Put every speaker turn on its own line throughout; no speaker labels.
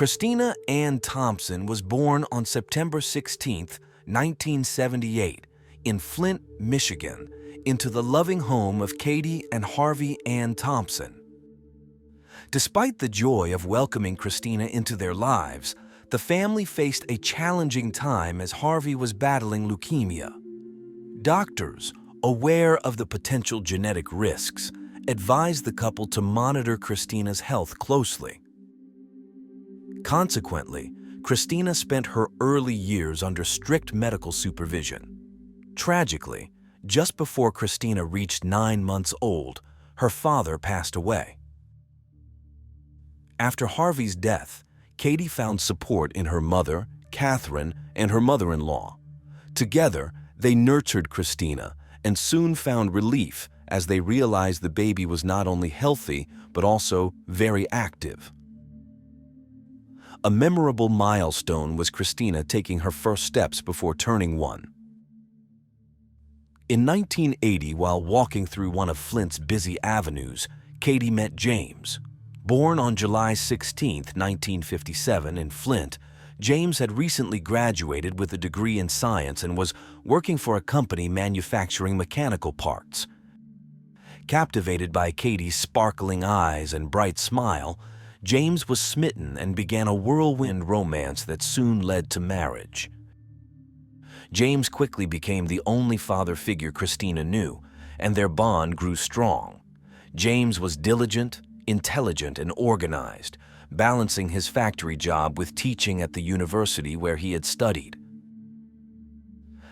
Christina Ann Thompson was born on September 16, 1978, in Flint, Michigan, into the loving home of Katie and Harvey Ann Thompson. Despite the joy of welcoming Christina into their lives, the family faced a challenging time as Harvey was battling leukemia. Doctors, aware of the potential genetic risks, advised the couple to monitor Christina's health closely. Consequently, Christina spent her early years under strict medical supervision. Tragically, just before Christina reached 9 months old, her father passed away. After Harvey's death, Katie found support in her mother, Catherine, and her mother-in-law. Together, they nurtured Christina and soon found relief as they realized the baby was not only healthy, but also very active. A memorable milestone was Christina taking her first steps before turning 1. In 1980, while walking through one of Flint's busy avenues, Katie met James. Born on July 16, 1957, in Flint, James had recently graduated with a degree in science and was working for a company manufacturing mechanical parts. Captivated by Katie's sparkling eyes and bright smile, James was smitten and began a whirlwind romance that soon led to marriage. James quickly became the only father figure Christina knew, and their bond grew strong. James was diligent, intelligent, and organized, balancing his factory job with teaching at the university where he had studied.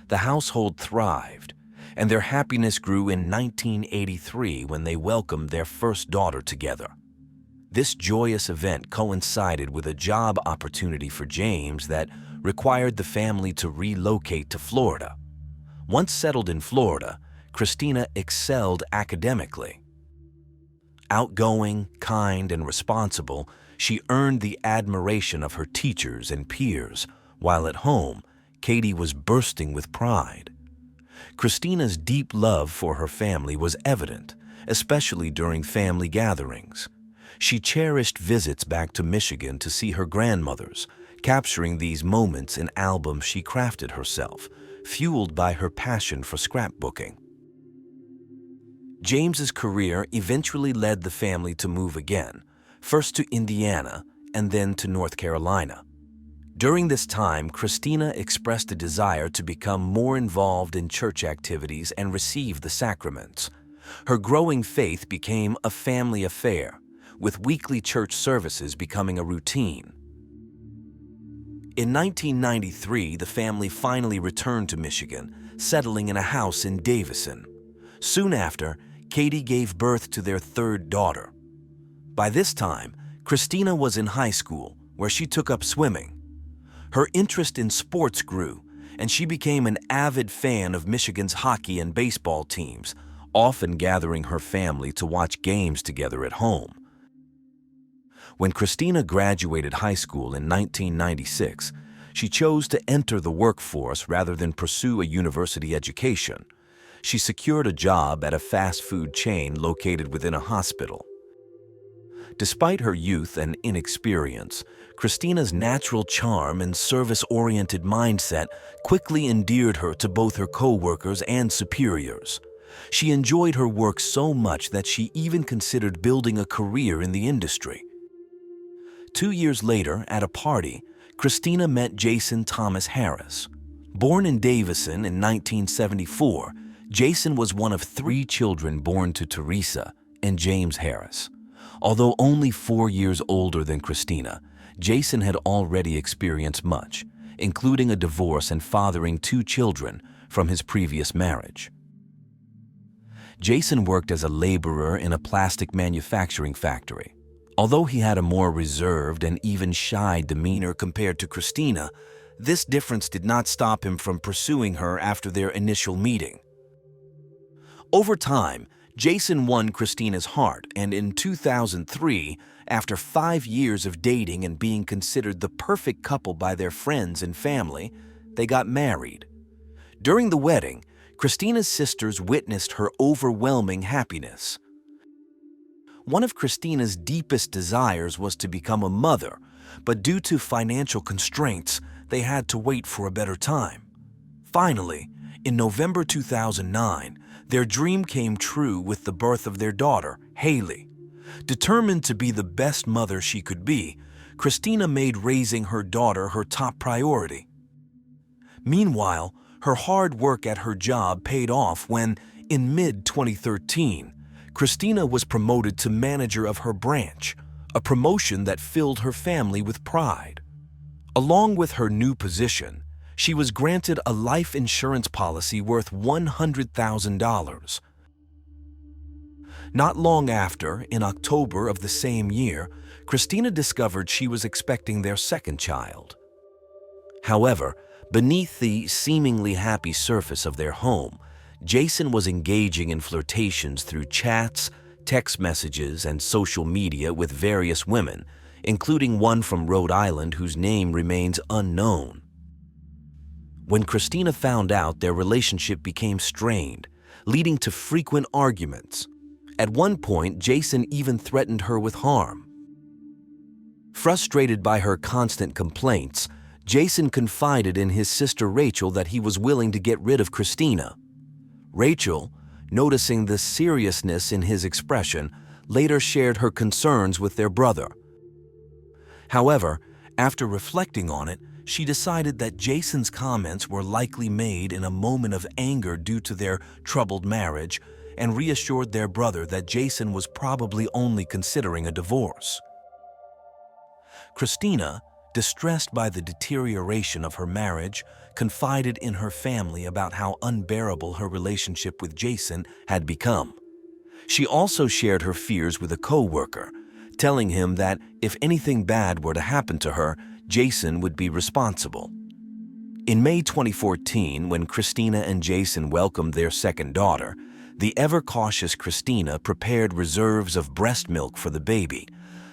The household thrived, and their happiness grew in 1983 when they welcomed their first daughter together. This joyous event coincided with a job opportunity for James that required the family to relocate to Florida. Once settled in Florida, Christina excelled academically. Outgoing, kind, and responsible, she earned the admiration of her teachers and peers, while at home, Katie was bursting with pride. Christina's deep love for her family was evident, especially during family gatherings. She cherished visits back to Michigan to see her grandmothers, capturing these moments in albums she crafted herself, fueled by her passion for scrapbooking. James's career eventually led the family to move again, first to Indiana and then to North Carolina. During this time, Christina expressed a desire to become more involved in church activities and receive the sacraments. Her growing faith became a family affair, with weekly church services becoming a routine. In 1993, the family finally returned to Michigan, settling in a house in Davison. Soon after, Katie gave birth to their third daughter. By this time, Christina was in high school, where she took up swimming. Her interest in sports grew, and she became an avid fan of Michigan's hockey and baseball teams, often gathering her family to watch games together at home. When Christina graduated high school in 1996, she chose to enter the workforce rather than pursue a university education. She secured a job at a fast food chain located within a hospital. Despite her youth and inexperience, Christina's natural charm and service-oriented mindset quickly endeared her to both her co-workers and superiors. She enjoyed her work so much that she even considered building a career in the industry. 2 years later, at a party, Christina met Jason Thomas Harris. Born in Davison in 1974, Jason was one of 3 children born to Teresa and James Harris. Although only 4 years older than Christina, Jason had already experienced much, including a divorce and fathering 2 children from his previous marriage. Jason worked as a laborer in a plastic manufacturing factory. Although he had a more reserved and even shy demeanor compared to Christina, this difference did not stop him from pursuing her after their initial meeting. Over time, Jason won Christina's heart, and in 2003, after 5 years of dating and being considered the perfect couple by their friends and family, they got married. During the wedding, Christina's sisters witnessed her overwhelming happiness. One of Christina's deepest desires was to become a mother, but due to financial constraints, they had to wait for a better time. Finally, in November 2009, their dream came true with the birth of their daughter, Haley. Determined to be the best mother she could be, Christina made raising her daughter her top priority. Meanwhile, her hard work at her job paid off when, in mid-2013, Christina was promoted to manager of her branch, a promotion that filled her family with pride. Along with her new position, she was granted a life insurance policy worth $100,000. Not long after, in October of the same year, Christina discovered she was expecting their second child. However, beneath the seemingly happy surface of their home, Jason was engaging in flirtations through chats, text messages, and social media with various women, including one from Rhode Island whose name remains unknown. When Christina found out, their relationship became strained, leading to frequent arguments. At one point, Jason even threatened her with harm. Frustrated by her constant complaints, Jason confided in his sister Rachel that he was willing to get rid of Christina. Rachel, noticing the seriousness in his expression, later shared her concerns with their brother. However, after reflecting on it, she decided that Jason's comments were likely made in a moment of anger due to their troubled marriage, and reassured their brother that Jason was probably only considering a divorce. Christina, distressed by the deterioration of her marriage, confided in her family about how unbearable her relationship with Jason had become. She also shared her fears with a co-worker, telling him that if anything bad were to happen to her, Jason would be responsible. In May 2014, when Christina and Jason welcomed their second daughter, the ever-cautious Christina prepared reserves of breast milk for the baby,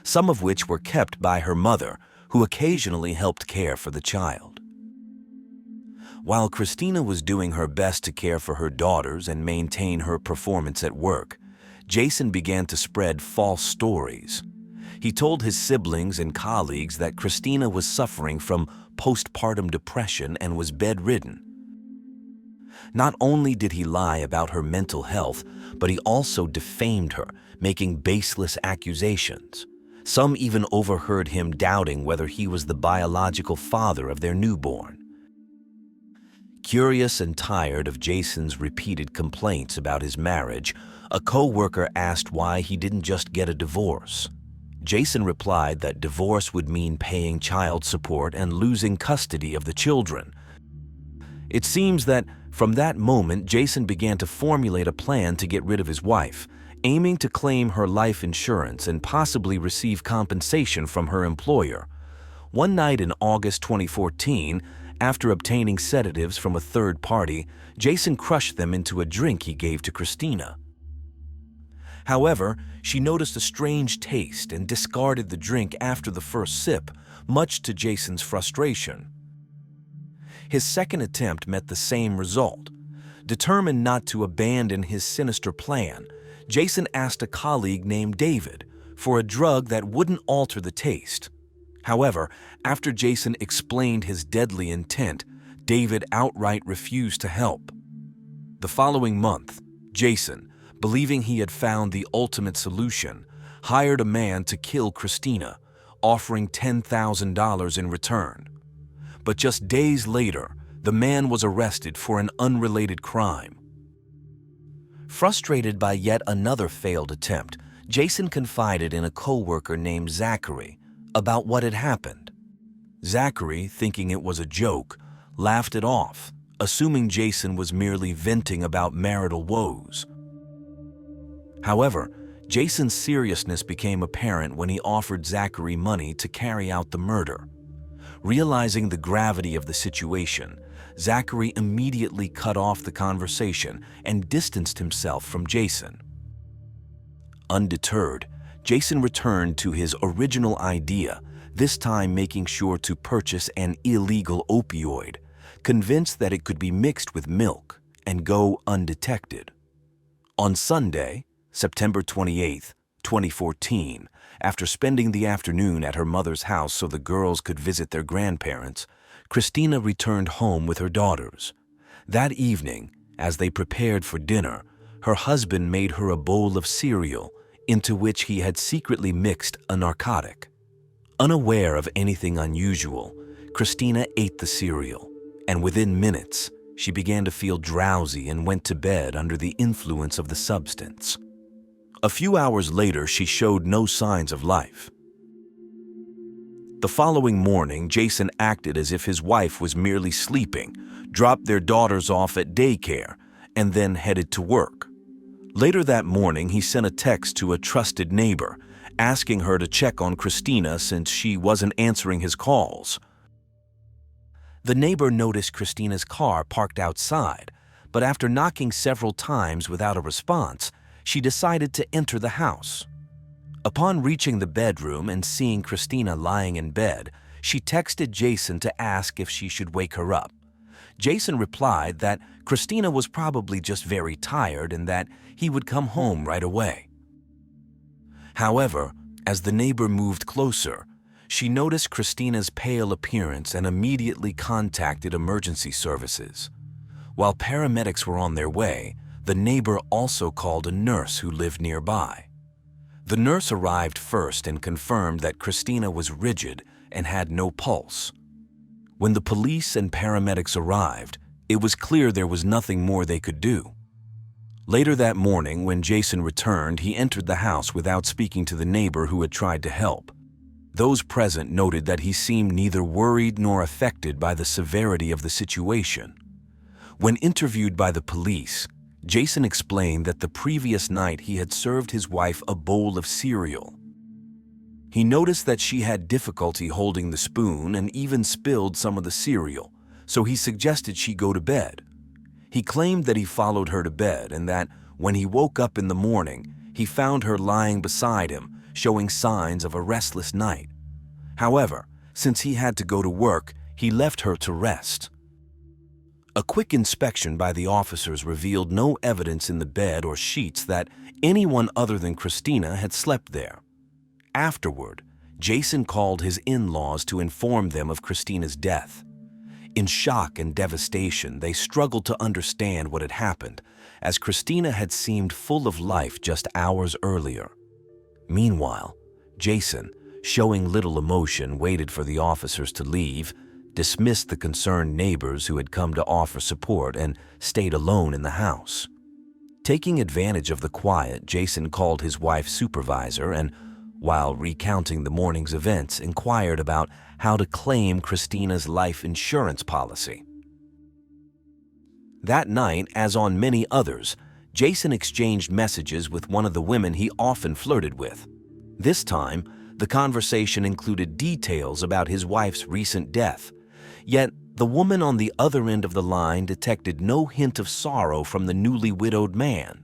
some of which were kept by her mother, who occasionally helped care for the child. While Christina was doing her best to care for her daughters and maintain her performance at work, Jason began to spread false stories. He told his siblings and colleagues that Christina was suffering from postpartum depression and was bedridden. Not only did he lie about her mental health, but he also defamed her, making baseless accusations. Some even overheard him doubting whether he was the biological father of their newborn. Curious and tired of Jason's repeated complaints about his marriage, a co-worker asked why he didn't just get a divorce. Jason replied that divorce would mean paying child support and losing custody of the children. It seems that from that moment, Jason began to formulate a plan to get rid of his wife, aiming to claim her life insurance and possibly receive compensation from her employer. One night in August 2014, after obtaining sedatives from a third party, Jason crushed them into a drink he gave to Christina. However, she noticed a strange taste and discarded the drink after the first sip, much to Jason's frustration. His second attempt met the same result. Determined not to abandon his sinister plan, Jason asked a colleague named David for a drug that wouldn't alter the taste. However, after Jason explained his deadly intent, David outright refused to help. The following month, Jason, believing he had found the ultimate solution, hired a man to kill Christina, offering $10,000 in return. But just days later, the man was arrested for an unrelated crime. Frustrated by yet another failed attempt, Jason confided in a co-worker named Zachary about what had happened. Zachary, thinking it was a joke, laughed it off, assuming Jason was merely venting about marital woes. However, Jason's seriousness became apparent when he offered Zachary money to carry out the murder. Realizing the gravity of the situation, Zachary immediately cut off the conversation and distanced himself from Jason. Undeterred, Jason returned to his original idea, this time making sure to purchase an illegal opioid, convinced that it could be mixed with milk and go undetected. On Sunday, September 28, 2014, after spending the afternoon at her mother's house so the girls could visit their grandparents, Christina returned home with her daughters. That evening, as they prepared for dinner, her husband made her a bowl of cereal into which he had secretly mixed a narcotic. Unaware of anything unusual, Christina ate the cereal, and within minutes, she began to feel drowsy and went to bed under the influence of the substance. A few hours later, she showed no signs of life. The following morning, Jason acted as if his wife was merely sleeping, dropped their daughters off at daycare, and then headed to work. Later that morning, he sent a text to a trusted neighbor, asking her to check on Christina since she wasn't answering his calls. The neighbor noticed Christina's car parked outside, but after knocking several times without a response, she decided to enter the house. Upon reaching the bedroom and seeing Christina lying in bed, she texted Jason to ask if she should wake her up. Jason replied that Christina was probably just very tired and that he would come home right away. However, as the neighbor moved closer, she noticed Christina's pale appearance and immediately contacted emergency services. While paramedics were on their way, the neighbor also called a nurse who lived nearby. The nurse arrived first and confirmed that Christina was rigid and had no pulse. When the police and paramedics arrived, it was clear there was nothing more they could do. Later that morning, when Jason returned, he entered the house without speaking to the neighbor who had tried to help. Those present noted that he seemed neither worried nor affected by the severity of the situation. When interviewed by the police, Jason explained that the previous night he had served his wife a bowl of cereal. He noticed that she had difficulty holding the spoon and even spilled some of the cereal, so he suggested she go to bed. He claimed that he followed her to bed and that when he woke up in the morning, he found her lying beside him, showing signs of a restless night. However, since he had to go to work, he left her to rest. A quick inspection by the officers revealed no evidence in the bed or sheets that anyone other than Christina had slept there. Afterward, Jason called his in-laws to inform them of Christina's death. In shock and devastation, they struggled to understand what had happened, as Christina had seemed full of life just hours earlier. Meanwhile, Jason, showing little emotion, waited for the officers to leave, dismissed the concerned neighbors who had come to offer support, and stayed alone in the house. Taking advantage of the quiet, Jason called his wife's supervisor and, while recounting the morning's events, inquired about how to claim Christina's life insurance policy. That night, as on many others, Jason exchanged messages with one of the women he often flirted with. This time, the conversation included details about his wife's recent death, yet the woman on the other end of the line detected no hint of sorrow from the newly widowed man.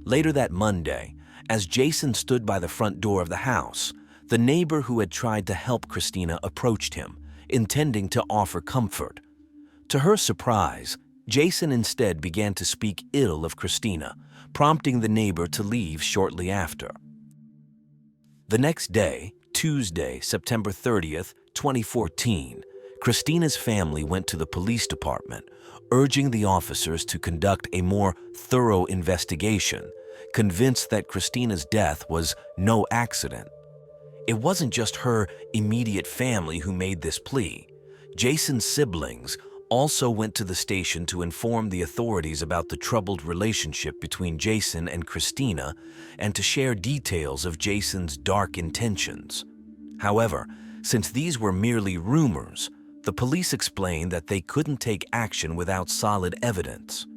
Later that Monday, as Jason stood by the front door of the house, the neighbor who had tried to help Christina approached him, intending to offer comfort. To her surprise, Jason instead began to speak ill of Christina, prompting the neighbor to leave shortly after. The next day, Tuesday, September 30th, 2014, Christina's family went to the police department, urging the officers to conduct a more thorough investigation, convinced that Christina's death was no accident. It wasn't just her immediate family who made this plea. Jason's siblings also went to the station to inform the authorities about the troubled relationship between Jason and Christina and to share details of Jason's dark intentions. However, since these were merely rumors, the police explained that they couldn't take action without solid evidence.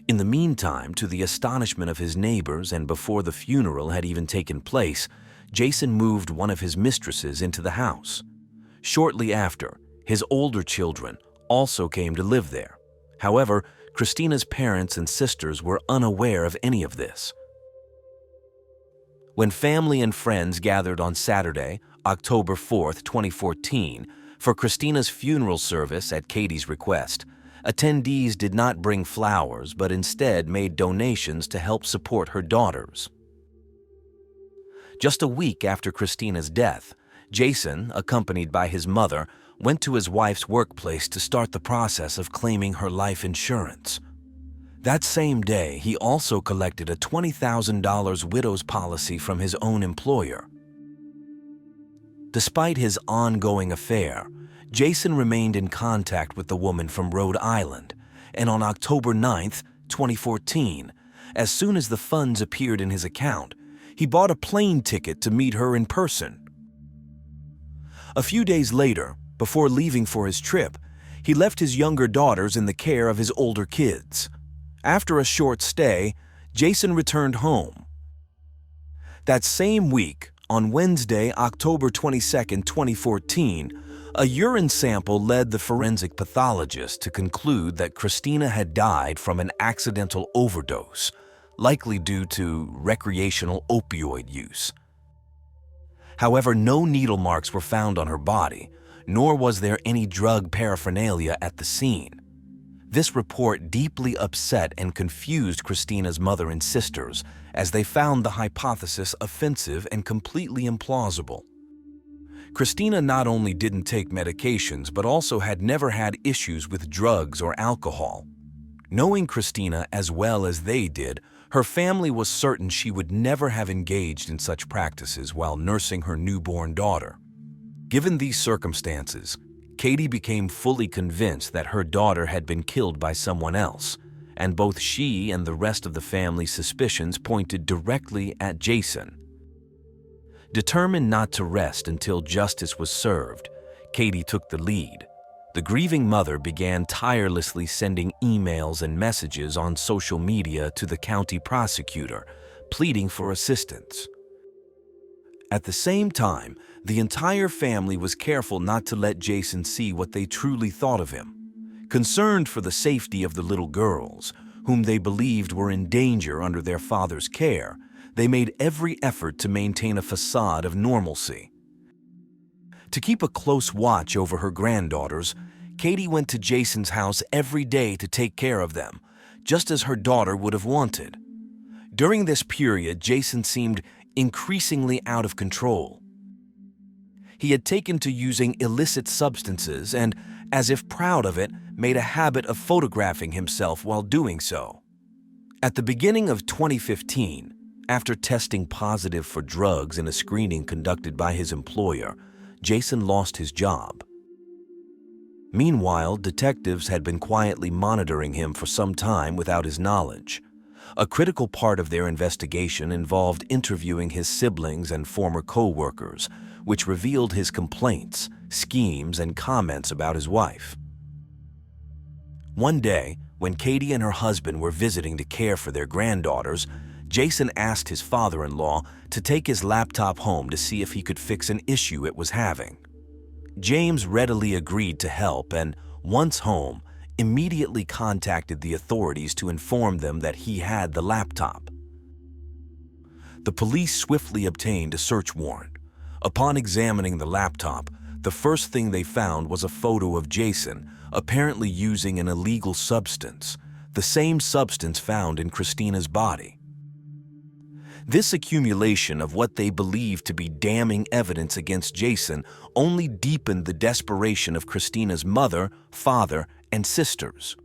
In the meantime, to the astonishment of his neighbors and before the funeral had even taken place, Jason moved one of his mistresses into the house. Shortly after, his older children also came to live there. However, Christina's parents and sisters were unaware of any of this. When family and friends gathered on Saturday, October 4th, 2014, for Christina's funeral service at Katie's request, Attendees did not bring flowers, but instead made donations to help support her daughters. Just a week after Christina's death, Jason, accompanied by his mother, went to his wife's workplace to start the process of claiming her life insurance. That same day, he also collected a $20,000 widow's policy from his own employer. Despite his ongoing affair, Jason remained in contact with the woman from Rhode Island, and on October 9, 2014, as soon as the funds appeared in his account, he bought a plane ticket to meet her in person. A few days later, before leaving for his trip, he left his younger daughters in the care of his older kids. After a short stay, Jason returned home. That same week, on Wednesday, October 22, 2014, a urine sample led the forensic pathologist to conclude that Christina had died from an accidental overdose, likely due to recreational opioid use. However, no needle marks were found on her body, nor was there any drug paraphernalia at the scene. This report deeply upset and confused Christina's mother and sisters, as they found the hypothesis offensive and completely implausible. Christina not only didn't take medications, but also had never had issues with drugs or alcohol. Knowing Christina as well as they did, her family was certain she would never have engaged in such practices while nursing her newborn daughter. Given these circumstances, Katie became fully convinced that her daughter had been killed by someone else, and both she and the rest of the family's suspicions pointed directly at Jason. Determined not to rest until justice was served, Katie took the lead. The grieving mother began tirelessly sending emails and messages on social media to the county prosecutor, pleading for assistance. At the same time, the entire family was careful not to let Jason see what they truly thought of him. Concerned for the safety of the little girls, whom they believed were in danger under their father's care, they made every effort to maintain a facade of normalcy. To keep a close watch over her granddaughters, Katie went to Jason's house every day to take care of them, just as her daughter would have wanted. During this period, Jason seemed increasingly out of control. He had taken to using illicit substances and, as if proud of it, made a habit of photographing himself while doing so. At the beginning of 2015, after testing positive for drugs in a screening conducted by his employer, Jason lost his job. Meanwhile, detectives had been quietly monitoring him for some time without his knowledge. A critical part of their investigation involved interviewing his siblings and former co-workers, which revealed his complaints, schemes, and comments about his wife. One day, when Katie and her husband were visiting to care for their granddaughters, Jason asked his father-in-law to take his laptop home to see if he could fix an issue it was having. James readily agreed to help and, once home, immediately contacted the authorities to inform them that he had the laptop. The police swiftly obtained a search warrant. Upon examining the laptop, the first thing they found was a photo of Jason, apparently using an illegal substance, the same substance found in Christina's body. This accumulation of what they believed to be damning evidence against Jason only deepened the desperation of Christina's mother, father, and sisters.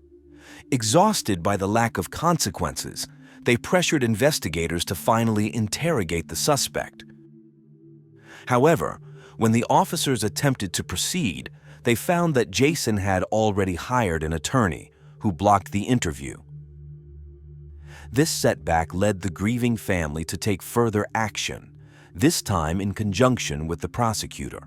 Exhausted by the lack of consequences, they pressured investigators to finally interrogate the suspect. However, when the officers attempted to proceed, they found that Jason had already hired an attorney who blocked the interview. This setback led the grieving family to take further action, this time in conjunction with the prosecutor.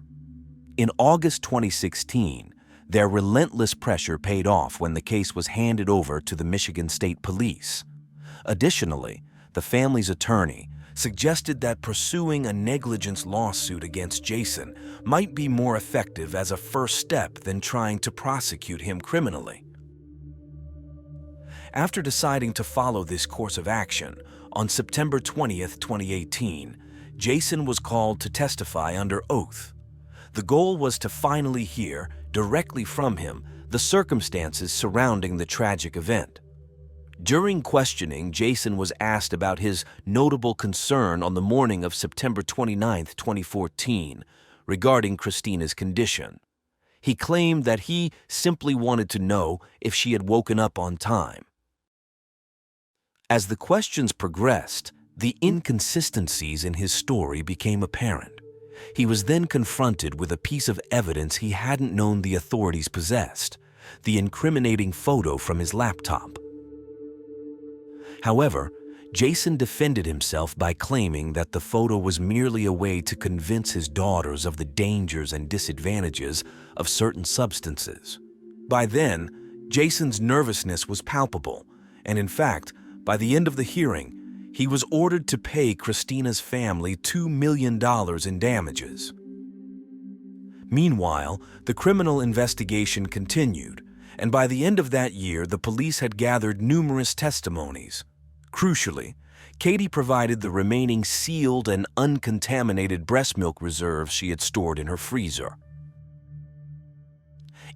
In August 2016, their relentless pressure paid off when the case was handed over to the Michigan State Police. Additionally, the family's attorney suggested that pursuing a negligence lawsuit against Jason might be more effective as a first step than trying to prosecute him criminally. After deciding to follow this course of action, on September 20, 2018, Jason was called to testify under oath. The goal was to finally hear, directly from him, the circumstances surrounding the tragic event. During questioning, Jason was asked about his notable concern on the morning of September 29, 2014, regarding Christina's condition. He claimed that he simply wanted to know if she had woken up on time. As the questions progressed, the inconsistencies in his story became apparent. He was then confronted with a piece of evidence he hadn't known the authorities possessed: the incriminating photo from his laptop. However, Jason defended himself by claiming that the photo was merely a way to convince his daughters of the dangers and disadvantages of certain substances. By then, Jason's nervousness was palpable, and in fact, by the end of the hearing, he was ordered to pay Christina's family $2 million in damages. Meanwhile, the criminal investigation continued, and by the end of that year, the police had gathered numerous testimonies. Crucially, Katie provided the remaining sealed and uncontaminated breast milk reserves she had stored in her freezer.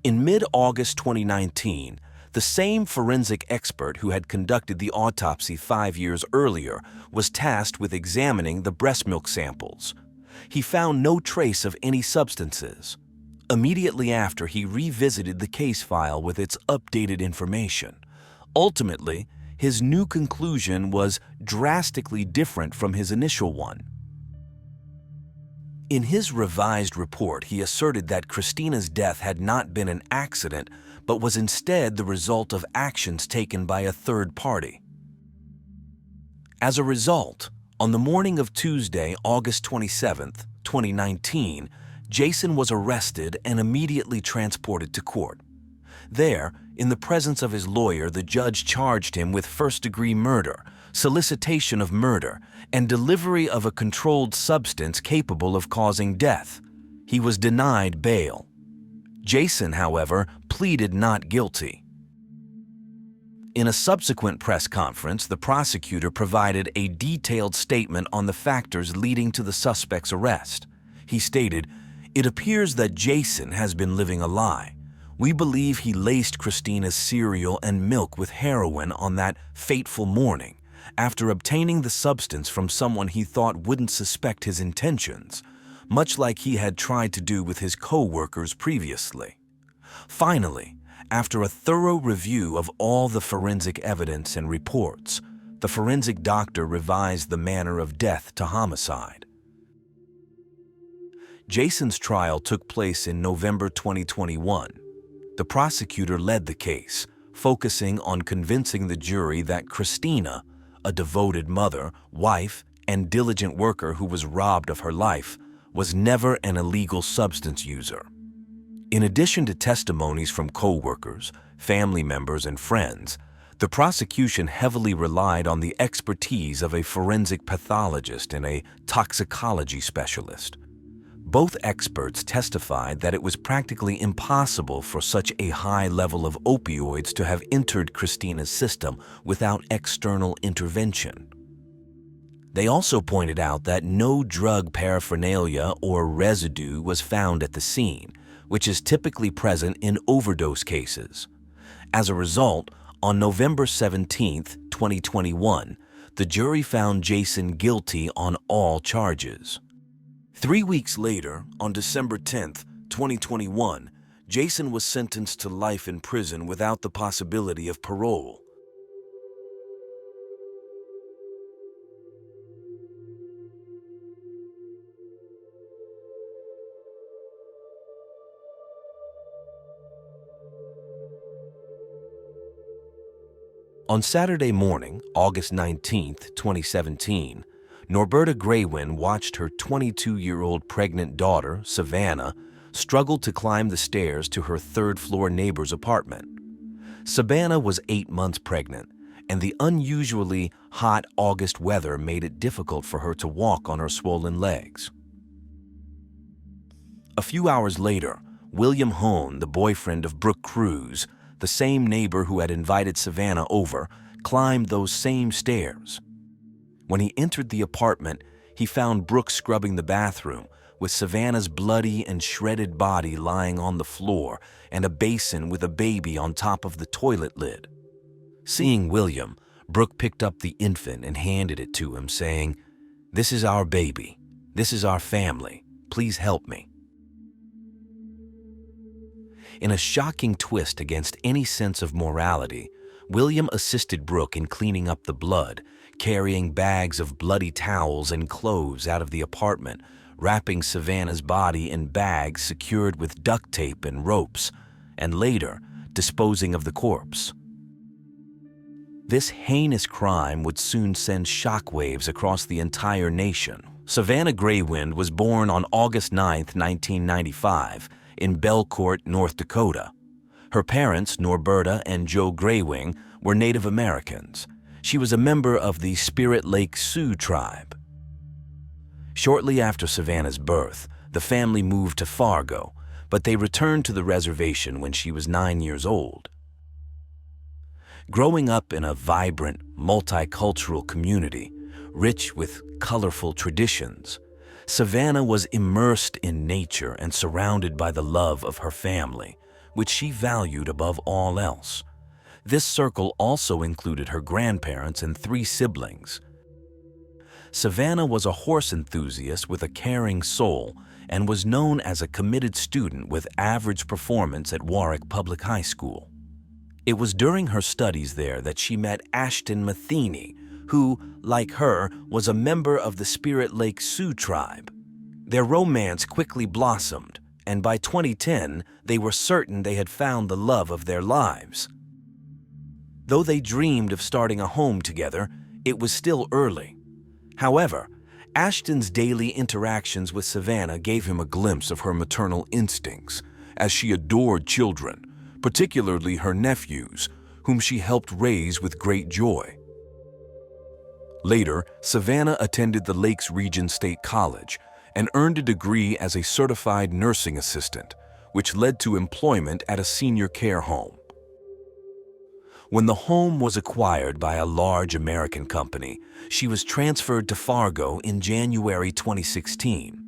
In mid-August 2019, the same forensic expert who had conducted the autopsy 5 years earlier was tasked with examining the breast milk samples. He found no trace of any substances. Immediately after, he revisited the case file with its updated information. Ultimately, his new conclusion was drastically different from his initial one. In his revised report, he asserted that Christina's death had not been an accident, but was instead the result of actions taken by a third party. As a result, on the morning of Tuesday, August 27, 2019, Jason was arrested and immediately transported to court. There, in the presence of his lawyer, the judge charged him with first-degree murder, solicitation of murder, and delivery of a controlled substance capable of causing death. He was denied bail. Jason, however, pleaded not guilty. In a subsequent press conference, the prosecutor provided a detailed statement on the factors leading to the suspect's arrest. He stated, "It appears that Jason has been living a lie. We believe he laced Christina's cereal and milk with heroin on that fateful morning, after obtaining the substance from someone he thought wouldn't suspect his intentions, much like he had tried to do with his co-workers previously. Finally, after a thorough review of all the forensic evidence and reports, the forensic doctor revised the manner of death to homicide." Jason's trial took place in November 2021. The prosecutor led the case, focusing on convincing the jury that Christina, a devoted mother, wife, and diligent worker who was robbed of her life, was never an illegal substance user. In addition to testimonies from co-workers, family members, and friends, the prosecution heavily relied on the expertise of a forensic pathologist and a toxicology specialist. Both experts testified that it was practically impossible for such a high level of opioids to have entered Christina's system without external intervention. They also pointed out that no drug paraphernalia or residue was found at the scene, which is typically present in overdose cases. As a result, on November 17, 2021, the jury found Jason guilty on all charges. 3 weeks later, on December 10, 2021, Jason was sentenced to life in prison without the possibility of parole. On Saturday morning, August 19, 2017, Norberta Greywind watched her 22-year-old pregnant daughter, Savannah, struggle to climb the stairs to her third-floor neighbor's apartment. Savannah was 8 months pregnant, and the unusually hot August weather made it difficult for her to walk on her swollen legs. A few hours later, William Hone, the boyfriend of Brooke Cruz, the same neighbor who had invited Savannah over, climbed those same stairs. When he entered the apartment, he found Brooke scrubbing the bathroom, with Savannah's bloody and shredded body lying on the floor and a basin with a baby on top of the toilet lid. Seeing William, Brooke picked up the infant and handed it to him, saying, "This is our baby. This is our family. Please help me." In a shocking twist against any sense of morality, William assisted Brooke in cleaning up the blood, carrying bags of bloody towels and clothes out of the apartment, wrapping Savannah's body in bags secured with duct tape and ropes, and later disposing of the corpse. This heinous crime would soon send shockwaves across the entire nation. Savannah Greywind was born on August 9, 1995, in Belcourt, North Dakota. Her parents, Norberta and Joe Greywind, were Native Americans. She was a member of the Spirit Lake Sioux tribe. Shortly after Savannah's birth, the family moved to Fargo, but they returned to the reservation when she was 9 years old. Growing up in a vibrant, multicultural community, rich with colorful traditions, Savannah was immersed in nature and surrounded by the love of her family, which she valued above all else. This circle also included her grandparents and 3 siblings. Savannah was a horse enthusiast with a caring soul and was known as a committed student with average performance at Warwick Public High School. It was during her studies there that she met Ashton Matheny, who, like her, was a member of the Spirit Lake Sioux tribe. Their romance quickly blossomed, and by 2010, they were certain they had found the love of their lives. Though they dreamed of starting a home together, it was still early. However, Ashton's daily interactions with Savannah gave him a glimpse of her maternal instincts, as she adored children, particularly her nephews, whom she helped raise with great joy. Later, Savannah attended the Lakes Region State College and earned a degree as a certified nursing assistant, which led to employment at a senior care home. When the home was acquired by a large American company, she was transferred to Fargo in January 2016.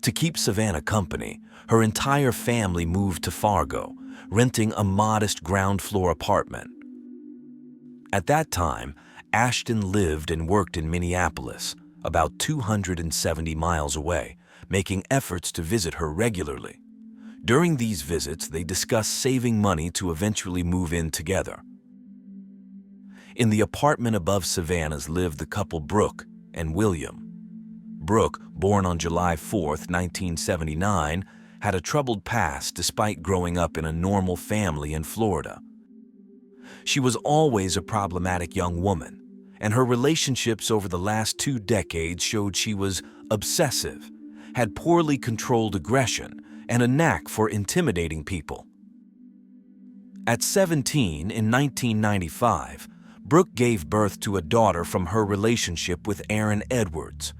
To keep Savannah company, her entire family moved to Fargo, renting a modest ground-floor apartment. At that time, Ashton lived and worked in Minneapolis, about 270 miles away, making efforts to visit her regularly. During these visits, they discussed saving money to eventually move in together. In the apartment above Savannah's lived the couple Brooke and William. Brooke, born on July 4, 1979, had a troubled past despite growing up in a normal family in Florida. She was always a problematic young woman, and her relationships over the last 2 decades showed she was obsessive, had poorly controlled aggression, and a knack for intimidating people. At 17, in 1995, Brooke gave birth to a daughter from her relationship with Aaron Edwards.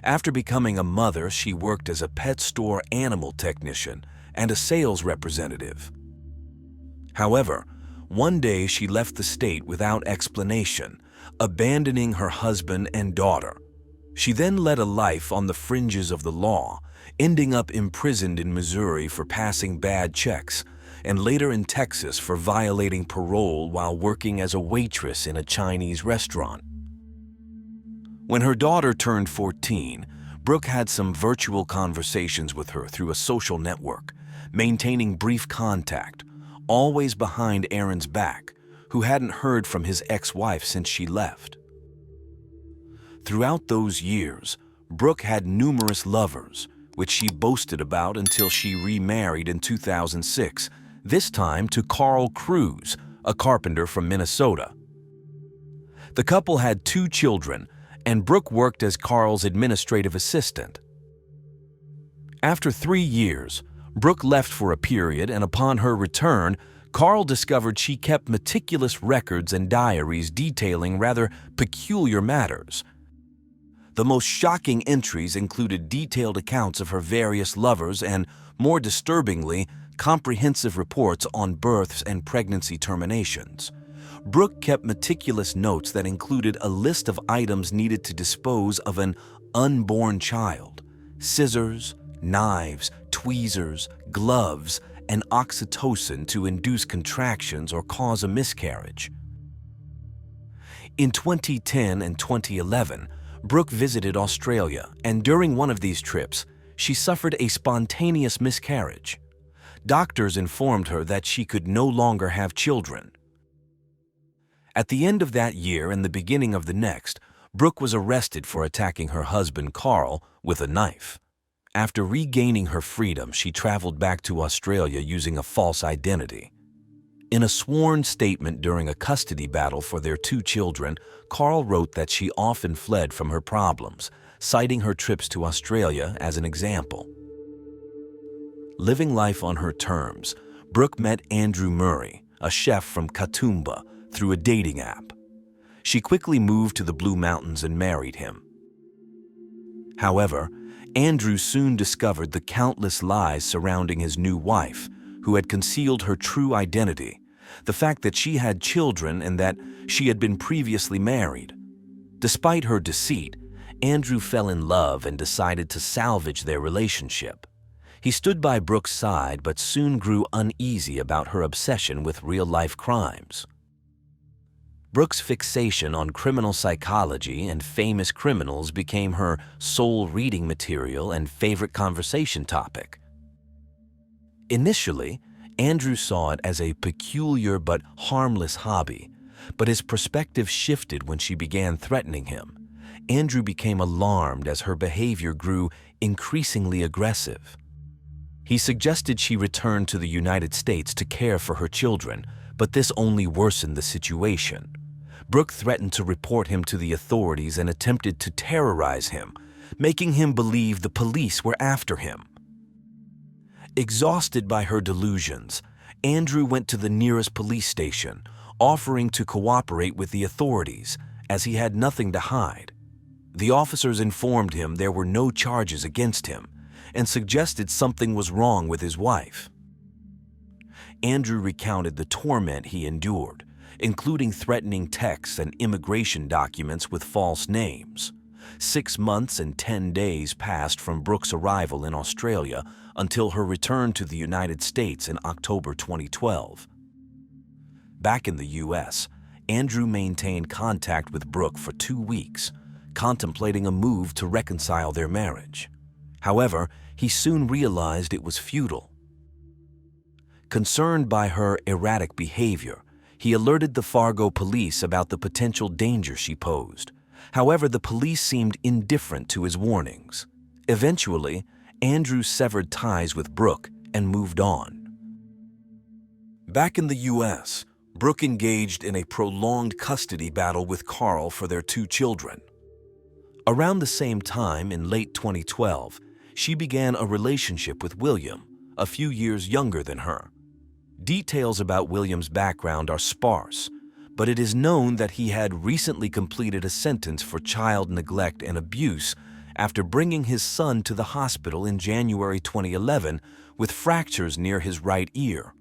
After becoming a mother, she worked as a pet store animal technician and a sales representative. However, one day she left the state without explanation, abandoning her husband and daughter. She then led a life on the fringes of the law, ending up imprisoned in Missouri for passing bad checks, and later in Texas for violating parole while working as a waitress in a Chinese restaurant. When her daughter turned 14, Brooke had some virtual conversations with her through a social network, maintaining brief contact, always behind Aaron's back, who hadn't heard from his ex-wife since she left. Throughout those years, Brooke had numerous lovers, which she boasted about until she remarried in 2006, this time to Carl Cruz, a carpenter from Minnesota. The couple had 2 children, and Brooke worked as Carl's administrative assistant. After 3 years, Brooke left for a period, and upon her return, Carl discovered she kept meticulous records and diaries detailing rather peculiar matters. The most shocking entries included detailed accounts of her various lovers and, more disturbingly, comprehensive reports on births and pregnancy terminations. Brooke kept meticulous notes that included a list of items needed to dispose of an unborn child, scissors, knives, tweezers, gloves, and oxytocin to induce contractions or cause a miscarriage. In 2010 and 2011, Brooke visited Australia, and during one of these trips, she suffered a spontaneous miscarriage. Doctors informed her that she could no longer have children. At the end of that year and the beginning of the next, Brooke was arrested for attacking her husband Carl with a knife. After regaining her freedom, she traveled back to Australia using a false identity. In a sworn statement during a custody battle for their 2 children, Carl wrote that she often fled from her problems, citing her trips to Australia as an example. Living life on her terms, Brooke met Andrew Murray, a chef from Katoomba, through a dating app. She quickly moved to the Blue Mountains and married him. However, Andrew soon discovered the countless lies surrounding his new wife, who had concealed her true identity, the fact that she had children and that she had been previously married. Despite her deceit, Andrew fell in love and decided to salvage their relationship. He stood by Brooke's side but soon grew uneasy about her obsession with real-life crimes. Brooke's fixation on criminal psychology and famous criminals became her sole reading material and favorite conversation topic. Initially, Andrew saw it as a peculiar but harmless hobby, but his perspective shifted when she began threatening him. Andrew became alarmed as her behavior grew increasingly aggressive. He suggested she return to the United States to care for her children, but this only worsened the situation. Brooke threatened to report him to the authorities and attempted to terrorize him, making him believe the police were after him. Exhausted by her delusions, Andrew went to the nearest police station, offering to cooperate with the authorities, as he had nothing to hide. The officers informed him there were no charges against him and suggested something was wrong with his wife. Andrew recounted the torment he endured, including threatening texts and immigration documents with false names. 6 months and 10 days passed from Brooke's arrival in Australia until her return to the United States in October 2012. Back in the U.S., Andrew maintained contact with Brooke for 2 weeks, contemplating a move to reconcile their marriage. However, he soon realized it was futile. Concerned by her erratic behavior, he alerted the Fargo police about the potential danger she posed. However, the police seemed indifferent to his warnings. Eventually, Andrew severed ties with Brooke and moved on. Back in the U.S., Brooke engaged in a prolonged custody battle with Carl for their 2 children. Around the same time, in late 2012, she began a relationship with William, a few years younger than her. Details about William's background are sparse, but it is known that he had recently completed a sentence for child neglect and abuse after bringing his son to the hospital in January 2011 with fractures near his right ear.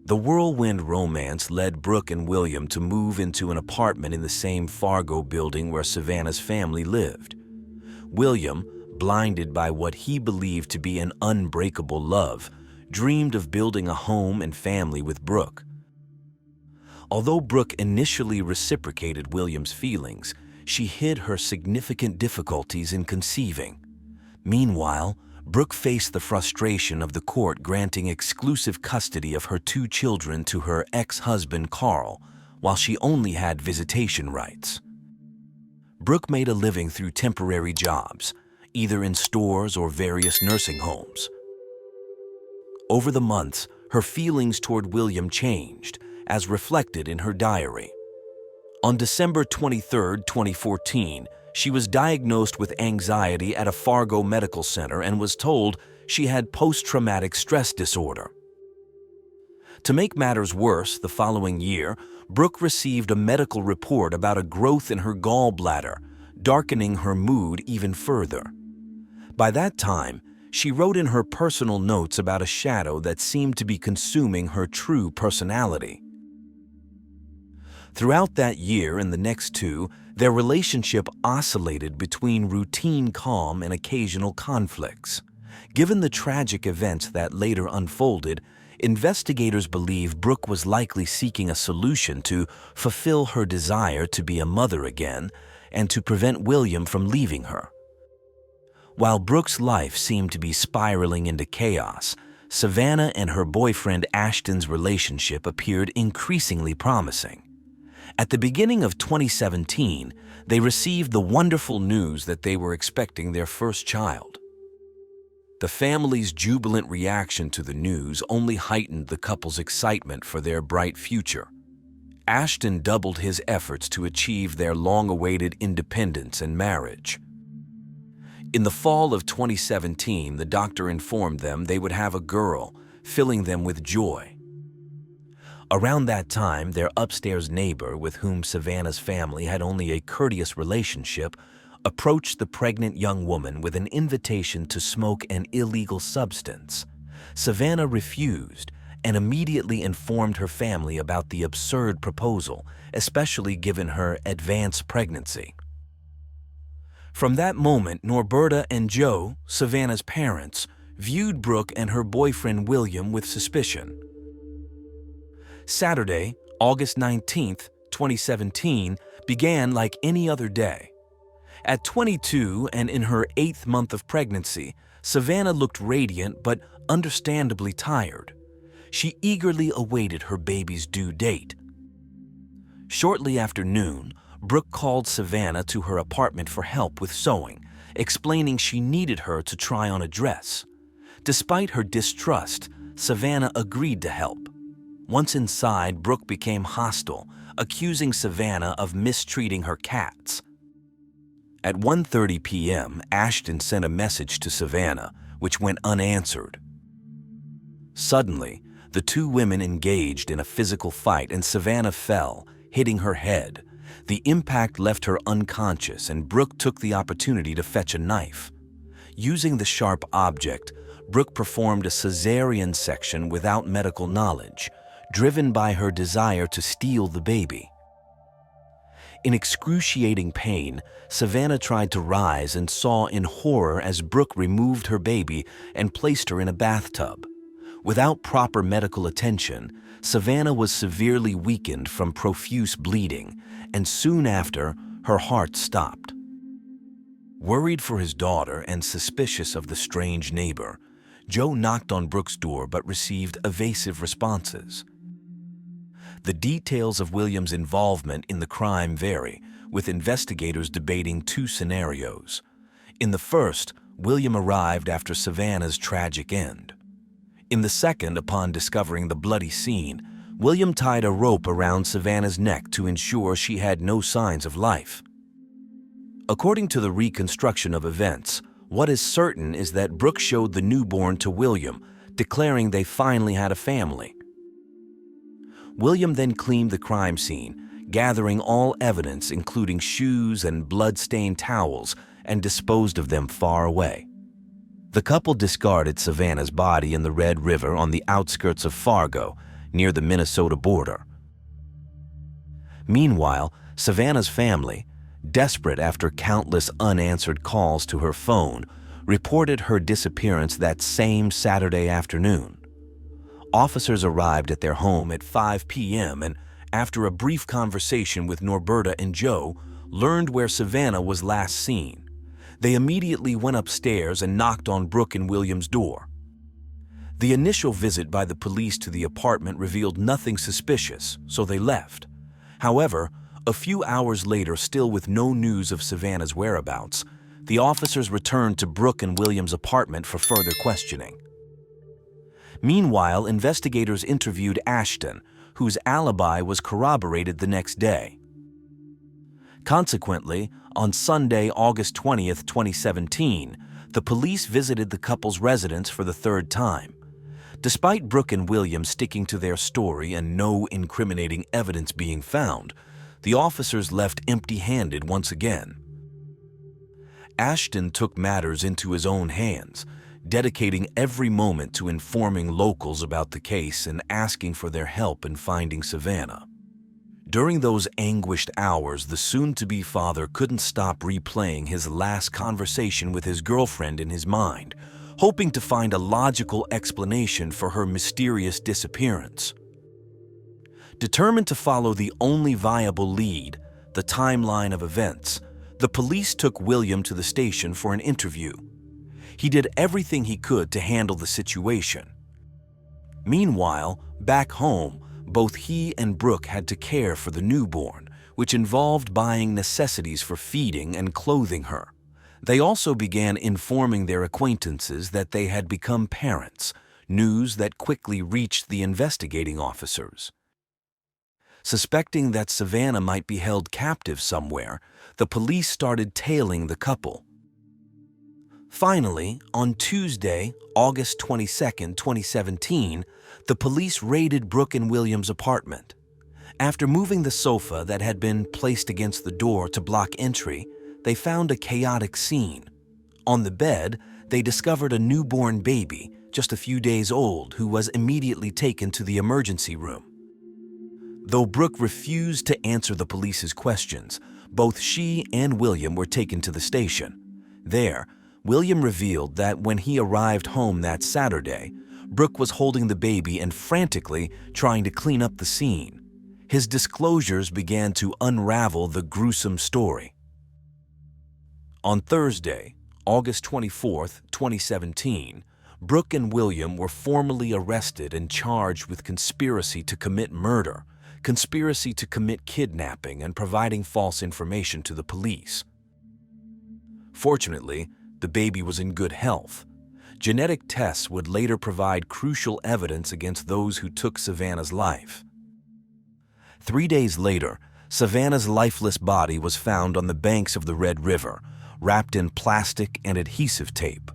The whirlwind romance led Brooke and William to move into an apartment in the same Fargo building where Savannah's family lived. William, blinded by what he believed to be an unbreakable love, dreamed of building a home and family with Brooke. Although Brooke initially reciprocated William's feelings, she hid her significant difficulties in conceiving. Meanwhile, Brooke faced the frustration of the court granting exclusive custody of her 2 children to her ex-husband Carl, while she only had visitation rights. Brooke made a living through temporary jobs, either in stores or various nursing homes. Over the months, her feelings toward William changed, as reflected in her diary. On December 23, 2014, she was diagnosed with anxiety at a Fargo medical center and was told she had post-traumatic stress disorder. To make matters worse, the following year, Brooke received a medical report about a growth in her gallbladder, darkening her mood even further. By that time, she wrote in her personal notes about a shadow that seemed to be consuming her true personality. Throughout that year and the next two, their relationship oscillated between routine calm and occasional conflicts. Given the tragic events that later unfolded, investigators believe Brooke was likely seeking a solution to fulfill her desire to be a mother again and to prevent William from leaving her. While Brooke's life seemed to be spiraling into chaos, Savannah and her boyfriend Ashton's relationship appeared increasingly promising. At the beginning of 2017, they received the wonderful news that they were expecting their first child. The family's jubilant reaction to the news only heightened the couple's excitement for their bright future. Ashton doubled his efforts to achieve their long-awaited independence and marriage. In the fall of 2017, the doctor informed them they would have a girl, filling them with joy. Around that time, their upstairs neighbor, with whom Savannah's family had only a courteous relationship, approached the pregnant young woman with an invitation to smoke an illegal substance. Savannah refused and immediately informed her family about the absurd proposal, especially given her advanced pregnancy. From that moment, Norberta and Joe, Savannah's parents, viewed Brooke and her boyfriend William with suspicion. Saturday, August 19, 2017, began like any other day. At 22 and in her 8th month of pregnancy, Savannah looked radiant but understandably tired. She eagerly awaited her baby's due date. Shortly after noon, Brooke called Savannah to her apartment for help with sewing, explaining she needed her to try on a dress. Despite her distrust, Savannah agreed to help. Once inside, Brooke became hostile, accusing Savannah of mistreating her cats. At 1:30 p.m., Ashton sent a message to Savannah, which went unanswered. Suddenly, the two women engaged in a physical fight and Savannah fell, hitting her head. The impact left her unconscious and Brooke took the opportunity to fetch a knife. Using the sharp object, Brooke performed a cesarean section without medical knowledge, driven by her desire to steal the baby. In excruciating pain, Savannah tried to rise and saw in horror as Brooke removed her baby and placed her in a bathtub. Without proper medical attention, Savannah was severely weakened from profuse bleeding, and soon after, her heart stopped. Worried for his daughter and suspicious of the strange neighbor, Joe knocked on Brooke's door but received evasive responses. The details of William's involvement in the crime vary, with investigators debating two scenarios. In the first, William arrived after Savannah's tragic end. In the second, upon discovering the bloody scene, William tied a rope around Savannah's neck to ensure she had no signs of life. According to the reconstruction of events, what is certain is that Brooke showed the newborn to William, declaring they finally had a family. William then cleaned the crime scene, gathering all evidence including shoes and blood-stained towels, and disposed of them far away. The couple discarded Savannah's body in the Red River on the outskirts of Fargo, near the Minnesota border. Meanwhile, Savannah's family, desperate after countless unanswered calls to her phone, reported her disappearance that same Saturday afternoon. Officers arrived at their home at 5 p.m. and, after a brief conversation with Norberta and Joe, learned where Savannah was last seen. They immediately went upstairs and knocked on Brooke and William's door. The initial visit by the police to the apartment revealed nothing suspicious, so they left. However, a few hours later, still with no news of Savannah's whereabouts, the officers returned to Brooke and William's apartment for further questioning. Meanwhile, investigators interviewed Ashton, whose alibi was corroborated the next day. Consequently, on Sunday, August 20, 2017, the police visited the couple's residence for the third time. Despite Brooke and William sticking to their story and no incriminating evidence being found, the officers left empty-handed once again. Ashton took matters into his own hands, dedicating every moment to informing locals about the case and asking for their help in finding Savannah. During those anguished hours, the soon-to-be father couldn't stop replaying his last conversation with his girlfriend in his mind, hoping to find a logical explanation for her mysterious disappearance. Determined to follow the only viable lead, the timeline of events, the police took William to the station for an interview. He did everything he could to handle the situation. Meanwhile, back home, both he and Brooke had to care for the newborn, which involved buying necessities for feeding and clothing her. They also began informing their acquaintances that they had become parents, news that quickly reached the investigating officers. Suspecting that Savannah might be held captive somewhere, the police started tailing the couple. Finally, on Tuesday, August 22, 2017, the police raided Brooke and William's apartment. After moving the sofa that had been placed against the door to block entry, they found a chaotic scene. On the bed, they discovered a newborn baby, just a few days old, who was immediately taken to the emergency room. Though Brooke refused to answer the police's questions, both she and William were taken to the station. There, William revealed that when he arrived home that Saturday, Brooke was holding the baby and frantically trying to clean up the scene. His disclosures began to unravel the gruesome story. On Thursday, August 24, 2017, Brooke and William were formally arrested and charged with conspiracy to commit murder, conspiracy to commit kidnapping, and providing false information to the police. Fortunately, the baby was in good health. Genetic tests would later provide crucial evidence against those who took Savannah's life. 3 days later, Savannah's lifeless body was found on the banks of the Red River, wrapped in plastic and adhesive tape.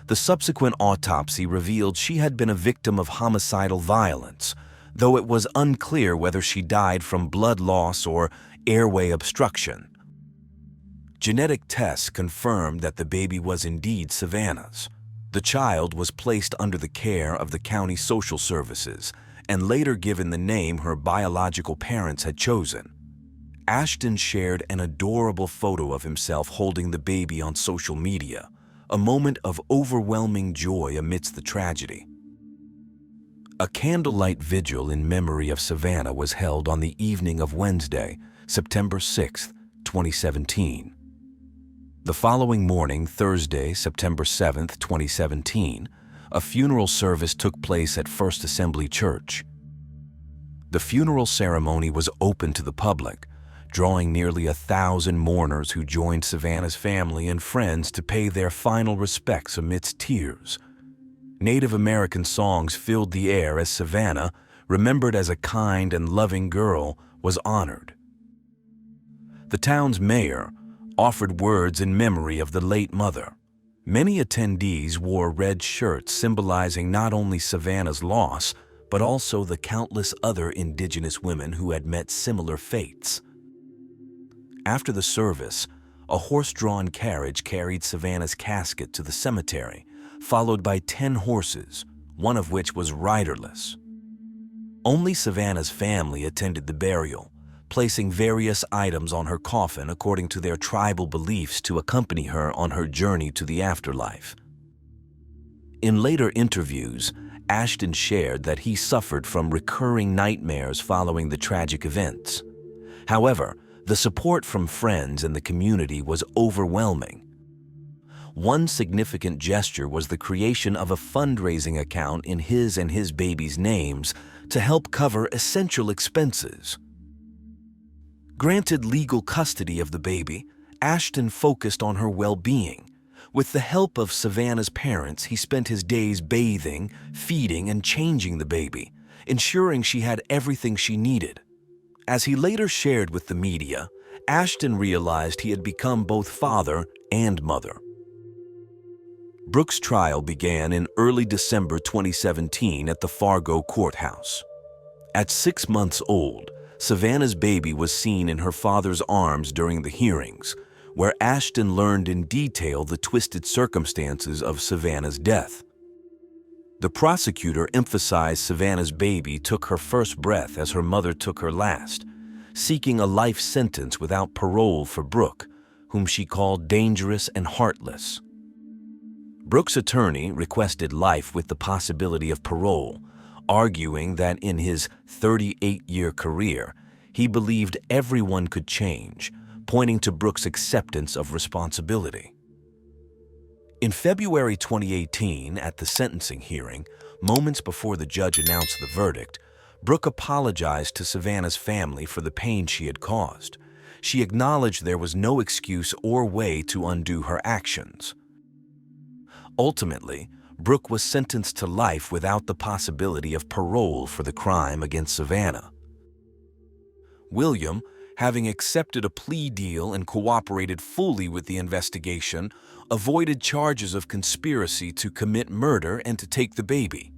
The subsequent autopsy revealed she had been a victim of homicidal violence, though it was unclear whether she died from blood loss or airway obstruction. Genetic tests confirmed that the baby was indeed Savannah's. The child was placed under the care of the county social services and later given the name her biological parents had chosen. Ashton shared an adorable photo of himself holding the baby on social media, a moment of overwhelming joy amidst the tragedy. A candlelight vigil in memory of Savannah was held on the evening of Wednesday, September 6, 2017. The following morning, Thursday, September 7, 2017, a funeral service took place at First Assembly Church. The funeral ceremony was open to the public, drawing nearly 1,000 mourners who joined Savannah's family and friends to pay their final respects amidst tears. Native American songs filled the air as Savannah, remembered as a kind and loving girl, was honored. The town's mayor offered words in memory of the late mother. Many attendees wore red shirts symbolizing not only Savannah's loss, but also the countless other indigenous women who had met similar fates. After the service, a horse-drawn carriage carried Savannah's casket to the cemetery, followed by 10 horses, one of which was riderless. Only Savannah's family attended the burial, placing various items on her coffin according to their tribal beliefs to accompany her on her journey to the afterlife. In later interviews, Ashton shared that he suffered from recurring nightmares following the tragic events. However, the support from friends and the community was overwhelming. One significant gesture was the creation of a fundraising account in his and his baby's names to help cover essential expenses. Granted legal custody of the baby, Ashton focused on her well-being. With the help of Savannah's parents, he spent his days bathing, feeding, and changing the baby, ensuring she had everything she needed. As he later shared with the media, Ashton realized he had become both father and mother. Brooke's trial began in early December 2017 at the Fargo courthouse. At 6 months old, Savannah's baby was seen in her father's arms during the hearings, where Ashton learned in detail the twisted circumstances of Savannah's death. The prosecutor emphasized Savannah's baby took her first breath as her mother took her last, seeking a life sentence without parole for Brooke, whom she called dangerous and heartless. Brooke's attorney requested life with the possibility of parole, arguing that in his 38-year career, he believed everyone could change, pointing to Brooke's acceptance of responsibility. In February 2018, at the sentencing hearing, moments before the judge announced the verdict, Brooke apologized to Savannah's family for the pain she had caused. She acknowledged there was no excuse or way to undo her actions. Ultimately, Brooke was sentenced to life without the possibility of parole for the crime against Savannah. William, having accepted a plea deal and cooperated fully with the investigation, avoided charges of conspiracy to commit murder and to take the baby.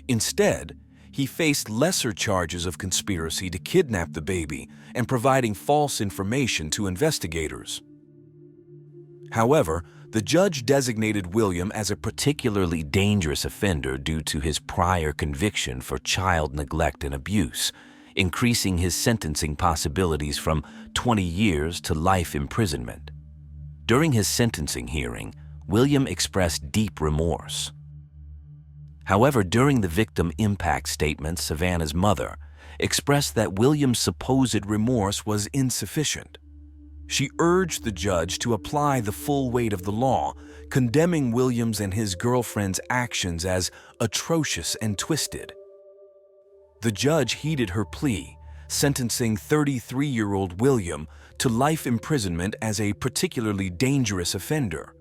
Instead, he faced lesser charges of conspiracy to kidnap the baby and providing false information to investigators. However, the judge designated William as a particularly dangerous offender due to his prior conviction for child neglect and abuse, increasing his sentencing possibilities from 20 years to life imprisonment. During his sentencing hearing, William expressed deep remorse. However, during the victim impact statement, Savannah's mother expressed that William's supposed remorse was insufficient. She urged the judge to apply the full weight of the law, condemning Williams and his girlfriend's actions as atrocious and twisted. The judge heeded her plea, sentencing 33-year-old William to life imprisonment as a particularly dangerous offender.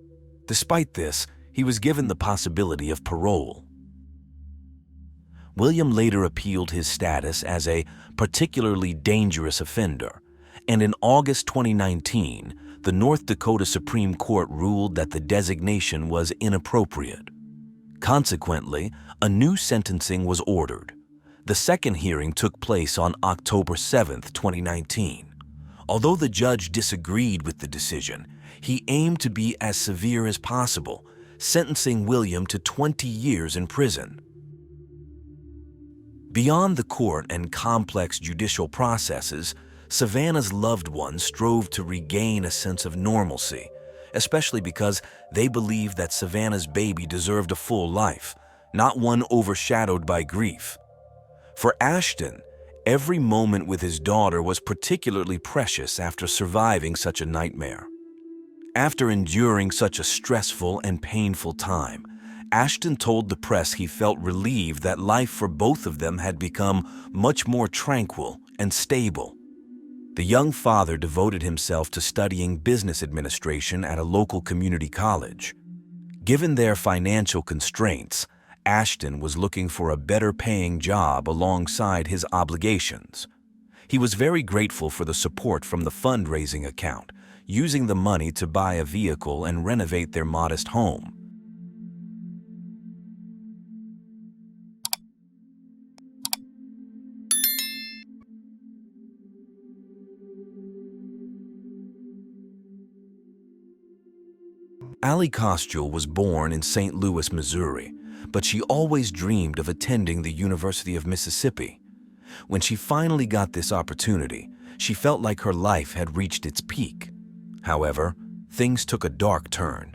Despite this, he was given the possibility of parole. William later appealed his status as a particularly dangerous offender, and in August 2019, the North Dakota Supreme Court ruled that the designation was inappropriate. Consequently, a new sentencing was ordered. The second hearing took place on October 7, 2019. Although the judge disagreed with the decision, he aimed to be as severe as possible, sentencing William to 20 years in prison. Beyond the court and complex judicial processes, Savannah's loved ones strove to regain a sense of normalcy, especially because they believed that Savannah's baby deserved a full life, not one overshadowed by grief. For Ashton, every moment with his daughter was particularly precious after surviving such a nightmare. After enduring such a stressful and painful time, Ashton told the press he felt relieved that life for both of them had become much more tranquil and stable. The young father devoted himself to studying business administration at a local community college. Given their financial constraints, Ashton was looking for a better-paying job alongside his obligations. He was very grateful for the support from the fundraising account, using the money to buy a vehicle and renovate their modest home. Allie Costo was born in St. Louis, Missouri, but she always dreamed of attending the University of Mississippi. When she finally got this opportunity, she felt like her life had reached its peak. However, things took a dark turn.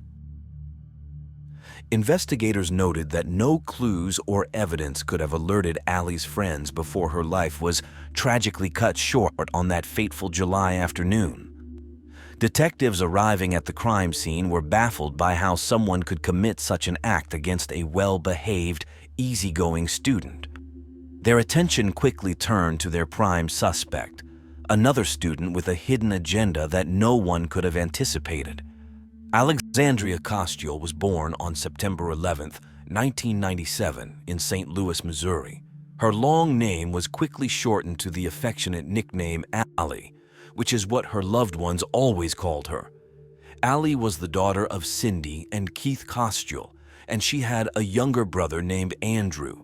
Investigators noted that no clues or evidence could have alerted Allie's friends before her life was tragically cut short on that fateful July afternoon. Detectives arriving at the crime scene were baffled by how someone could commit such an act against a well-behaved, easygoing student. Their attention quickly turned to their prime suspect, another student with a hidden agenda that no one could have anticipated. Alexandria Costo was born on September 11, 1997, in St. Louis, Missouri. Her long name was quickly shortened to the affectionate nickname Allie, which is what her loved ones always called her. Allie was the daughter of Cindy and Keith Costo, and she had a younger brother named Andrew.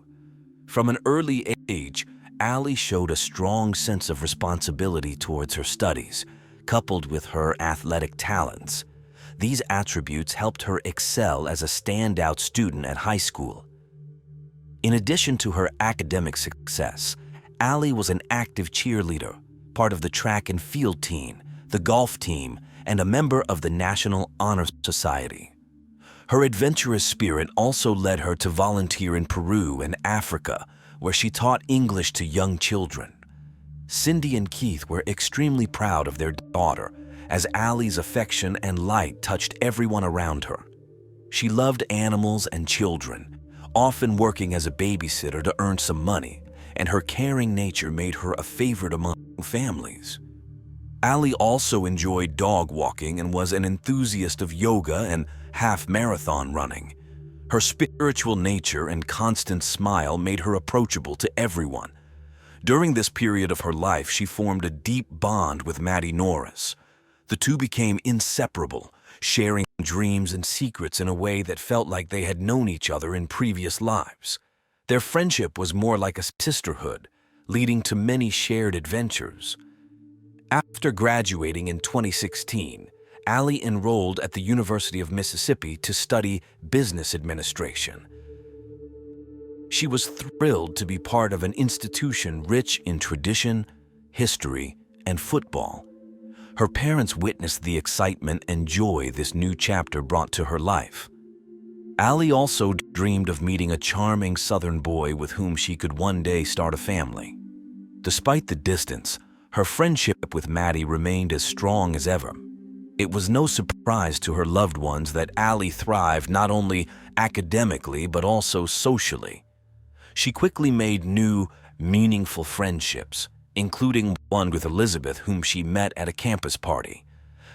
From an early age, Allie showed a strong sense of responsibility towards her studies, coupled with her athletic talents. These attributes helped her excel as a standout student at high school. In addition to her academic success, Allie was an active cheerleader, part of the track and field team, the golf team, and a member of the National Honor Society. Her adventurous spirit also led her to volunteer in Peru and Africa, where she taught English to young children. Cindy and Keith were extremely proud of their daughter, as Allie's affection and light touched everyone around her. She loved animals and children, often working as a babysitter to earn some money, and her caring nature made her a favorite among families. Allie also enjoyed dog walking and was an enthusiast of yoga and half-marathon running. Her spiritual nature and constant smile made her approachable to everyone. During this period of her life, she formed a deep bond with Maddie Norris. The two became inseparable, sharing dreams and secrets in a way that felt like they had known each other in previous lives. Their friendship was more like a sisterhood, leading to many shared adventures. After graduating in 2016, Allie enrolled at the University of Mississippi to study business administration. She was thrilled to be part of an institution rich in tradition, history, and football. Her parents witnessed the excitement and joy this new chapter brought to her life. Allie also dreamed of meeting a charming Southern boy with whom she could one day start a family. Despite the distance, her friendship with Maddie remained as strong as ever. It was no surprise to her loved ones that Allie thrived not only academically but also socially. She quickly made new, meaningful friendships, including one with Elizabeth, whom she met at a campus party.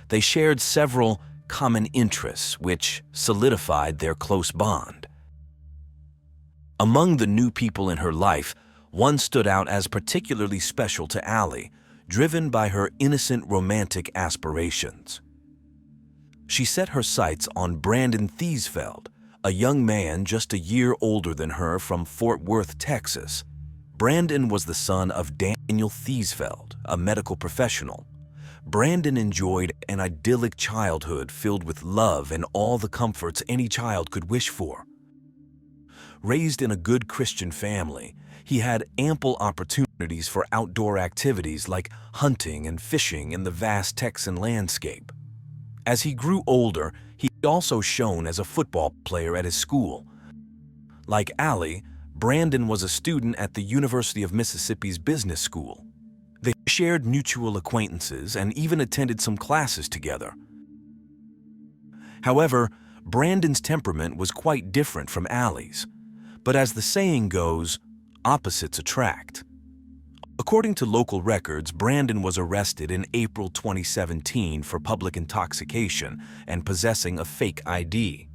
They shared several common interests, which solidified their close bond. Among the new people in her life, one stood out as particularly special to Allie, driven by her innocent romantic aspirations. She set her sights on Brandon Thiesfeld, a young man just a year older than her from Fort Worth, Texas. Brandon was the son of Daniel Thiesfeld, a medical professional. Brandon enjoyed an idyllic childhood filled with love and all the comforts any child could wish for. Raised in a good Christian family, he had ample opportunities for outdoor activities like hunting and fishing in the vast Texan landscape. As he grew older, he also shone as a football player at his school. Like Allie, Brandon was a student at the University of Mississippi's business school. They shared mutual acquaintances and even attended some classes together. However, Brandon's temperament was quite different from Allie's. But as the saying goes, opposites attract. According to local records, Brandon was arrested in April 2017 for public intoxication and possessing a fake ID.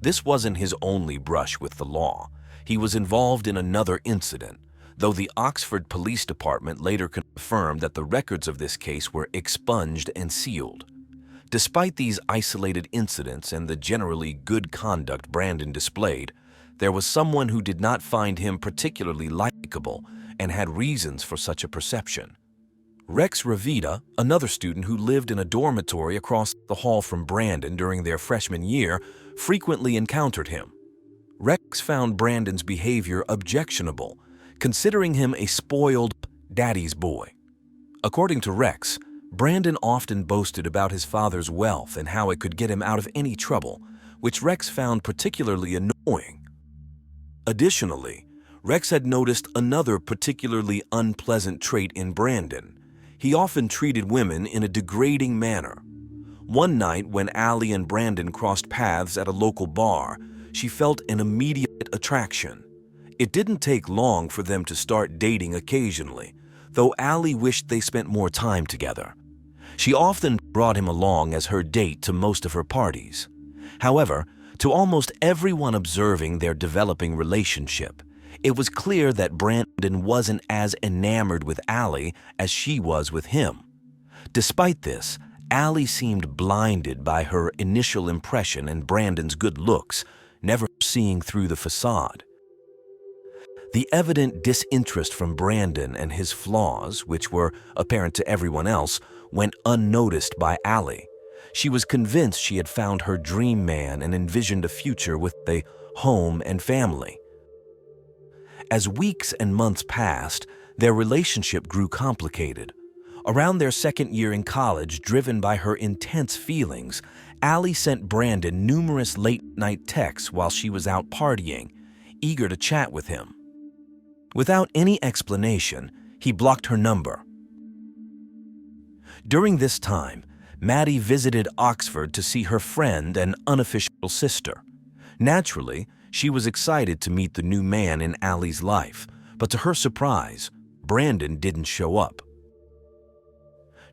This wasn't his only brush with the law. He was involved in another incident, though the Oxford Police Department later confirmed that the records of this case were expunged and sealed. Despite these isolated incidents and the generally good conduct Brandon displayed, there was someone who did not find him particularly likable and had reasons for such a perception. Rex Ravita, another student who lived in a dormitory across the hall from Brandon during their freshman year, frequently encountered him. Rex found Brandon's behavior objectionable, considering him a spoiled daddy's boy. According to Rex, Brandon often boasted about his father's wealth and how it could get him out of any trouble, which Rex found particularly annoying. Additionally, Rex had noticed another particularly unpleasant trait in Brandon. He often treated women in a degrading manner. One night when Allie and Brandon crossed paths at a local bar, she felt an immediate attraction. It didn't take long for them to start dating occasionally, though Allie wished they spent more time together. She often brought him along as her date to most of her parties. However, to almost everyone observing their developing relationship, it was clear that Brandon wasn't as enamored with Allie as she was with him. Despite this, Allie seemed blinded by her initial impression and Brandon's good looks, never seeing through the facade. The evident disinterest from Brandon and his flaws, which were apparent to everyone else, went unnoticed by Allie. She was convinced she had found her dream man and envisioned a future with a home and family. As weeks and months passed, their relationship grew complicated. Around their second year in college, driven by her intense feelings, Allie sent Brandon numerous late-night texts while she was out partying, eager to chat with him. Without any explanation, he blocked her number. During this time, Maddie visited Oxford to see her friend and unofficial sister. Naturally, she was excited to meet the new man in Allie's life, but to her surprise, Brandon didn't show up.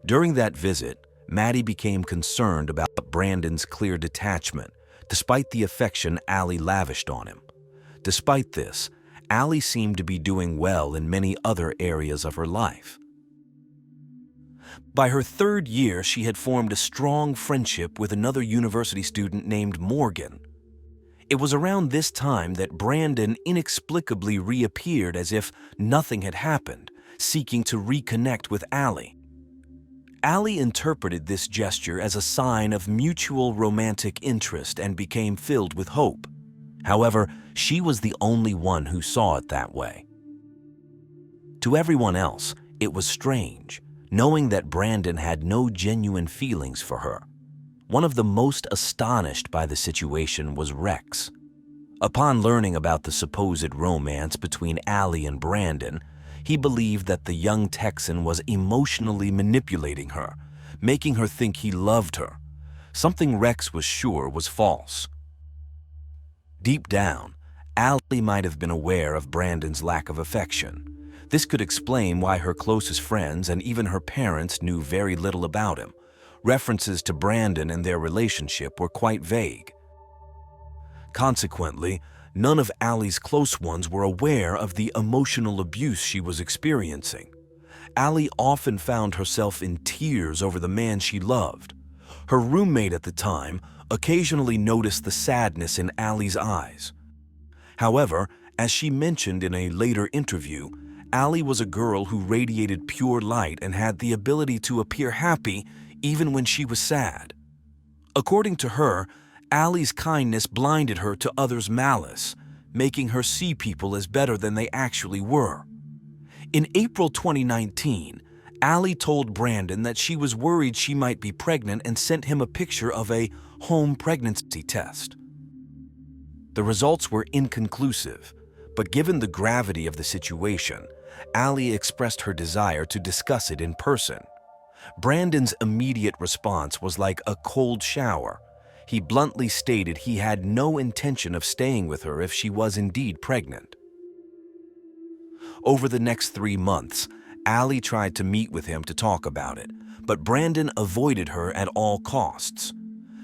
During that visit, Maddie became concerned about Brandon's clear detachment, despite the affection Allie lavished on him. Despite this, Allie seemed to be doing well in many other areas of her life. By her third year, she had formed a strong friendship with another university student named Morgan. It was around this time that Brandon inexplicably reappeared as if nothing had happened, seeking to reconnect with Allie. Allie interpreted this gesture as a sign of mutual romantic interest and became filled with hope. However, she was the only one who saw it that way. To everyone else, it was strange, knowing that Brandon had no genuine feelings for her. One of the most astonished by the situation was Rex. Upon learning about the supposed romance between Allie and Brandon, he believed that the young Texan was emotionally manipulating her, making her think he loved her, something Rex was sure was false. Deep down, Allie might have been aware of Brandon's lack of affection. This could explain why her closest friends and even her parents knew very little about him. References to Brandon and their relationship were quite vague. Consequently, none of Allie's close ones were aware of the emotional abuse she was experiencing. Allie often found herself in tears over the man she loved. Her roommate at the time occasionally noticed the sadness in Allie's eyes. However, as she mentioned in a later interview, Allie was a girl who radiated pure light and had the ability to appear happy even when she was sad. According to her, Allie's kindness blinded her to others' malice, making her see people as better than they actually were. In April 2019, Allie told Brandon that she was worried she might be pregnant and sent him a picture of a home pregnancy test. The results were inconclusive, but given the gravity of the situation, Allie expressed her desire to discuss it in person. Brandon's immediate response was like a cold shower. He bluntly stated he had no intention of staying with her if she was indeed pregnant. Over the next 3 months, Allie tried to meet with him to talk about it, but Brandon avoided her at all costs.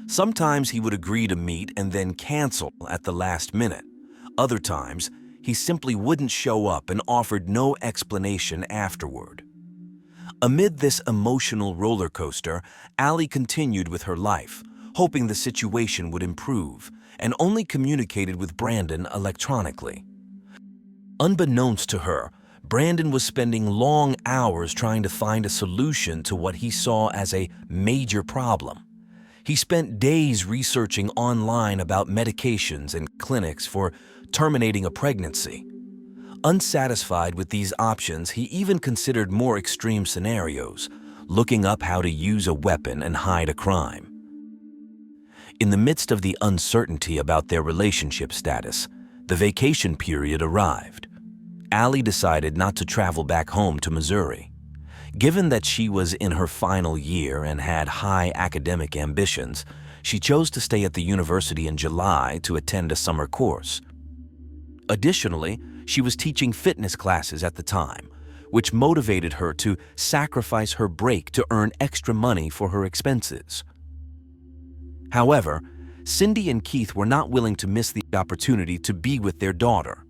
Sometimes he would agree to meet and then cancel at the last minute. Other times, he simply wouldn't show up and offered no explanation afterward. Amid this emotional roller coaster, Allie continued with her life, hoping the situation would improve, and only communicated with Brandon electronically. Unbeknownst to her, Brandon was spending long hours trying to find a solution to what he saw as a major problem. He spent days researching online about medications and clinics for terminating a pregnancy. Unsatisfied with these options, he even considered more extreme scenarios, looking up how to use a weapon and hide a crime. In the midst of the uncertainty about their relationship status, the vacation period arrived. Allie decided not to travel back home to Missouri. Given that she was in her final year and had high academic ambitions, she chose to stay at the university in July to attend a summer course. Additionally, she was teaching fitness classes at the time, which motivated her to sacrifice her break to earn extra money for her expenses. However, Cindy and Keith were not willing to miss the opportunity to be with their daughter.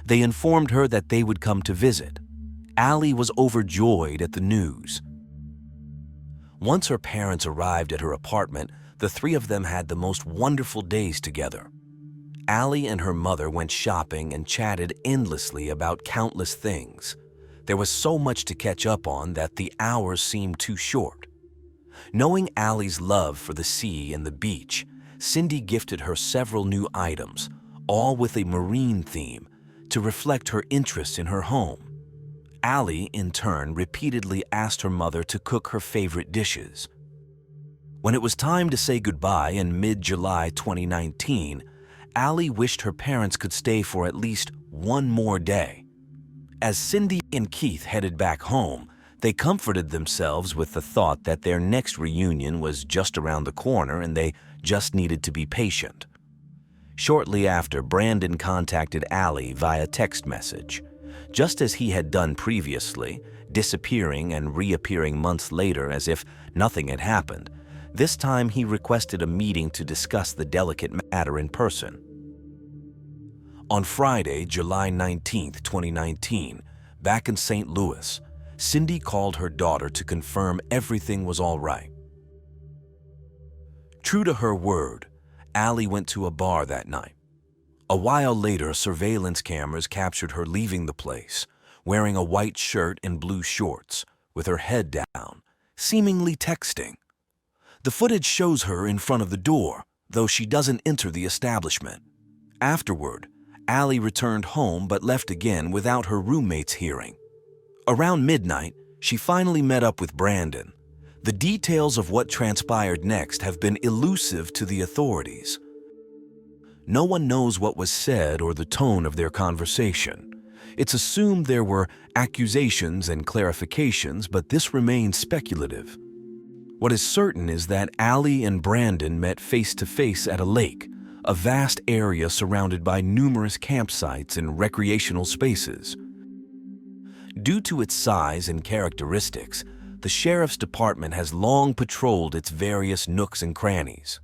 They informed her that they would come to visit. Allie was overjoyed at the news. Once her parents arrived at her apartment, the three of them had the most wonderful days together. Allie and her mother went shopping and chatted endlessly about countless things. There was so much to catch up on that the hours seemed too short. Knowing Allie's love for the sea and the beach, Cindy gifted her several new items, all with a marine theme, to reflect her interest in her home. Allie, in turn, repeatedly asked her mother to cook her favorite dishes. When it was time to say goodbye in mid-July 2019, Allie wished her parents could stay for at least one more day. As Cindy and Keith headed back home, they comforted themselves with the thought that their next reunion was just around the corner and they just needed to be patient. Shortly after, Brandon contacted Allie via text message. Just as he had done previously, disappearing and reappearing months later as if nothing had happened, this time he requested a meeting to discuss the delicate matter in person. On Friday, July 19, 2019, back in St. Louis, Cindy called her daughter to confirm everything was all right. True to her word, Allie went to a bar that night. A while later, surveillance cameras captured her leaving the place, wearing a white shirt and blue shorts, with her head down, seemingly texting. The footage shows her in front of the door, though she doesn't enter the establishment. Afterward, Allie returned home but left again without her roommates hearing. Around midnight, she finally met up with Brandon. The details of what transpired next have been elusive to the authorities. No one knows what was said or the tone of their conversation. It's assumed there were accusations and clarifications, but this remains speculative. What is certain is that Allie and Brandon met face-to-face at a lake, a vast area surrounded by numerous campsites and recreational spaces. Due to its size and characteristics, the Sheriff's Department has long patrolled its various nooks and crannies.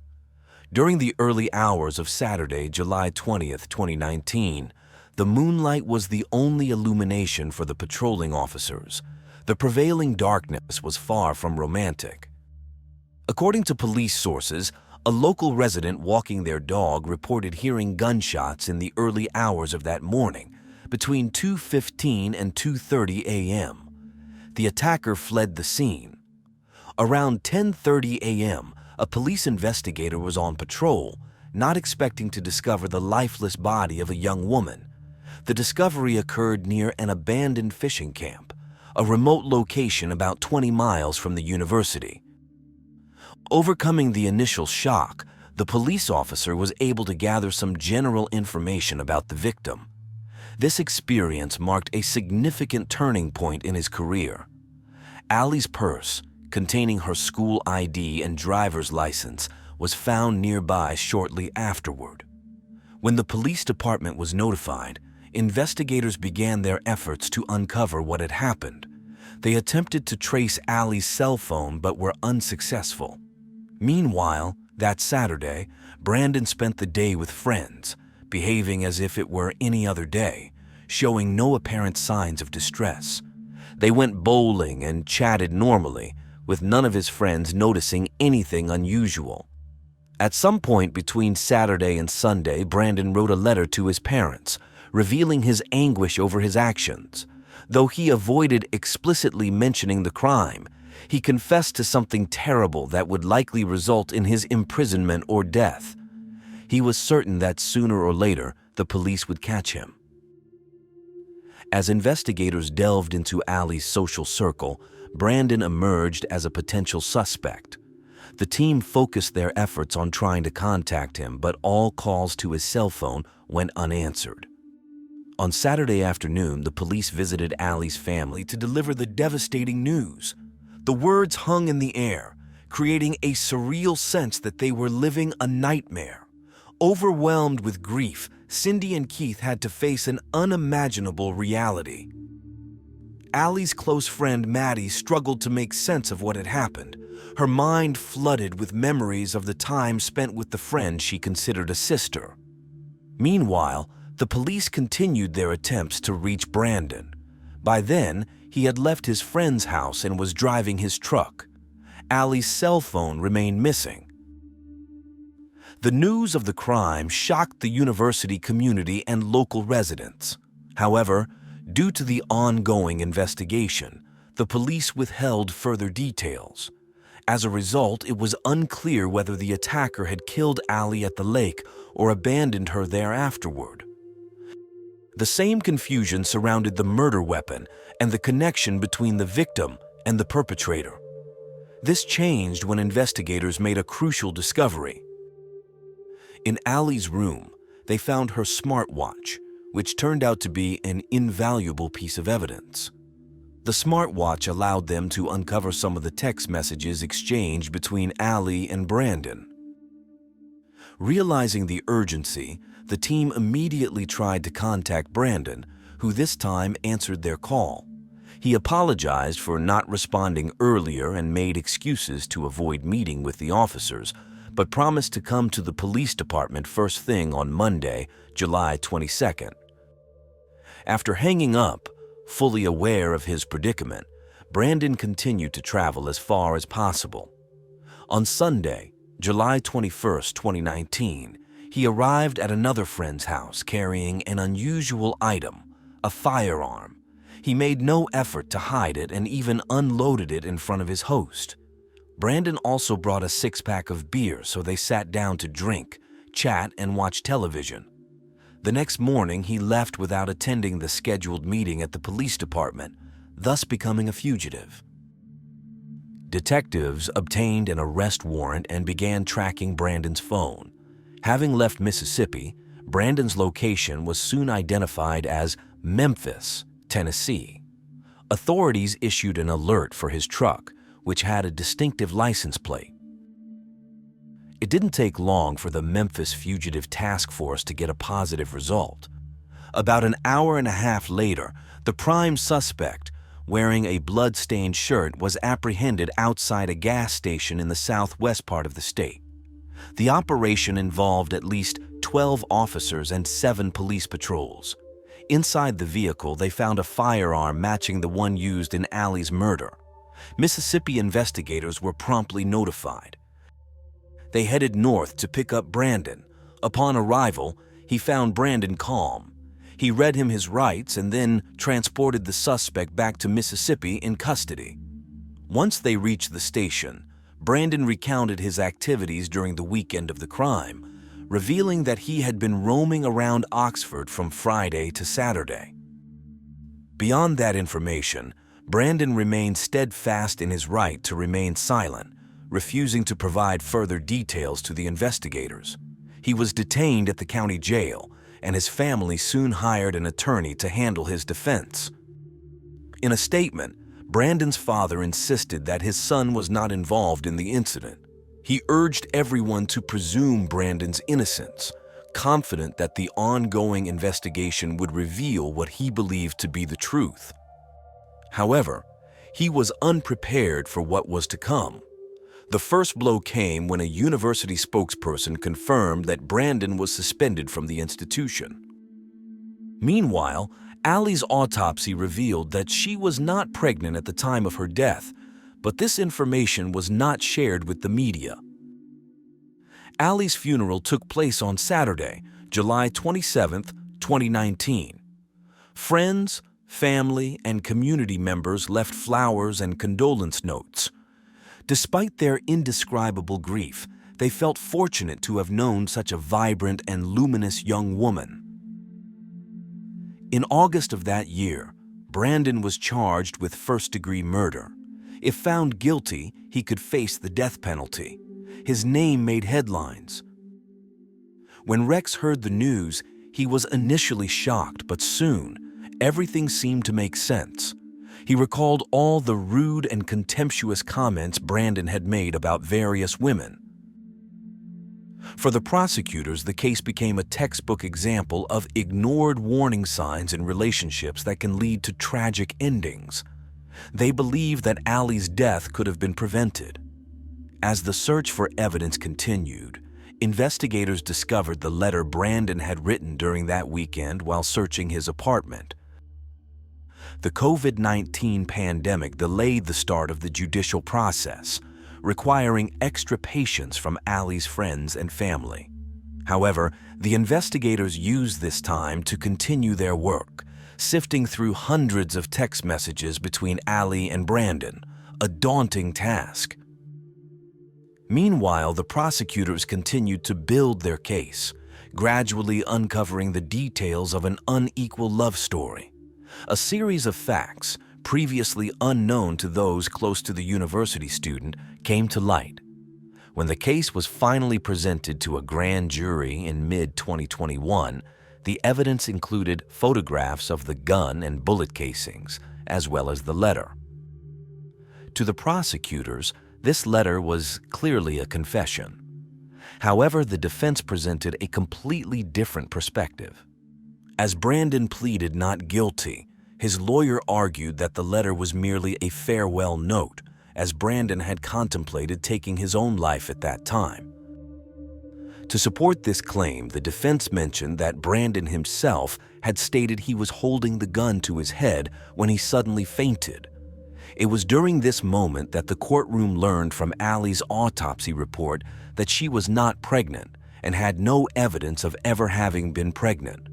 During the early hours of Saturday, July 20th, 2019, the moonlight was the only illumination for the patrolling officers. The prevailing darkness was far from romantic. According to police sources, a local resident walking their dog reported hearing gunshots in the early hours of that morning, between 2:15 and 2:30 a.m. The attacker fled the scene. Around 10:30 a.m., a police investigator was on patrol, not expecting to discover the lifeless body of a young woman. The discovery occurred near an abandoned fishing camp, a remote location about 20 miles from the university. Overcoming the initial shock, the police officer was able to gather some general information about the victim. This experience marked a significant turning point in his career. Allie's purse, containing her school ID and driver's license, was found nearby shortly afterward. When the police department was notified, investigators began their efforts to uncover what had happened. They attempted to trace Allie's cell phone but were unsuccessful. Meanwhile, that Saturday, Brandon spent the day with friends, behaving as if it were any other day, showing no apparent signs of distress. They went bowling and chatted normally, with none of his friends noticing anything unusual. At some point between Saturday and Sunday, Brandon wrote a letter to his parents, revealing his anguish over his actions. Though he avoided explicitly mentioning the crime, he confessed to something terrible that would likely result in his imprisonment or death. He was certain that sooner or later the police would catch him. As investigators delved into Allie's social circle, Brandon emerged as a potential suspect. The team focused their efforts on trying to contact him, but all calls to his cell phone went unanswered. On Saturday afternoon, the police visited Allie's family to deliver the devastating news. The words hung in the air, creating a surreal sense that they were living a nightmare. Overwhelmed with grief, Cindy and Keith had to face an unimaginable reality. Allie's close friend Maddie struggled to make sense of what had happened. Her mind flooded with memories of the time spent with the friend she considered a sister. Meanwhile, the police continued their attempts to reach Brandon. By then, he had left his friend's house and was driving his truck. Allie's cell phone remained missing. The news of the crime shocked the university community and local residents. However, due to the ongoing investigation, the police withheld further details. As a result, it was unclear whether the attacker had killed Allie at the lake or abandoned her there afterward. The same confusion surrounded the murder weapon and the connection between the victim and the perpetrator. This changed when investigators made a crucial discovery. In Allie's room, they found her smartwatch, which turned out to be an invaluable piece of evidence. The smartwatch allowed them to uncover some of the text messages exchanged between Allie and Brandon. Realizing the urgency, the team immediately tried to contact Brandon, who this time answered their call. He apologized for not responding earlier and made excuses to avoid meeting with the officers, but promised to come to the police department first thing on Monday, July 22nd. After hanging up, fully aware of his predicament, Brandon continued to travel as far as possible. On Sunday, July 21st, 2019, he arrived at another friend's house carrying an unusual item, a firearm. He made no effort to hide it and even unloaded it in front of his host. Brandon also brought a six-pack of beer, so they sat down to drink, chat, and watch television. The next morning, he left without attending the scheduled meeting at the police department, thus becoming a fugitive. Detectives obtained an arrest warrant and began tracking Brandon's phone. Having left Mississippi, Brandon's location was soon identified as Memphis, Tennessee. Authorities issued an alert for his truck, which had a distinctive license plate. It didn't take long for the Memphis Fugitive Task Force to get a positive result. About an hour and a half later, the prime suspect, wearing a blood-stained shirt, was apprehended outside a gas station in the southwest part of the state. The operation involved at least 12 officers and 7 police patrols. Inside the vehicle, they found a firearm matching the one used in Allie's murder. Mississippi investigators were promptly notified. They headed north to pick up Brandon. Upon arrival, he found Brandon calm. He read him his rights and then transported the suspect back to Mississippi in custody. Once they reached the station, Brandon recounted his activities during the weekend of the crime, revealing that he had been roaming around Oxford from Friday to Saturday. Beyond that information, Brandon remained steadfast in his right to remain silent, refusing to provide further details to the investigators. He was detained at the county jail, and his family soon hired an attorney to handle his defense. In a statement, Brandon's father insisted that his son was not involved in the incident. He urged everyone to presume Brandon's innocence, confident that the ongoing investigation would reveal what he believed to be the truth. However, he was unprepared for what was to come. The first blow came when a university spokesperson confirmed that Brandon was suspended from the institution. Meanwhile, Allie's autopsy revealed that she was not pregnant at the time of her death, but this information was not shared with the media. Allie's funeral took place on Saturday, July 27, 2019. Friends, family, and community members left flowers and condolence notes. Despite their indescribable grief, they felt fortunate to have known such a vibrant and luminous young woman. In August of that year, Brandon was charged with first-degree murder. If found guilty, he could face the death penalty. His name made headlines. When Rex heard the news, he was initially shocked, but soon, everything seemed to make sense. He recalled all the rude and contemptuous comments Brandon had made about various women. For the prosecutors, the case became a textbook example of ignored warning signs in relationships that can lead to tragic endings. They believed that Allie's death could have been prevented. As the search for evidence continued, investigators discovered the letter Brandon had written during that weekend while searching his apartment. The COVID-19 pandemic delayed the start of the judicial process, requiring extra patience from Allie's friends and family. However, the investigators used this time to continue their work, sifting through hundreds of text messages between Allie and Brandon, a daunting task. Meanwhile, the prosecutors continued to build their case, gradually uncovering the details of an unequal love story. A series of facts, previously unknown to those close to the university student, came to light. When the case was finally presented to a grand jury in mid-2021, the evidence included photographs of the gun and bullet casings, as well as the letter. To the prosecutors, this letter was clearly a confession. However, the defense presented a completely different perspective. As Brandon pleaded not guilty, his lawyer argued that the letter was merely a farewell note, as Brandon had contemplated taking his own life at that time. To support this claim, the defense mentioned that Brandon himself had stated he was holding the gun to his head when he suddenly fainted. It was during this moment that the courtroom learned from Allie's autopsy report that she was not pregnant and had no evidence of ever having been pregnant.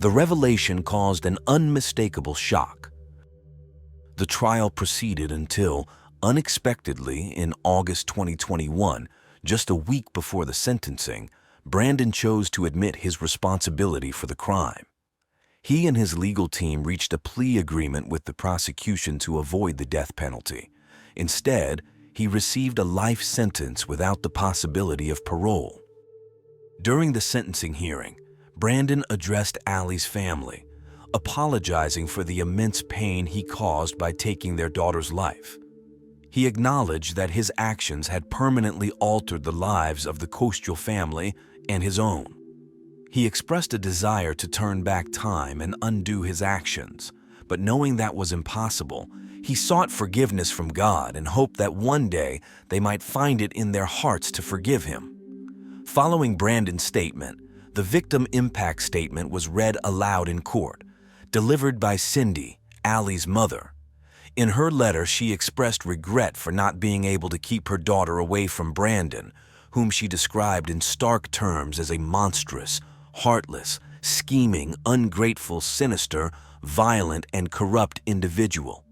The revelation caused an unmistakable shock. The trial proceeded until, unexpectedly, in August 2021, just a week before the sentencing, Brandon chose to admit his responsibility for the crime. He and his legal team reached a plea agreement with the prosecution to avoid the death penalty. Instead, he received a life sentence without the possibility of parole. During the sentencing hearing, Brandon addressed Allie's family, apologizing for the immense pain he caused by taking their daughter's life. He acknowledged that his actions had permanently altered the lives of the Costo family and his own. He expressed a desire to turn back time and undo his actions, but knowing that was impossible, he sought forgiveness from God and hoped that one day they might find it in their hearts to forgive him. Following Brandon's statement, the victim impact statement was read aloud in court, delivered by Cindy, Allie's mother. In her letter, she expressed regret for not being able to keep her daughter away from Brandon, whom she described in stark terms as a monstrous, heartless, scheming, ungrateful, sinister, violent, and corrupt individual.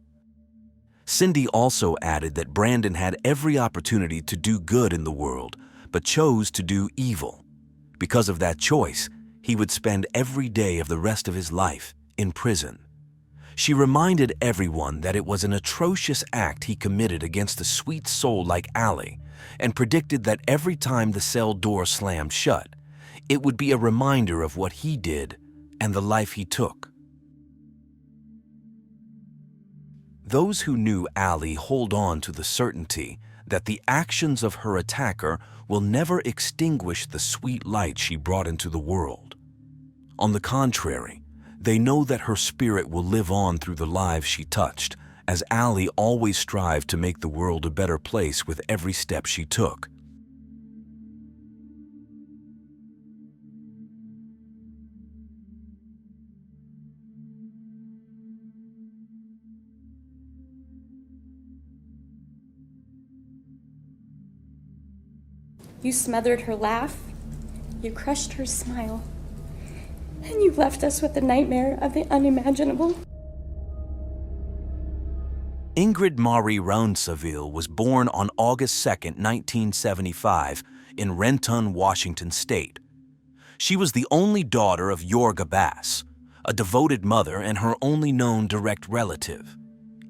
Cindy also added that Brandon had every opportunity to do good in the world, but chose to do evil. Because of that choice, he would spend every day of the rest of his life in prison. She reminded everyone that it was an atrocious act he committed against a sweet soul like Allie, and predicted that every time the cell door slammed shut, it would be a reminder of what he did and the life he took. Those who knew Allie hold on to the certainty that the actions of her attacker will never extinguish the sweet light she brought into the world. On the contrary, they know that her spirit will live on through the lives she touched, as Allie always strived to make the world a better place with every step she took.
You smothered her laugh, you crushed her smile, and you left us with the nightmare of the unimaginable.
Ingrid Marie Rounsaville was born on August 2, 1975, in Renton, Washington State. She was the only daughter of Yorga Bass, a devoted mother and her only known direct relative.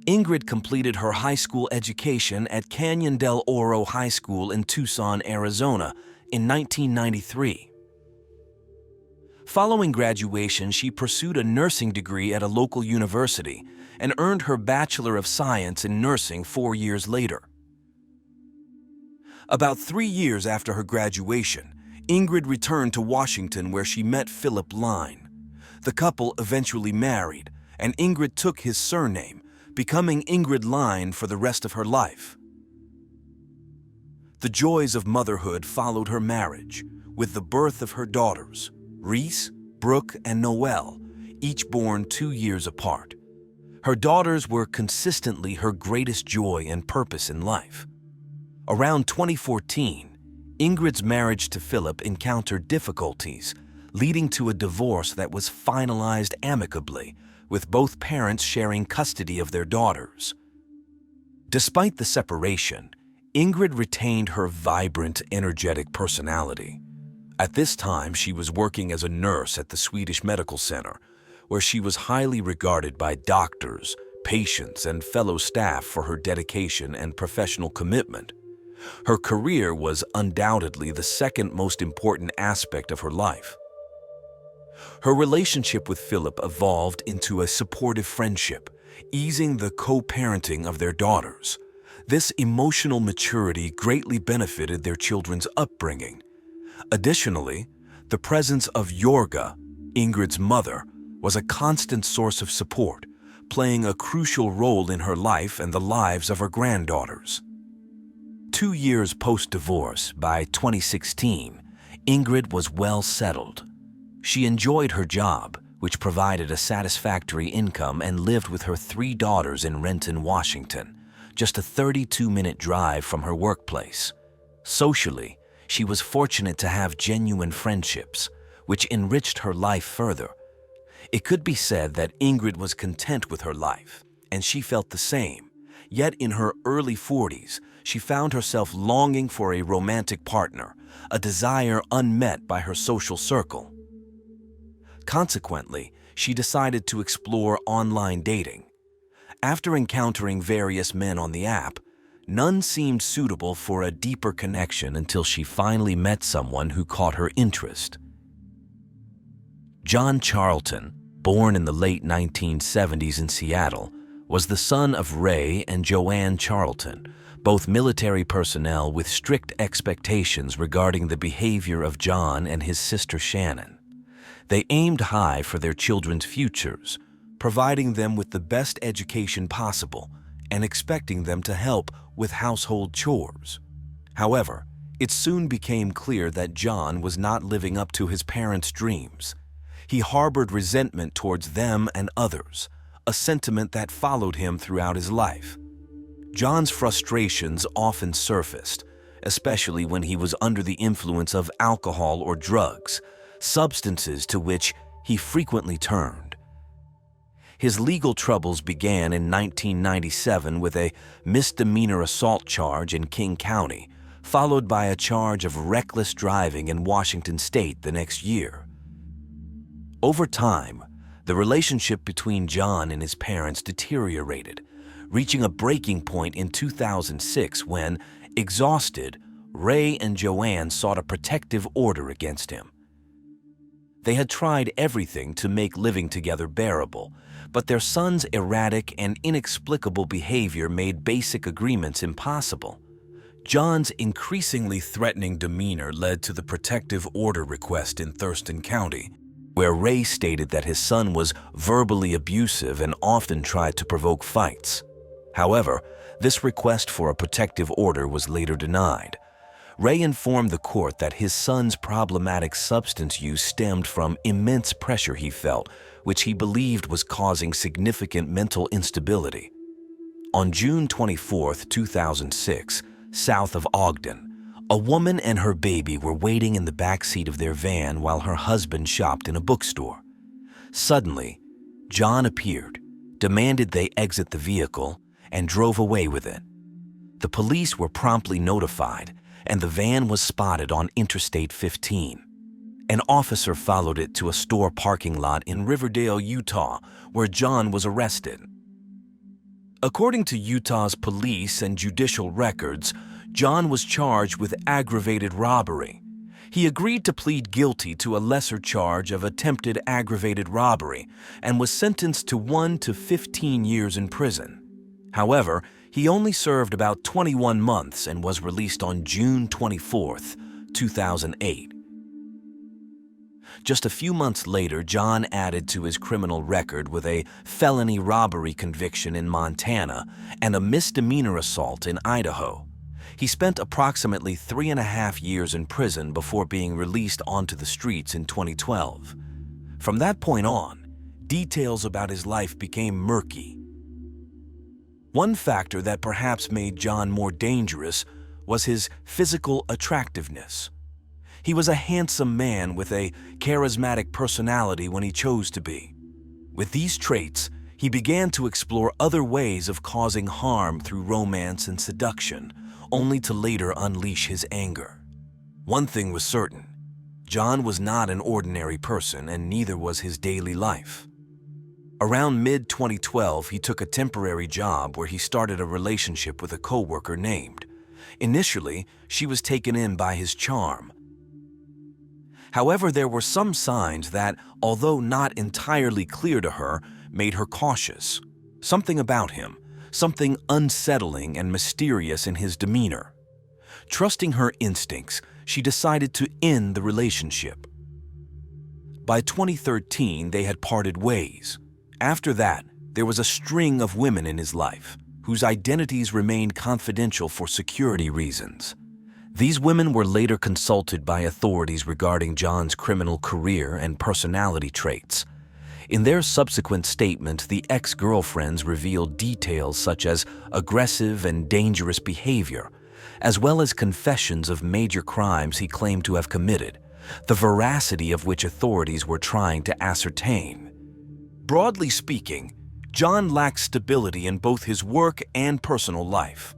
Ingrid completed her high school education at Canyon del Oro High School in Tucson, Arizona, in 1993. Following graduation, she pursued a nursing degree at a local university and earned her Bachelor of Science in Nursing 4 years later. About 3 years after her graduation, Ingrid returned to Washington where she met Philip Line. The couple eventually married, and Ingrid took his surname, becoming Ingrid Lin for the rest of her life. The joys of motherhood followed her marriage, with the birth of her daughters, Reese, Brooke, and Noelle, each born 2 years apart. Her daughters were consistently her greatest joy and purpose in life. Around 2014, Ingrid's marriage to Philip encountered difficulties, leading to a divorce that was finalized amicably, with both parents sharing custody of their daughters. Despite the separation, Ingrid retained her vibrant, energetic personality. At this time, she was working as a nurse at the Swedish Medical Center, where she was highly regarded by doctors, patients, and fellow staff for her dedication and professional commitment. Her career was undoubtedly the second most important aspect of her life. Her relationship with Philip evolved into a supportive friendship, easing the co-parenting of their daughters. This emotional maturity greatly benefited their children's upbringing. Additionally, the presence of Jorga, Ingrid's mother, was a constant source of support, playing a crucial role in her life and the lives of her granddaughters. 2 years post-divorce, by 2016, Ingrid was well settled. She enjoyed her job, which provided a satisfactory income, and lived with her 3 daughters in Renton, Washington, just a 32-minute drive from her workplace. Socially, she was fortunate to have genuine friendships, which enriched her life further. It could be said that Ingrid was content with her life, and she felt the same. Yet in her early 40s, she found herself longing for a romantic partner, a desire unmet by her social circle. Consequently, she decided to explore online dating. After encountering various men on the app, none seemed suitable for a deeper connection until she finally met someone who caught her interest. John Charlton, born in the late 1970s in Seattle, was the son of Ray and Joanne Charlton, both military personnel with strict expectations regarding the behavior of John and his sister Shannon. They aimed high for their children's futures, providing them with the best education possible and expecting them to help with household chores. However, it soon became clear that John was not living up to his parents' dreams. He harbored resentment towards them and others, a sentiment that followed him throughout his life. John's frustrations often surfaced, especially when he was under the influence of alcohol or drugs, substances to which he frequently turned. His legal troubles began in 1997 with a misdemeanor assault charge in King County, followed by a charge of reckless driving in Washington State the next year. Over time, the relationship between John and his parents deteriorated, reaching a breaking point in 2006 when, exhausted, Ray and Joanne sought a protective order against him. They had tried everything to make living together bearable, but their son's erratic and inexplicable behavior made basic agreements impossible. John's increasingly threatening demeanor led to the protective order request in Thurston County, where Ray stated that his son was verbally abusive and often tried to provoke fights. However, this request for a protective order was later denied. Ray informed the court that his son's problematic substance use stemmed from immense pressure he felt, which he believed was causing significant mental instability. On June 24, 2006, south of Ogden, a woman and her baby were waiting in the back seat of their van while her husband shopped in a bookstore. Suddenly, John appeared, demanded they exit the vehicle, and drove away with it. The police were promptly notified, and the van was spotted on Interstate 15. An officer followed it to a store parking lot in Riverdale, Utah, where John was arrested. According to Utah's police and judicial records, John was charged with aggravated robbery. He agreed to plead guilty to a lesser charge of attempted aggravated robbery and was sentenced to 1 to 15 years in prison. However, he only served about 21 months and was released on June 24, 2008. Just a few months later, John added to his criminal record with a felony robbery conviction in Montana and a misdemeanor assault in Idaho. He spent approximately 3.5 years in prison before being released onto the streets in 2012. From that point on, details about his life became murky. One factor that perhaps made John more dangerous was his physical attractiveness. He was a handsome man with a charismatic personality when he chose to be. With these traits, he began to explore other ways of causing harm through romance and seduction, only to later unleash his anger. One thing was certain: John was not an ordinary person, and neither was his daily life. Around mid-2012, he took a temporary job where he started a relationship with a coworker named. Initially, she was taken in by his charm. However, there were some signs that, although not entirely clear to her, made her cautious. Something about him, something unsettling and mysterious in his demeanor. Trusting her instincts, she decided to end the relationship. By 2013, they had parted ways. After that, there was a string of women in his life, whose identities remained confidential for security reasons. These women were later consulted by authorities regarding John's criminal career and personality traits. In their subsequent statements, the ex-girlfriends revealed details such as aggressive and dangerous behavior, as well as confessions of major crimes he claimed to have committed, the veracity of which authorities were trying to ascertain. Broadly speaking, John lacked stability in both his work and personal life.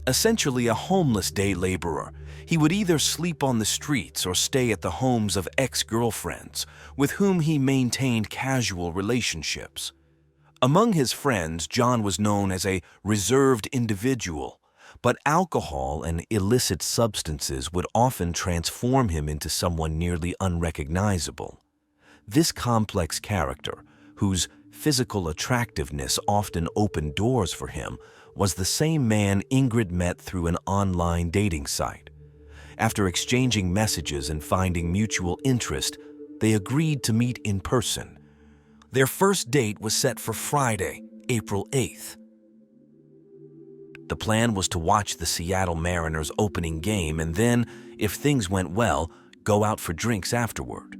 Essentially a homeless day laborer, he would either sleep on the streets or stay at the homes of ex-girlfriends, with whom he maintained casual relationships. Among his friends, John was known as a reserved individual, but alcohol and illicit substances would often transform him into someone nearly unrecognizable. This complex character, whose physical attractiveness often opened doors for him, was the same man Ingrid met through an online dating site. After exchanging messages and finding mutual interest, they agreed to meet in person. Their first date was set for Friday, April 8th. The plan was to watch the Seattle Mariners' opening game and then, if things went well, go out for drinks afterward.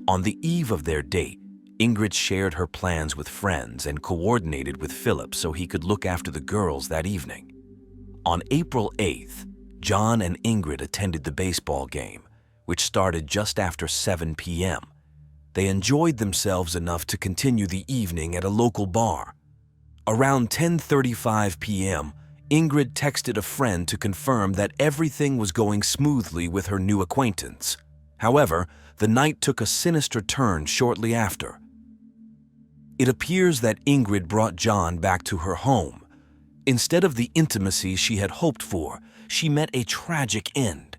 On the eve of their date, Ingrid shared her plans with friends and coordinated with Philip so he could look after the girls that evening. On April 8th, John and Ingrid attended the baseball game, which started just after 7 p.m. They enjoyed themselves enough to continue the evening at a local bar. Around 10:35 p.m., Ingrid texted a friend to confirm that everything was going smoothly with her new acquaintance. However, the night took a sinister turn shortly after. It appears that Ingrid brought John back to her home. Instead of the intimacy she had hoped for, she met a tragic end.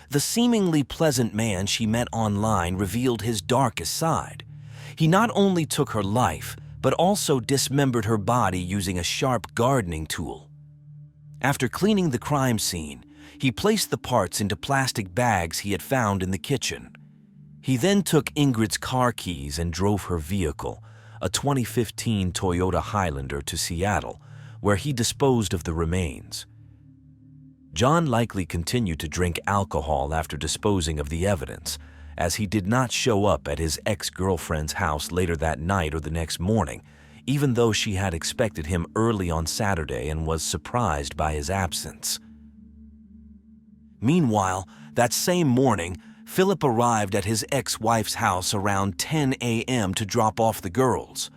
The seemingly pleasant man she met online revealed his darkest side. He not only took her life, but also dismembered her body using a sharp gardening tool. After cleaning the crime scene, he placed the parts into plastic bags he had found in the kitchen. He then took Ingrid's car keys and drove her vehicle, a 2015 Toyota Highlander, to Seattle, where he disposed of the remains. John likely continued to drink alcohol after disposing of the evidence, as he did not show up at his ex-girlfriend's house later that night or the next morning, even though she had expected him early on Saturday and was surprised by his absence. Meanwhile, that same morning, Philip arrived at his ex-wife's house around 10 a.m. to drop off the girls.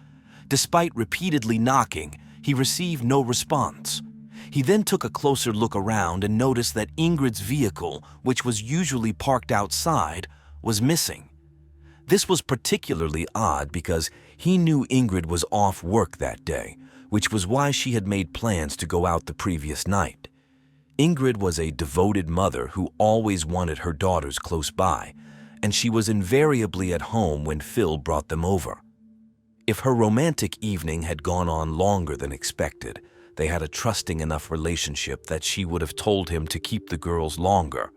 Despite repeatedly knocking, he received no response. He then took a closer look around and noticed that Ingrid's vehicle, which was usually parked outside, was missing. This was particularly odd because he knew Ingrid was off work that day, which was why she had made plans to go out the previous night. Ingrid was a devoted mother who always wanted her daughters close by, and she was invariably at home when Phil brought them over. If her romantic evening had gone on longer than expected, they had a trusting enough relationship that she would have told him to keep the girls longer.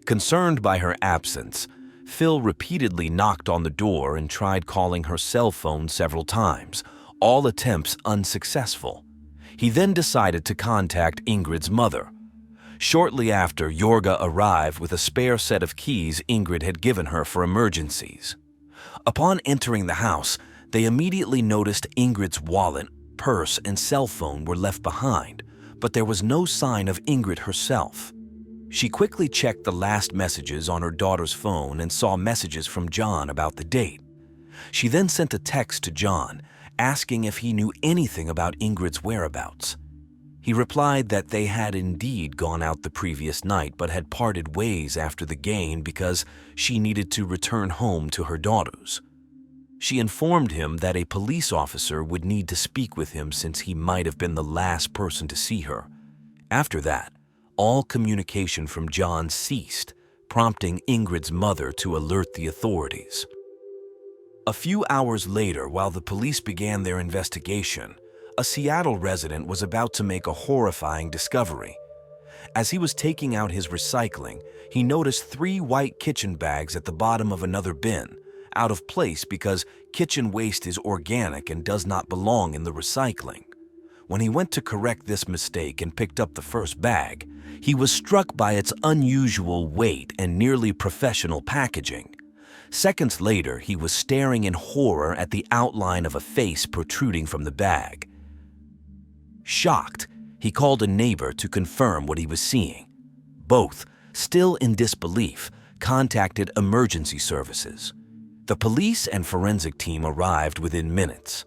Concerned by her absence, Phil repeatedly knocked on the door and tried calling her cell phone several times, all attempts unsuccessful. He then decided to contact Ingrid's mother. Shortly after, Jorga arrived with a spare set of keys Ingrid had given her for emergencies. Upon entering the house, they immediately noticed Ingrid's wallet, purse, and cell phone were left behind, but there was no sign of Ingrid herself. She quickly checked the last messages on her daughter's phone and saw messages from John about the date. She then sent a text to John, asking if he knew anything about Ingrid's whereabouts. He replied that they had indeed gone out the previous night but had parted ways after the game because she needed to return home to her daughters. She informed him that a police officer would need to speak with him since he might have been the last person to see her. After that, all communication from John ceased, prompting Ingrid's mother to alert the authorities. A few hours later, while the police began their investigation, a Seattle resident was about to make a horrifying discovery. As he was taking out his recycling, he noticed 3 white kitchen bags at the bottom of another bin, out of place because kitchen waste is organic and does not belong in the recycling. When he went to correct this mistake and picked up the first bag, he was struck by its unusual weight and nearly professional packaging. Seconds later, he was staring in horror at the outline of a face protruding from the bag. Shocked, he called a neighbor to confirm what he was seeing. Both, still in disbelief, contacted emergency services. The police and forensic team arrived within minutes.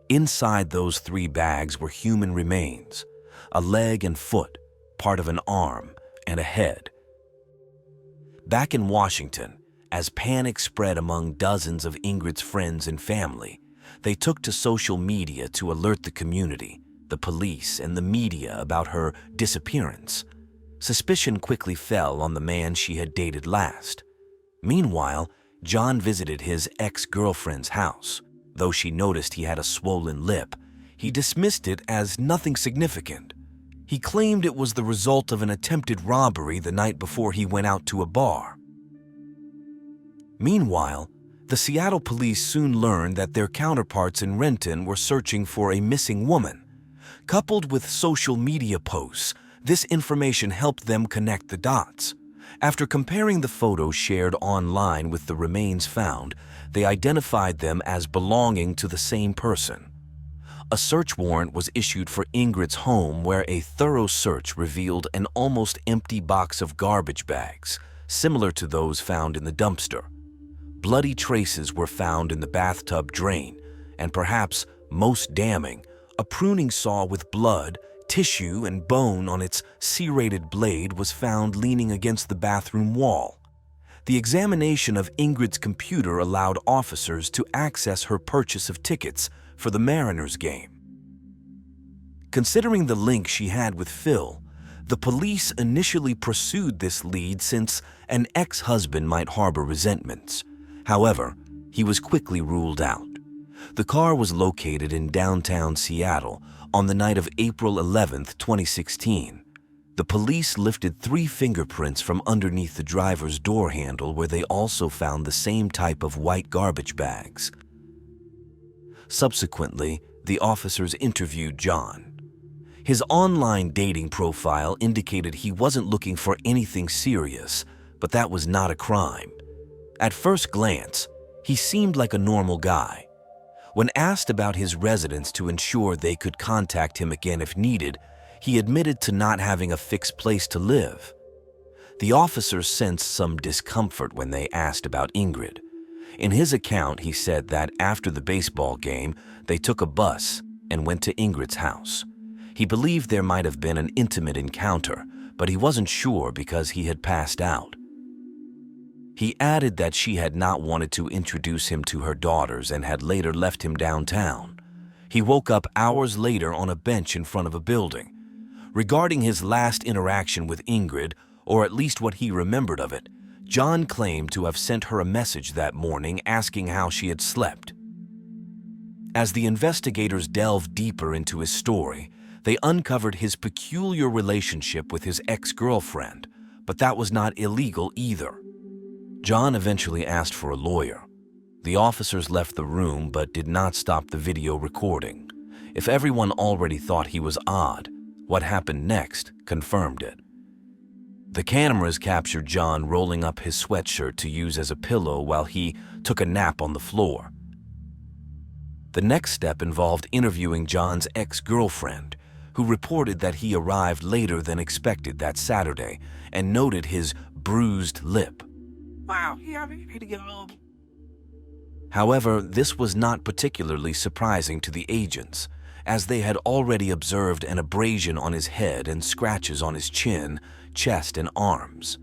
Inside those 3 bags were human remains, a leg and foot, part of an arm, and a head. Back in Washington, as panic spread among dozens of Ingrid's friends and family, they took to social media to alert the community, the police, and the media about her disappearance. Suspicion quickly fell on the man she had dated last. Meanwhile, John visited his ex-girlfriend's house. Though she noticed he had a swollen lip, he dismissed it as nothing significant. He claimed it was the result of an attempted robbery the night before he went out to a bar. Meanwhile, the Seattle police soon learned that their counterparts in Renton were searching for a missing woman. Coupled with social media posts, this information helped them connect the dots. After comparing the photos shared online with the remains found, they identified them as belonging to the same person. A search warrant was issued for Ingrid's home, where a thorough search revealed an almost empty box of garbage bags, similar to those found in the dumpster. Bloody traces were found in the bathtub drain, and perhaps most damning, a pruning saw with blood, tissue, and bone on its serrated blade was found leaning against the bathroom wall. The examination of Ingrid's computer allowed officers to access her purchase of tickets for the Mariners game. Considering the link she had with Phil, the police initially pursued this lead since an ex-husband might harbor resentments. However, he was quickly ruled out. The car was located in downtown Seattle on the night of April 11, 2016. The police lifted 3 fingerprints from underneath the driver's door handle, where they also found the same type of white garbage bags. Subsequently, the officers interviewed John. His online dating profile indicated he wasn't looking for anything serious, but that was not a crime. At first glance, he seemed like a normal guy. When asked about his residence to ensure they could contact him again if needed, he admitted to not having a fixed place to live. The officers sensed some discomfort when they asked about Ingrid. In his account, he said that after the baseball game, they took a bus and went to Ingrid's house. He believed there might have been an intimate encounter, but he wasn't sure because he had passed out. He added that she had not wanted to introduce him to her daughters and had later left him downtown. He woke up hours later on a bench in front of a building. Regarding his last interaction with Ingrid, or at least what he remembered of it, John claimed to have sent her a message that morning asking how she had slept. As the investigators delved deeper into his story, they uncovered his peculiar relationship with his ex-girlfriend, but that was not illegal either. John eventually asked for a lawyer. The officers left the room but did not stop the video recording. If everyone already thought he was odd, what happened next confirmed it. The cameras captured John rolling up his sweatshirt to use as a pillow while he took a nap on the floor. The next step involved interviewing John's ex-girlfriend, who reported that he arrived later than expected that Saturday and noted his bruised lip.
Wow, yeah, I need to get home.
However, this was not particularly surprising to the agents, as they had already observed an abrasion on his head and scratches on his chin, chest, and arms.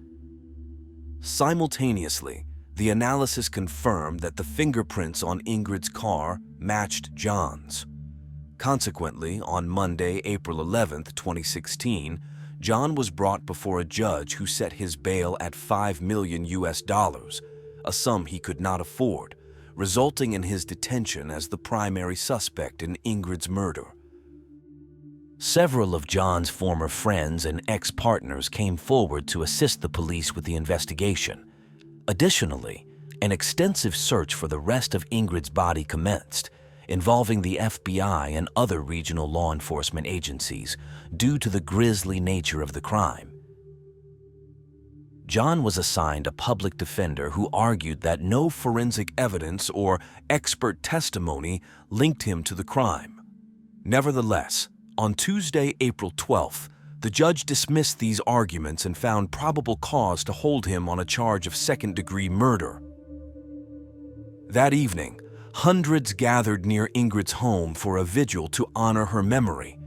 Simultaneously, the analysis confirmed that the fingerprints on Ingrid's car matched John's. Consequently, on Monday, April 11, 2016, John was brought before a judge who set his bail at $5 million, a sum he could not afford, resulting in his detention as the primary suspect in Ingrid's murder. Several of John's former friends and ex-partners came forward to assist the police with the investigation. Additionally, an extensive search for the rest of Ingrid's body commenced, involving the FBI and other regional law enforcement agencies due to the grisly nature of the crime. John was assigned a public defender who argued that no forensic evidence or expert testimony linked him to the crime. Nevertheless, on Tuesday, April 12th, the judge dismissed these arguments and found probable cause to hold him on a charge of second-degree murder. That evening, hundreds gathered near Ingrid's home for a vigil to honor her memory.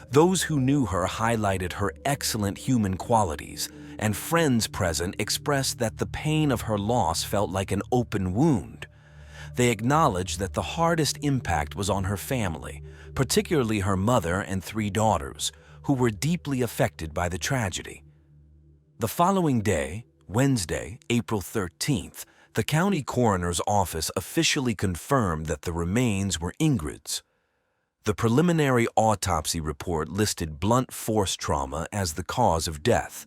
Those who knew her highlighted her excellent human qualities, and friends present expressed that the pain of her loss felt like an open wound. They acknowledged that the hardest impact was on her family, particularly her mother and 3 daughters, who were deeply affected by the tragedy. The following day, Wednesday, April 13th, the county coroner's office officially confirmed that the remains were Ingrid's. The preliminary autopsy report listed blunt force trauma as the cause of death,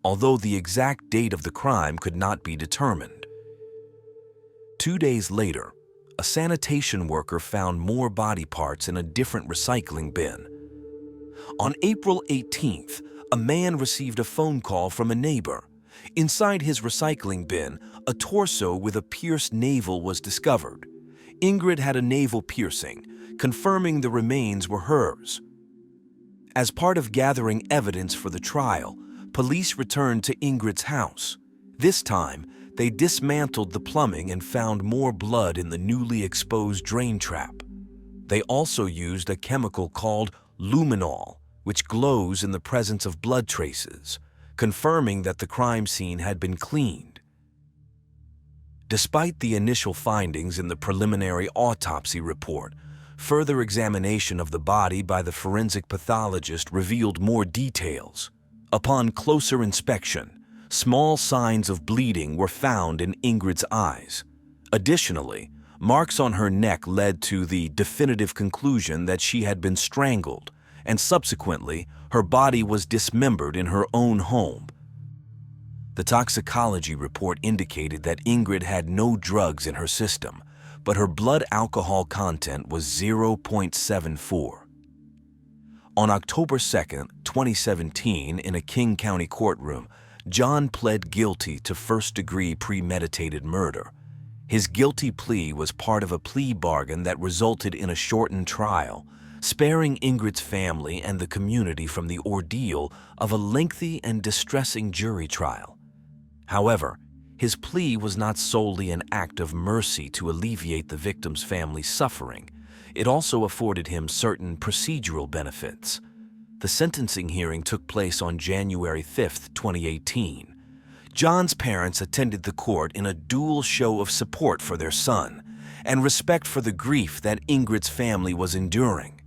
although the exact date of the crime could not be determined. 2 days later, a sanitation worker found more body parts in a different recycling bin. On April 18th, a man received a phone call from a neighbor. Inside his recycling bin, a torso with a pierced navel was discovered. Ingrid had a navel piercing, confirming the remains were hers. As part of gathering evidence for the trial, police returned to Ingrid's house. This time, they dismantled the plumbing and found more blood in the newly exposed drain trap. They also used a chemical called luminol, which glows in the presence of blood traces, confirming that the crime scene had been cleaned. Despite the initial findings in the preliminary autopsy report, further examination of the body by the forensic pathologist revealed more details. Upon closer inspection, small signs of bleeding were found in Ingrid's eyes. Additionally, marks on her neck led to the definitive conclusion that she had been strangled, and subsequently, her body was dismembered in her own home. The toxicology report indicated that Ingrid had no drugs in her system, but her blood alcohol content was 0.74. On October 2, 2017, in a King County courtroom, John pled guilty to first-degree premeditated murder. His guilty plea was part of a plea bargain that resulted in a shortened trial, sparing Ingrid's family and the community from the ordeal of a lengthy and distressing jury trial. However, his plea was not solely an act of mercy to alleviate the victim's family's suffering. It also afforded him certain procedural benefits. The sentencing hearing took place on January 5, 2018. John's parents attended the court in a dual show of support for their son and respect for the grief that Ingrid's family was enduring.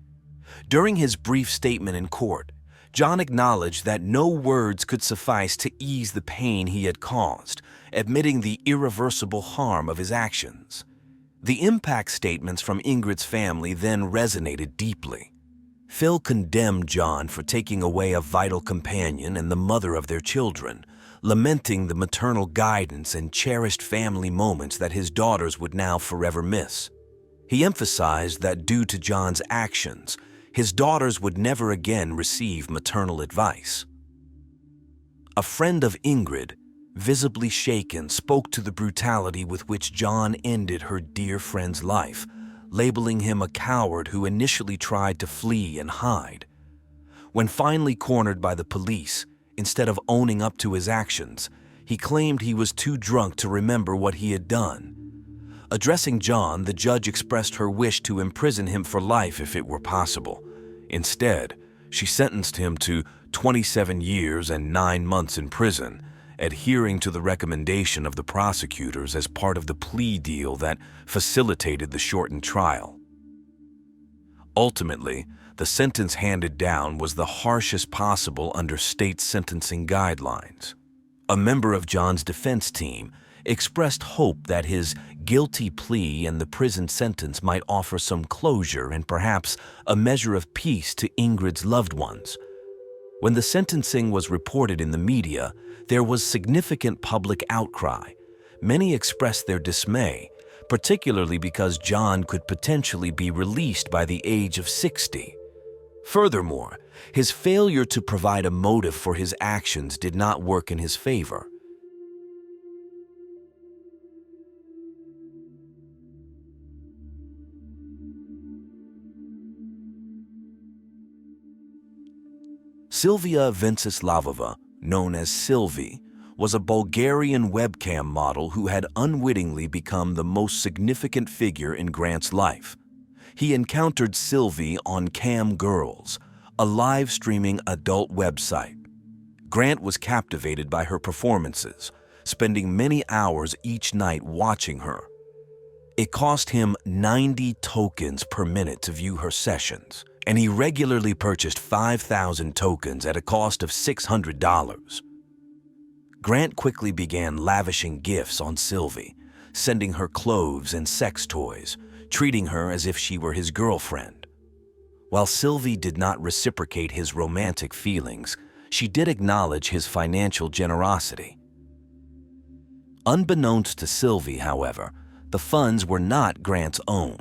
During his brief statement in court, John acknowledged that no words could suffice to ease the pain he had caused, admitting the irreversible harm of his actions. The impact statements from Ingrid's family then resonated deeply. Phil condemned John for taking away a vital companion and the mother of their children, lamenting the maternal guidance and cherished family moments that his daughters would now forever miss. He emphasized that due to John's actions, his daughters would never again receive maternal advice. A friend of Ingrid, visibly shaken, spoke to the brutality with which John ended her dear friend's life, labeling him a coward who initially tried to flee and hide. When finally cornered by the police, instead of owning up to his actions, he claimed he was too drunk to remember what he had done. Addressing John, the judge expressed her wish to imprison him for life if it were possible. Instead, she sentenced him to 27 years and 9 months in prison, adhering to the recommendation of the prosecutors as part of the plea deal that facilitated the shortened trial. Ultimately, the sentence handed down was the harshest possible under state sentencing guidelines. A member of John's defense team expressed hope that his guilty plea and the prison sentence might offer some closure and perhaps a measure of peace to Ingrid's loved ones. When the sentencing was reported in the media, there was significant public outcry. Many expressed their dismay, particularly because John could potentially be released by the age of 60. Furthermore, his failure to provide a motive for his actions did not work in his favor. Silvia Venceslavova, known as Sylvie, was a Bulgarian webcam model who had unwittingly become the most significant figure in Grant's life. He encountered Sylvie on Cam Girls, a live-streaming adult website. Grant was captivated by her performances, spending many hours each night watching her. It cost him 90 tokens per minute to view her sessions, and he regularly purchased 5,000 tokens at a cost of $600. Grant quickly began lavishing gifts on Sylvie, sending her clothes and sex toys, treating her as if she were his girlfriend. While Sylvie did not reciprocate his romantic feelings, she did acknowledge his financial generosity. Unbeknownst to Sylvie, however, the funds were not Grant's own.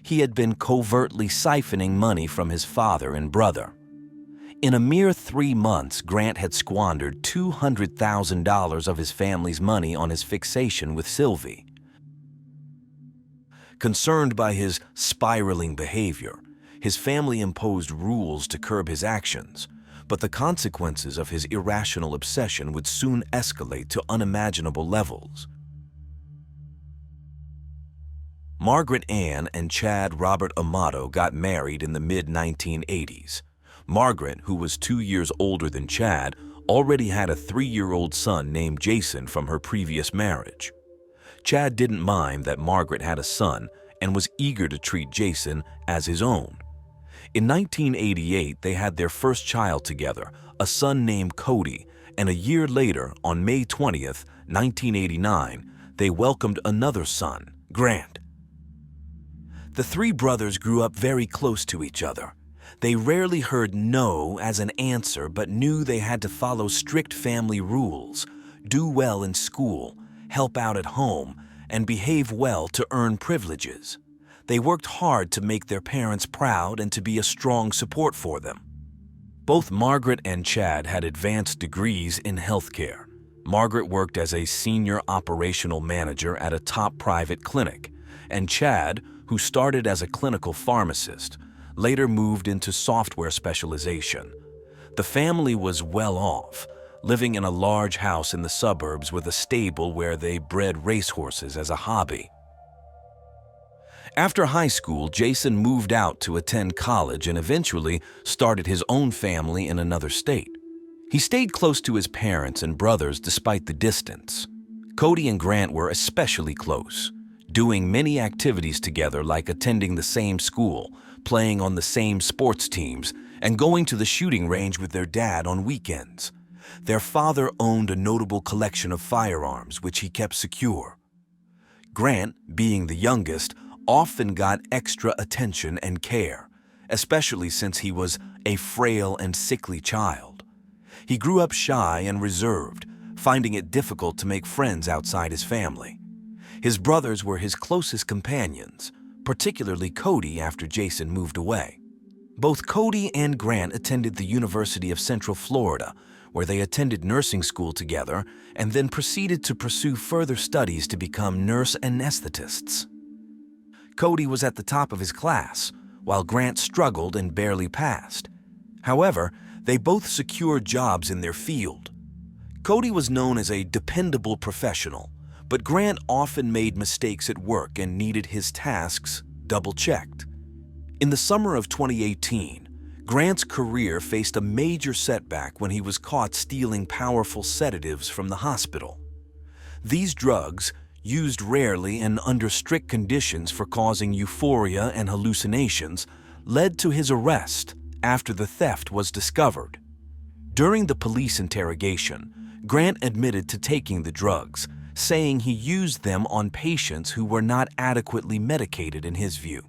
He had been covertly siphoning money from his father and brother. In a mere 3 months, Grant had squandered $200,000 of his family's money on his fixation with Sylvie. Concerned by his spiraling behavior, his family imposed rules to curb his actions, but the consequences of his irrational obsession would soon escalate to unimaginable levels. Margaret Ann and Chad Robert Amato got married in the mid-1980s. Margaret, who was 2 years older than Chad, already had a 3-year-old son named Jason from her previous marriage. Chad didn't mind that Margaret had a son and was eager to treat Jason as his own. In 1988, they had their first child together, a son named Cody, and a year later, on May 20th, 1989, they welcomed another son, Grant. The three brothers grew up very close to each other. They rarely heard no as an answer, but knew they had to follow strict family rules, do well in school, help out at home, and behave well to earn privileges. They worked hard to make their parents proud and to be a strong support for them. Both Margaret and Chad had advanced degrees in healthcare. Margaret worked as a senior operational manager at a top private clinic, and Chad, who started as a clinical pharmacist, later moved into software specialization. The family was well off, living in a large house in the suburbs with a stable where they bred racehorses as a hobby. After high school, Jason moved out to attend college and eventually started his own family in another state. He stayed close to his parents and brothers despite the distance. Cody and Grant were especially close, doing many activities together like attending the same school, playing on the same sports teams, and going to the shooting range with their dad on weekends. Their father owned a notable collection of firearms, which he kept secure. Grant, being the youngest, often got extra attention and care, especially since he was a frail and sickly child. He grew up shy and reserved, finding it difficult to make friends outside his family. His brothers were his closest companions, particularly Cody after Jason moved away. Both Cody and Grant attended the University of Central Florida, where they attended nursing school together and then proceeded to pursue further studies to become nurse anesthetists. Cody was at the top of his class, while Grant struggled and barely passed. However, they both secured jobs in their field. Cody was known as a dependable professional, But Grant often made mistakes at work and needed his tasks double-checked. In the summer of 2018, Grant's career faced a major setback when he was caught stealing powerful sedatives from the hospital. These drugs, used rarely and under strict conditions for causing euphoria and hallucinations, led to his arrest after the theft was discovered. During the police interrogation, Grant admitted to taking the drugs, saying he used them on patients who were not adequately medicated in his view.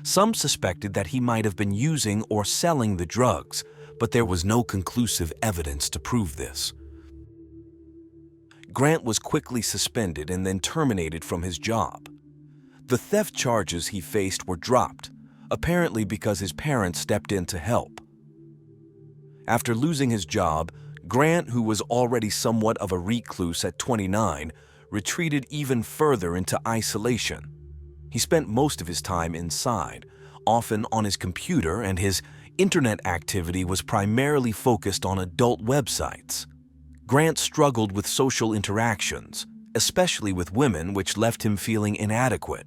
Some suspected that he might have been using or selling the drugs, but there was no conclusive evidence to prove this. Grant was quickly suspended and then terminated from his job. The theft charges he faced were dropped, apparently because his parents stepped in to help. After losing his job, Grant, who was already somewhat of a recluse at 29, retreated even further into isolation. He spent most of his time inside, often on his computer, and his internet activity was primarily focused on adult websites. Grant struggled with social interactions, especially with women, which left him feeling inadequate.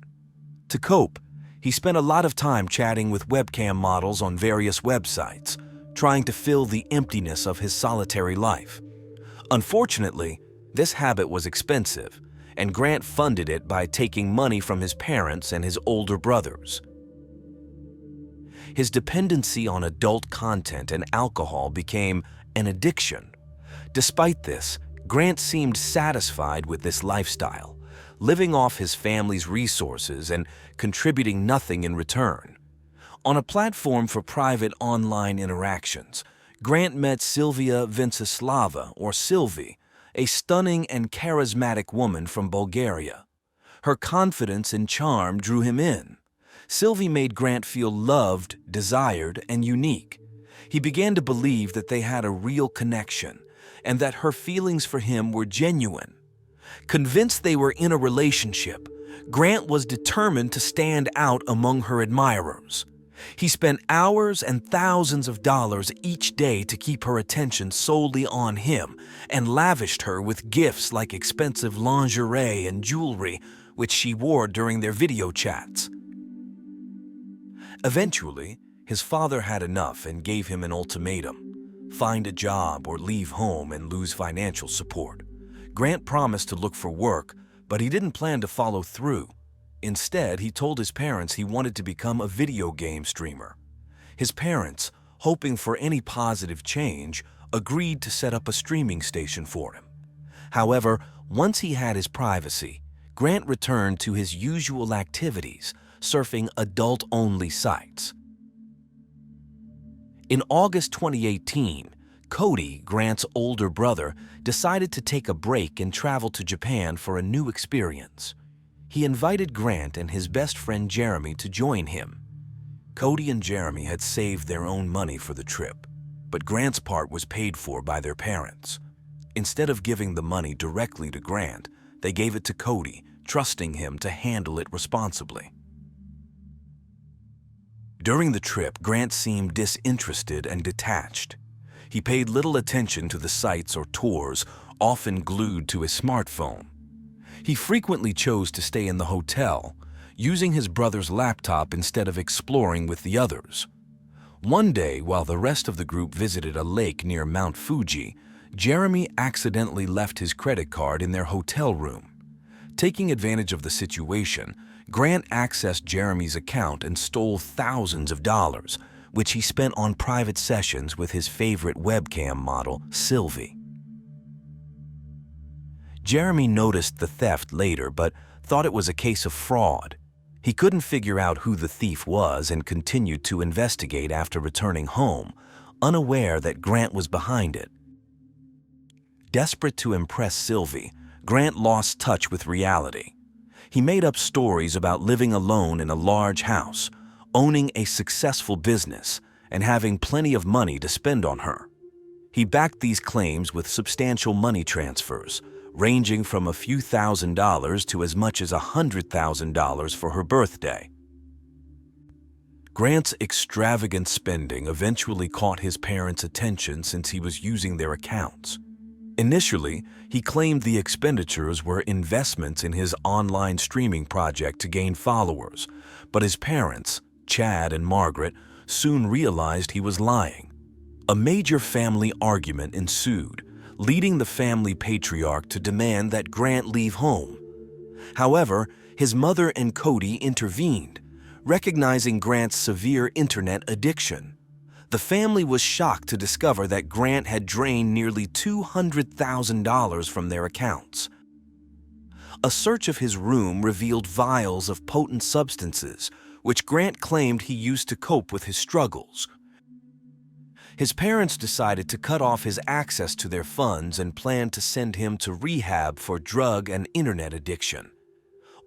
To cope, he spent a lot of time chatting with webcam models on various websites, trying to fill the emptiness of his solitary life. Unfortunately, this habit was expensive, and Grant funded it by taking money from his parents and his older brothers. His dependency on adult content and alcohol became an addiction. Despite this, Grant seemed satisfied with this lifestyle, living off his family's resources and contributing nothing in return. On a platform for private online interactions, Grant met Sylvia Venceslava, or Sylvie, a stunning and charismatic woman from Bulgaria. Her confidence and charm drew him in. Sylvie made Grant feel loved, desired, and unique. He began to believe that they had a real connection and that her feelings for him were genuine. Convinced they were in a relationship, Grant was determined to stand out among her admirers. He spent hours and thousands of dollars each day to keep her attention solely on him and lavished her with gifts like expensive lingerie and jewelry, which she wore during their video chats. Eventually, his father had enough and gave him an ultimatum: find a job or leave home and lose financial support. Grant promised to look for work, but he didn't plan to follow through. Instead, he told his parents he wanted to become a video game streamer. His parents, hoping for any positive change, agreed to set up a streaming station for him. However, once he had his privacy, Grant returned to his usual activities, surfing adult-only sites. In August 2018, Cody, Grant's older brother, decided to take a break and travel to Japan for a new experience. He invited Grant and his best friend Jeremy to join him. Cody and Jeremy had saved their own money for the trip, but Grant's part was paid for by their parents. Instead of giving the money directly to Grant, they gave it to Cody, trusting him to handle it responsibly. During the trip, Grant seemed disinterested and detached. He paid little attention to the sights or tours, often glued to his smartphone. He frequently chose to stay in the hotel, using his brother's laptop instead of exploring with the others. One day, while the rest of the group visited a lake near Mount Fuji, Jeremy accidentally left his credit card in their hotel room. Taking advantage of the situation, Grant accessed Jeremy's account and stole thousands of dollars, which he spent on private sessions with his favorite webcam model, Sylvie. Jeremy noticed the theft later, but thought it was a case of fraud. He couldn't figure out who the thief was and continued to investigate after returning home, unaware that Grant was behind it. Desperate to impress Sylvie, Grant lost touch with reality. He made up stories about living alone in a large house, owning a successful business, and having plenty of money to spend on her. He backed these claims with substantial money transfers, ranging from a few $1,000s to as much as $100,000 for her birthday. Grant's extravagant spending eventually caught his parents' attention since he was using their accounts. Initially, he claimed the expenditures were investments in his online streaming project to gain followers, but his parents, Chad and Margaret, soon realized he was lying. A major family argument ensued, leading the family patriarch to demand that Grant leave home. However, his mother and Cody intervened, recognizing Grant's severe internet addiction. The family was shocked to discover that Grant had drained nearly $200,000 from their accounts. A search of his room revealed vials of potent substances, which Grant claimed he used to cope with his struggles. His parents decided to cut off his access to their funds and planned to send him to rehab for drug and internet addiction.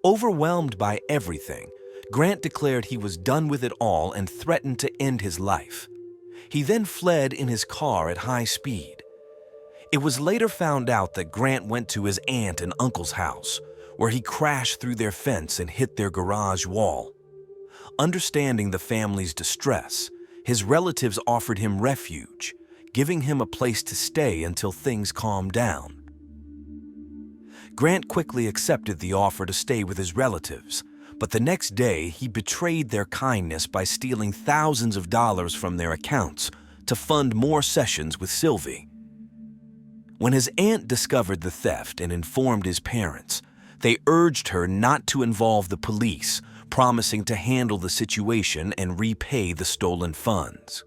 Overwhelmed by everything, Grant declared he was done with it all and threatened to end his life. He then fled in his car at high speed. It was later found out that Grant went to his aunt and uncle's house, where he crashed through their fence and hit their garage wall. Understanding the family's distress, his relatives offered him refuge, giving him a place to stay until things calmed down. Grant quickly accepted the offer to stay with his relatives, but the next day he betrayed their kindness by stealing thousands of dollars from their accounts to fund more sessions with Sylvie. When his aunt discovered the theft and informed his parents, they urged her not to involve the police, promising to handle the situation and repay the stolen funds.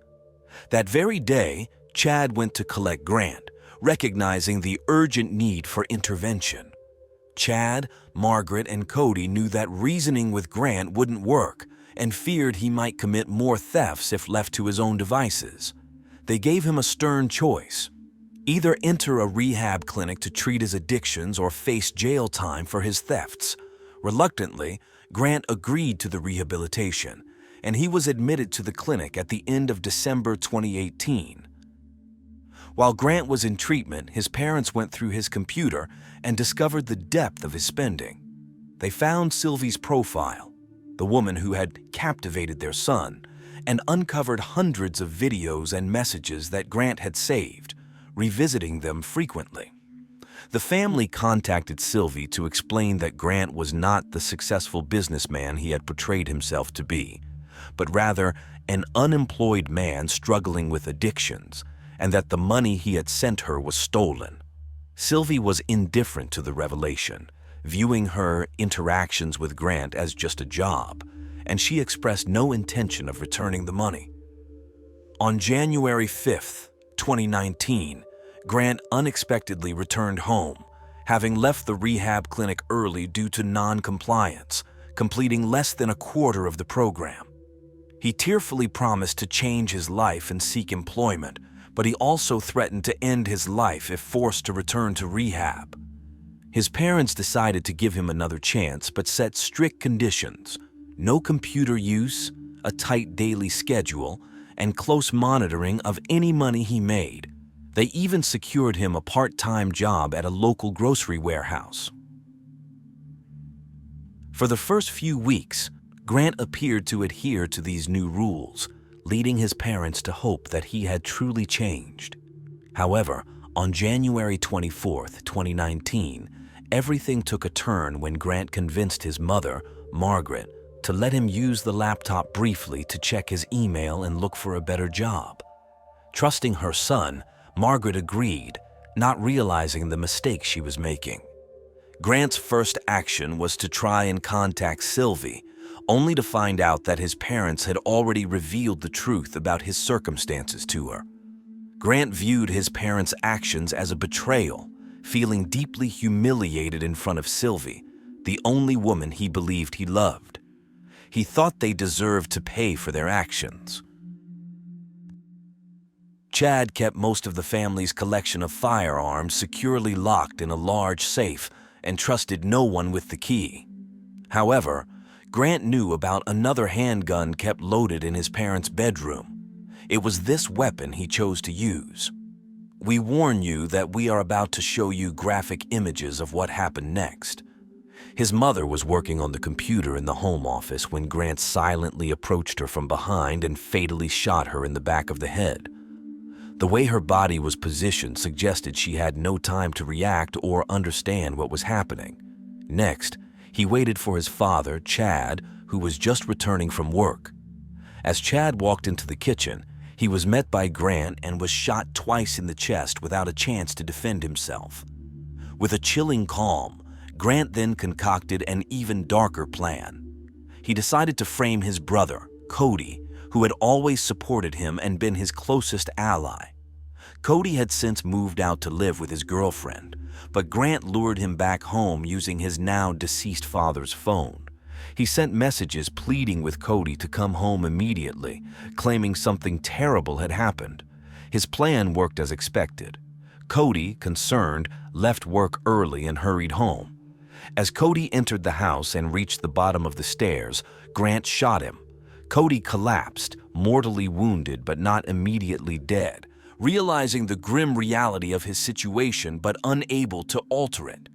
That very day, Chad went to collect Grant, recognizing the urgent need for intervention. Chad, Margaret, and Cody knew that reasoning with Grant wouldn't work and feared he might commit more thefts if left to his own devices. They gave him a stern choice: either enter a rehab clinic to treat his addictions or face jail time for his thefts. Reluctantly, Grant agreed to the rehabilitation, and he was admitted to the clinic at the end of December 2018. While Grant was in treatment, his parents went through his computer and discovered the depth of his spending. They found Sylvie's profile, the woman who had captivated their son, and uncovered hundreds of videos and messages that Grant had saved, revisiting them frequently. The family contacted Sylvie to explain that Grant was not the successful businessman he had portrayed himself to be, but rather an unemployed man struggling with addictions, and that the money he had sent her was stolen. Sylvie was indifferent to the revelation, viewing her interactions with Grant as just a job, and she expressed no intention of returning the money. On January 5th, 2019, Grant unexpectedly returned home, having left the rehab clinic early due to non-compliance, completing less than a quarter of the program. He tearfully promised to change his life and seek employment, but he also threatened to end his life if forced to return to rehab. His parents decided to give him another chance, but set strict conditions: no computer use, a tight daily schedule, and close monitoring of any money he made. They even secured him a part-time job at a local grocery warehouse. For the first few weeks, Grant appeared to adhere to these new rules, leading his parents to hope that he had truly changed. However, on January 24, 2019, everything took a turn when Grant convinced his mother, Margaret, to let him use the laptop briefly to check his email and look for a better job. Trusting her son, Margaret agreed, not realizing the mistake she was making. Grant's first action was to try and contact Sylvie, only to find out that his parents had already revealed the truth about his circumstances to her. Grant viewed his parents' actions as a betrayal, feeling deeply humiliated in front of Sylvie, the only woman he believed he loved. He thought they deserved to pay for their actions. Chad kept most of the family's collection of firearms securely locked in a large safe and trusted no one with the key. However, Grant knew about another handgun kept loaded in his parents' bedroom. It was this weapon he chose to use. We warn you that we are about to show you graphic images of what happened next. His mother was working on the computer in the home office when Grant silently approached her from behind and fatally shot her in the back of the head. The way her body was positioned suggested she had no time to react or understand what was happening. Next, he waited for his father, Chad, who was just returning from work. As Chad walked into the kitchen, he was met by Grant and was shot twice in the chest without a chance to defend himself. With a chilling calm, Grant then concocted an even darker plan. He decided to frame his brother, Cody, who had always supported him and been his closest ally. Cody had since moved out to live with his girlfriend, but Grant lured him back home using his now deceased father's phone. He sent messages pleading with Cody to come home immediately, claiming something terrible had happened. His plan worked as expected. Cody, concerned, left work early and hurried home. As Cody entered the house and reached the bottom of the stairs, Grant shot him. Cody collapsed, mortally wounded but not immediately dead, realizing the grim reality of his situation but unable to alter it.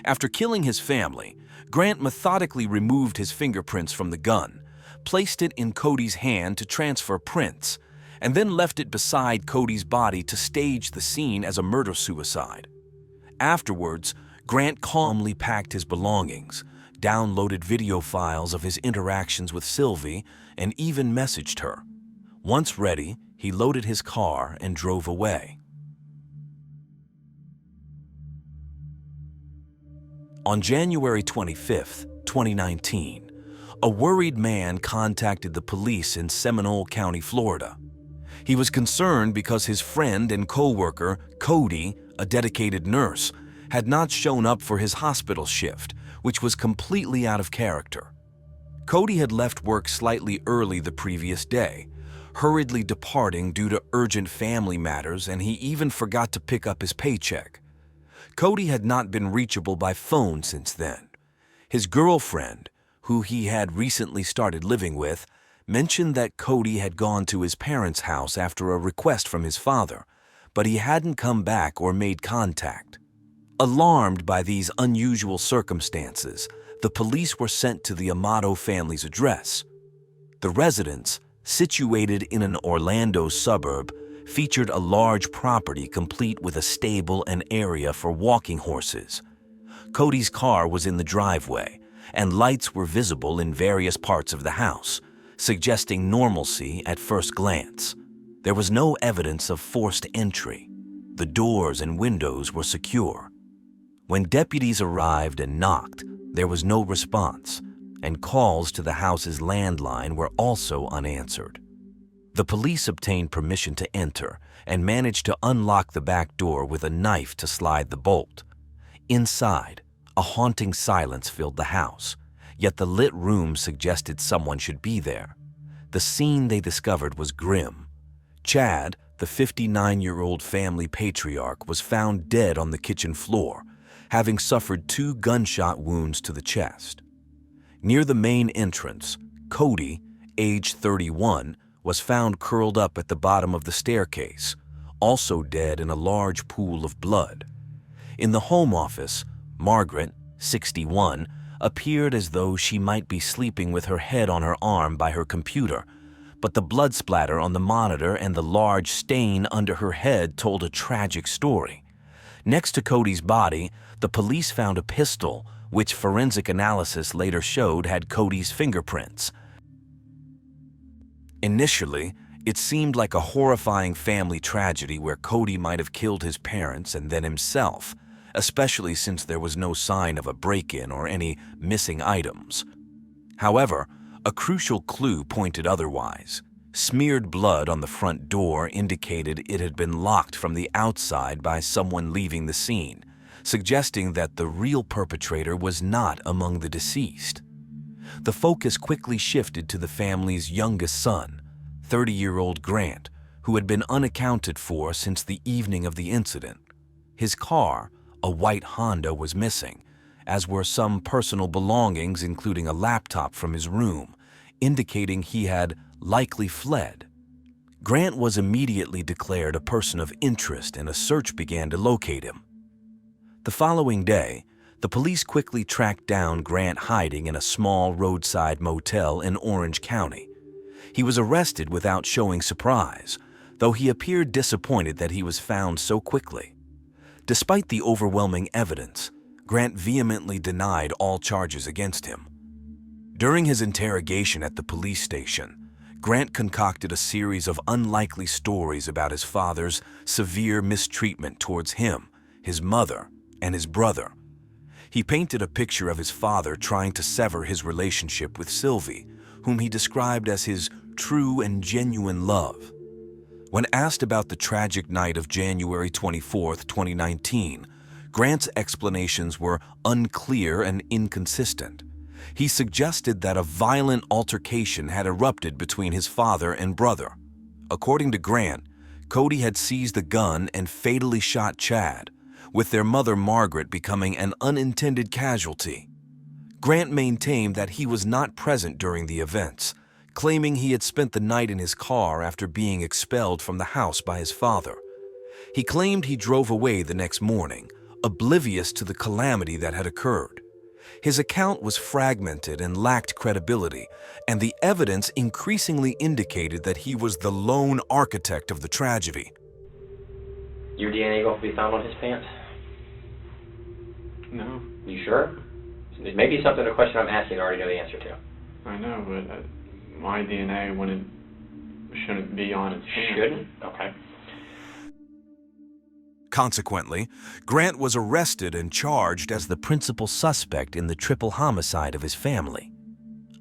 After killing his family, Grant methodically removed his fingerprints from the gun, placed it in Cody's hand to transfer prints, and then left it beside Cody's body to stage the scene as a murder-suicide. Afterwards, Grant calmly packed his belongings, downloaded video files of his interactions with Sylvie, and even messaged her. Once ready, he loaded his car and drove away. On January 25, 2019, a worried man contacted the police in Seminole County, Florida. He was concerned because his friend and co-worker, Cody, a dedicated nurse, had not shown up for his hospital shift, which was completely out of character. Cody had left work slightly early the previous day, hurriedly departing due to urgent family matters, and he even forgot to pick up his paycheck. Cody had not been reachable by phone since then. His girlfriend, who he had recently started living with, mentioned that Cody had gone to his parents' house after a request from his father, but he hadn't come back or made contact. Alarmed by these unusual circumstances, the police were sent to the Amato family's address. The residence, situated in an Orlando suburb, featured a large property complete with a stable and area for walking horses. Cody's car was in the driveway, and lights were visible in various parts of the house, suggesting normalcy at first glance. There was no evidence of forced entry. The doors and windows were secure. When deputies arrived and knocked, there was no response, and calls to the house's landline were also unanswered. The police obtained permission to enter and managed to unlock the back door with a knife to slide the bolt. Inside, a haunting silence filled the house, yet the lit room suggested someone should be there. The scene they discovered was grim. Chad, the 59-year-old family patriarch, was found dead on the kitchen floor, having suffered 2 gunshot wounds to the chest. Near the main entrance, Cody, age 31, was found curled up at the bottom of the staircase, also dead in a large pool of blood. In the home office, Margaret, 61, appeared as though she might be sleeping with her head on her arm by her computer, but the blood splatter on the monitor and the large stain under her head told a tragic story. Next to Cody's body, the police found a pistol, which forensic analysis later showed had Cody's fingerprints. Initially, it seemed like a horrifying family tragedy where Cody might have killed his parents and then himself, especially since there was no sign of a break-in or any missing items. However, a crucial clue pointed otherwise. Smeared blood on the front door indicated it had been locked from the outside by someone leaving the scene, suggesting that the real perpetrator was not among the deceased. The focus quickly shifted to the family's youngest son, 30-year-old Grant, who had been unaccounted for since the evening of the incident. His car, a white Honda, was missing, as were some personal belongings including a laptop from his room, indicating he had likely fled. Grant was immediately declared a person of interest and a search began to locate him. The following day, the police quickly tracked down Grant hiding in a small roadside motel in Orange County. He was arrested without showing surprise, though he appeared disappointed that he was found so quickly. Despite the overwhelming evidence, Grant vehemently denied all charges against him. During his interrogation at the police station, Grant concocted a series of unlikely stories about his father's severe mistreatment towards him, his mother, and his brother. He painted a picture of his father trying to sever his relationship with Sylvie, whom he described as his true and genuine love. When asked about the tragic night of January 24, 2019, Grant's explanations were unclear and inconsistent. He suggested that a violent altercation had erupted between his father and brother. According to Grant, Cody had seized a gun and fatally shot Chad, with their mother Margaret becoming an unintended casualty. Grant maintained that he was not present during the events, claiming he had spent the night in his car after being expelled from the house by his father. He claimed he drove away the next morning, oblivious to the calamity that had occurred. His account was fragmented and lacked credibility, and the evidence increasingly indicated that he was the lone architect of the tragedy.
Your DNA going to be found on his pants?
No.
You sure? It may be something, a question I'm asking, I already know the answer to.
I know, but my DNA shouldn't be on his pants.
Shouldn't? Okay.
Consequently, Grant was arrested and charged as the principal suspect in the triple homicide of his family.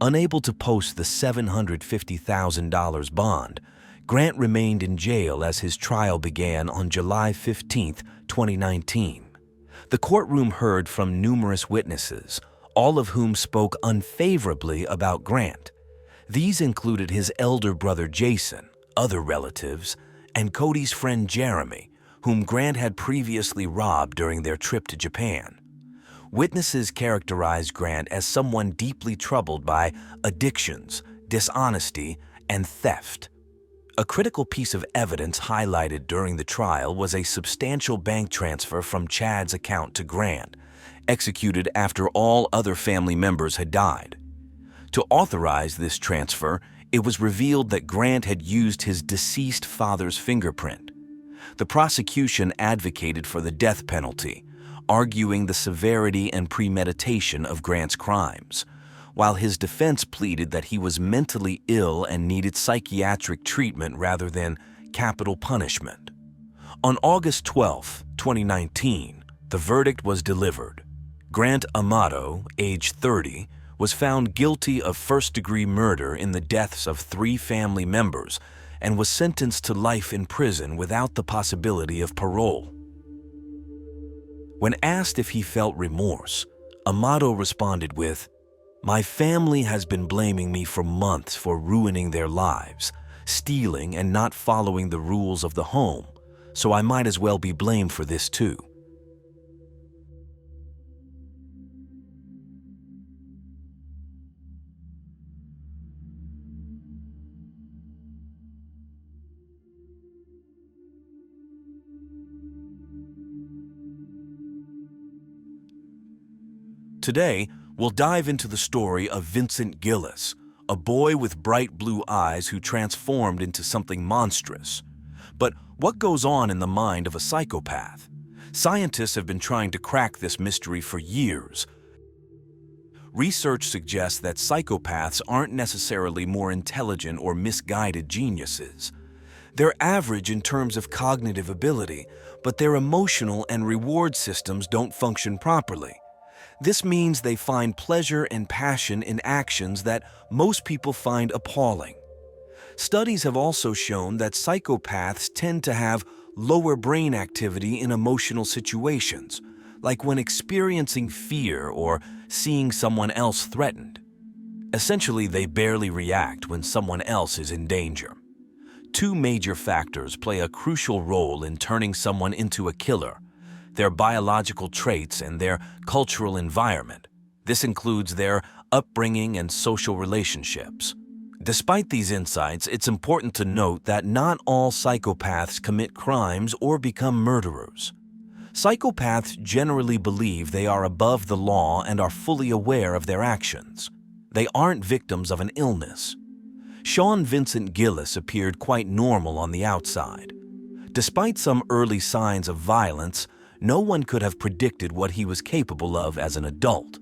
Unable to post the $750,000 bond, Grant remained in jail as his trial began on July 15, 2019. The courtroom heard from numerous witnesses, all of whom spoke unfavorably about Grant. These included his elder brother Jason, other relatives, and Cody's friend Jeremy, whom Grant had previously robbed during their trip to Japan. Witnesses characterized Grant as someone deeply troubled by addictions, dishonesty, and theft. A critical piece of evidence highlighted during the trial was a substantial bank transfer from Chad's account to Grant, executed after all other family members had died. To authorize this transfer, it was revealed that Grant had used his deceased father's fingerprint. The prosecution advocated for the death penalty, arguing the severity and premeditation of Grant's crimes, while his defense pleaded that he was mentally ill and needed psychiatric treatment rather than capital punishment. On August 12, 2019, the verdict was delivered. Grant Amato, age 30, was found guilty of first-degree murder in the deaths of 3 family members and was sentenced to life in prison without the possibility of parole. When asked if he felt remorse, Amato responded with, "My family has been blaming me for months for ruining their lives, stealing and not following the rules of the home, so I might as well be blamed for this too." Today, we'll dive into the story of Vincent Gillis, a boy with bright blue eyes who transformed into something monstrous. But what goes on in the mind of a psychopath? Scientists have been trying to crack this mystery for years. Research suggests that psychopaths aren't necessarily more intelligent or misguided geniuses. They're average in terms of cognitive ability, but their emotional and reward systems don't function properly. This means they find pleasure and passion in actions that most people find appalling. Studies have also shown that psychopaths tend to have lower brain activity in emotional situations, like when experiencing fear or seeing someone else threatened. Essentially, they barely react when someone else is in danger. 2 major factors play a crucial role in turning someone into a killer: their biological traits and their cultural environment. This includes their upbringing and social relationships. Despite these insights, it's important to note that not all psychopaths commit crimes or become murderers. Psychopaths generally believe they are above the law and are fully aware of their actions. They aren't victims of an illness. Shawn Vincent Gillis appeared quite normal on the outside. Despite some early signs of violence, no one could have predicted what he was capable of as an adult.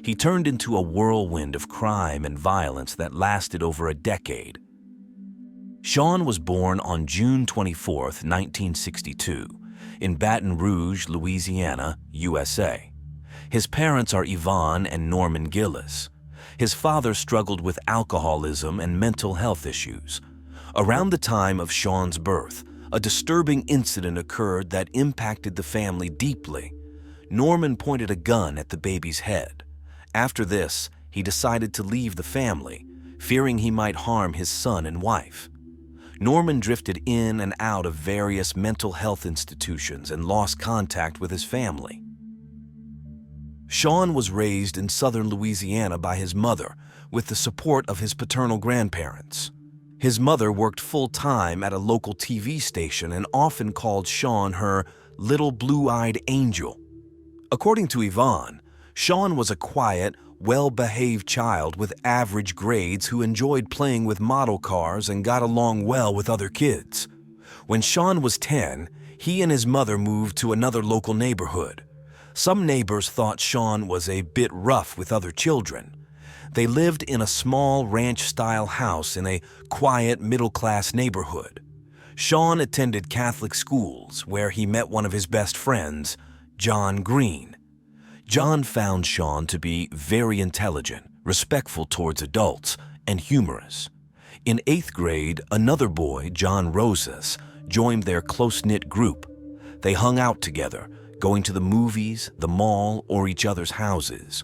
He turned into a whirlwind of crime and violence that lasted over a decade. Shawn was born on June 24, 1962, in Baton Rouge, Louisiana, USA. His parents are Yvonne and Norman Gillis. His father struggled with alcoholism and mental health issues. Around the time of Shawn's birth, a disturbing incident occurred that impacted the family deeply. Norman pointed a gun at the baby's head. After this, he decided to leave the family, fearing he might harm his son and wife. Norman drifted in and out of various mental health institutions and lost contact with his family. Shawn was raised in southern Louisiana by his mother, with the support of his paternal grandparents. His mother worked full-time at a local TV station and often called Shawn her little blue-eyed angel. According to Yvonne, Shawn was a quiet, well-behaved child with average grades who enjoyed playing with model cars and got along well with other kids. When Shawn was 10, he and his mother moved to another local neighborhood. Some neighbors thought Shawn was a bit rough with other children. They lived in a small ranch-style house in a quiet, middle-class neighborhood. Shawn attended Catholic schools, where he met one of his best friends, John Green. John found Shawn to be very intelligent, respectful towards adults, and humorous. In 8th grade, another boy, John Rosas, joined their close-knit group. They hung out together, going to the movies, the mall, or each other's houses.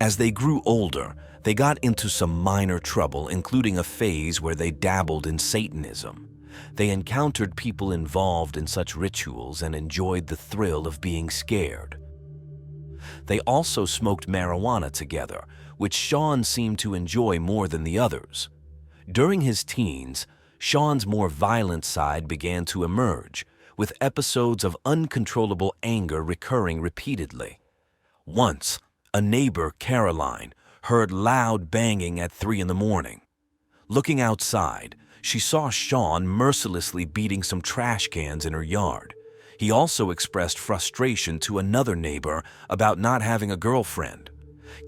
As they grew older, they got into some minor trouble, including a phase where they dabbled in Satanism. They encountered people involved in such rituals and enjoyed the thrill of being scared. They also smoked marijuana together, which Shawn seemed to enjoy more than the others. During his teens, Shawn's more violent side began to emerge, with episodes of uncontrollable anger recurring repeatedly. Once, a neighbor, Caroline, heard loud banging at 3 in the morning. Looking outside, she saw Shawn mercilessly beating some trash cans in her yard. He also expressed frustration to another neighbor about not having a girlfriend.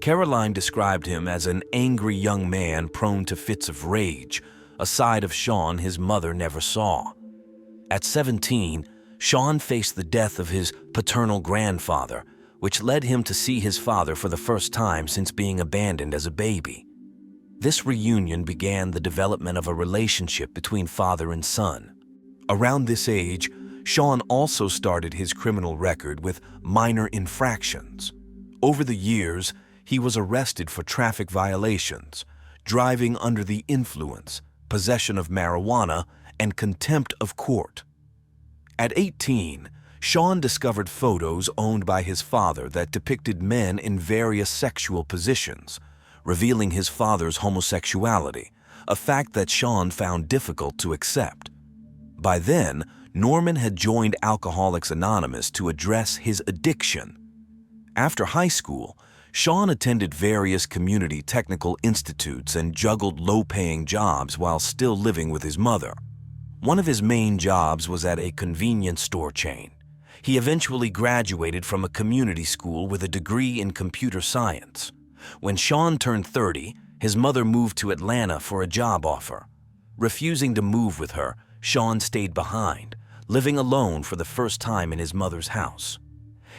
Caroline described him as an angry young man prone to fits of rage, a side of Shawn his mother never saw. At 17, Shawn faced the death of his paternal grandfather, which led him to see his father for the first time since being abandoned as a baby. This reunion began the development of a relationship between father and son. Around this age, Shawn also started his criminal record with minor infractions. Over the years, he was arrested for traffic violations, driving under the influence, possession of marijuana, and contempt of court. At 18, Shawn discovered photos owned by his father that depicted men in various sexual positions, revealing his father's homosexuality, a fact that Shawn found difficult to accept. By then, Norman had joined Alcoholics Anonymous to address his addiction. After high school, Shawn attended various community technical institutes and juggled low-paying jobs while still living with his mother. One of his main jobs was at a convenience store chain. He eventually graduated from a community school with a degree in computer science. When Shawn turned 30, his mother moved to Atlanta for a job offer. Refusing to move with her, Shawn stayed behind, living alone for the first time in his mother's house.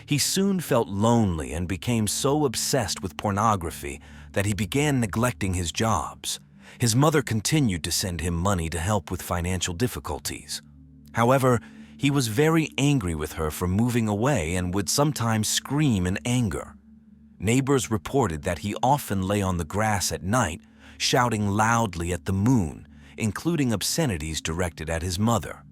He soon felt lonely and became so obsessed with pornography that he began neglecting his jobs. His mother continued to send him money to help with financial difficulties. However, he was very angry with her for moving away and would sometimes scream in anger. Neighbors reported that he often lay on the grass at night, shouting loudly at the moon, including obscenities directed at his mother.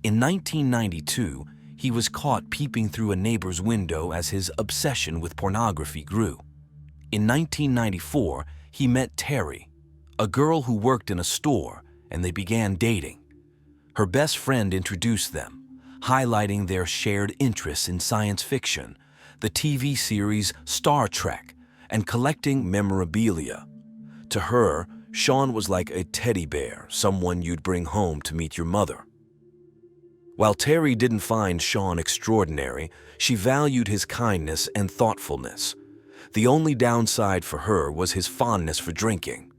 In 1992, he was caught peeping through a neighbor's window as his obsession with pornography grew. In 1994, he met Terry, a girl who worked in a store, and they began dating. Her best friend introduced them, highlighting their shared interests in science fiction, the TV series Star Trek, and collecting memorabilia. To her, Shawn was like a teddy bear, someone you'd bring home to meet your mother. While Terry didn't find Shawn extraordinary, she valued his kindness and thoughtfulness. The only downside for her was his fondness for drinking.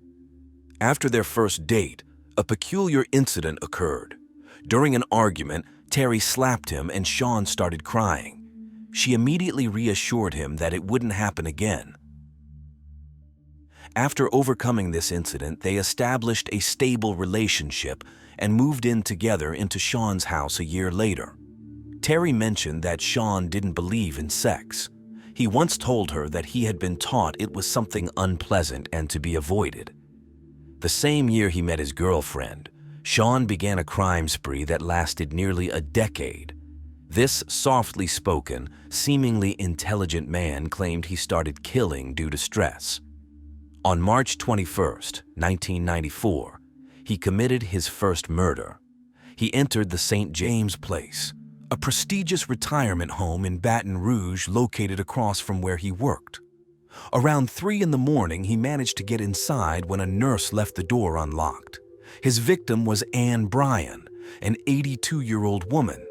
After their first date, a peculiar incident occurred. During an argument, Terry slapped him and Shawn started crying. She immediately reassured him that it wouldn't happen again. After overcoming this incident, they established a stable relationship and moved in together into Shawn's house a year later. Terry mentioned that Shawn didn't believe in sex. He once told her that he had been taught it was something unpleasant and to be avoided. The same year he met his girlfriend, Shawn began a crime spree that lasted nearly a decade. This softly spoken, seemingly intelligent man claimed he started killing due to stress. On March 21, 1994, he committed his first murder. He entered the St. James Place, a prestigious retirement home in Baton Rouge located across from where he worked. Around 3 in the morning, he managed to get inside when a nurse left the door unlocked. His victim was Ann Bryan, an 82-year-old woman.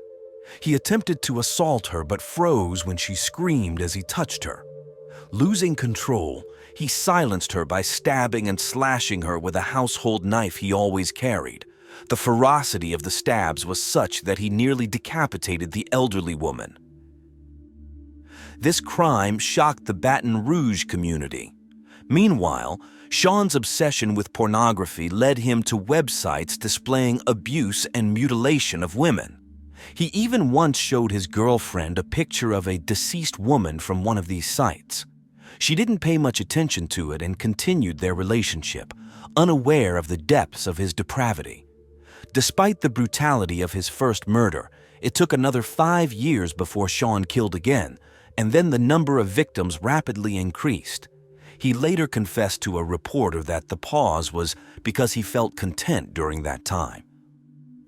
He attempted to assault her but froze when she screamed as he touched her. Losing control, he silenced her by stabbing and slashing her with a household knife he always carried. The ferocity of the stabs was such that he nearly decapitated the elderly woman. This crime shocked the Baton Rouge community. Meanwhile, Shawn's obsession with pornography led him to websites displaying abuse and mutilation of women. He even once showed his girlfriend a picture of a deceased woman from one of these sites. She didn't pay much attention to it and continued their relationship, unaware of the depths of his depravity. Despite the brutality of his first murder, it took another 5 years before Shawn killed again, and then the number of victims rapidly increased. He later confessed to a reporter that the pause was because he felt content during that time.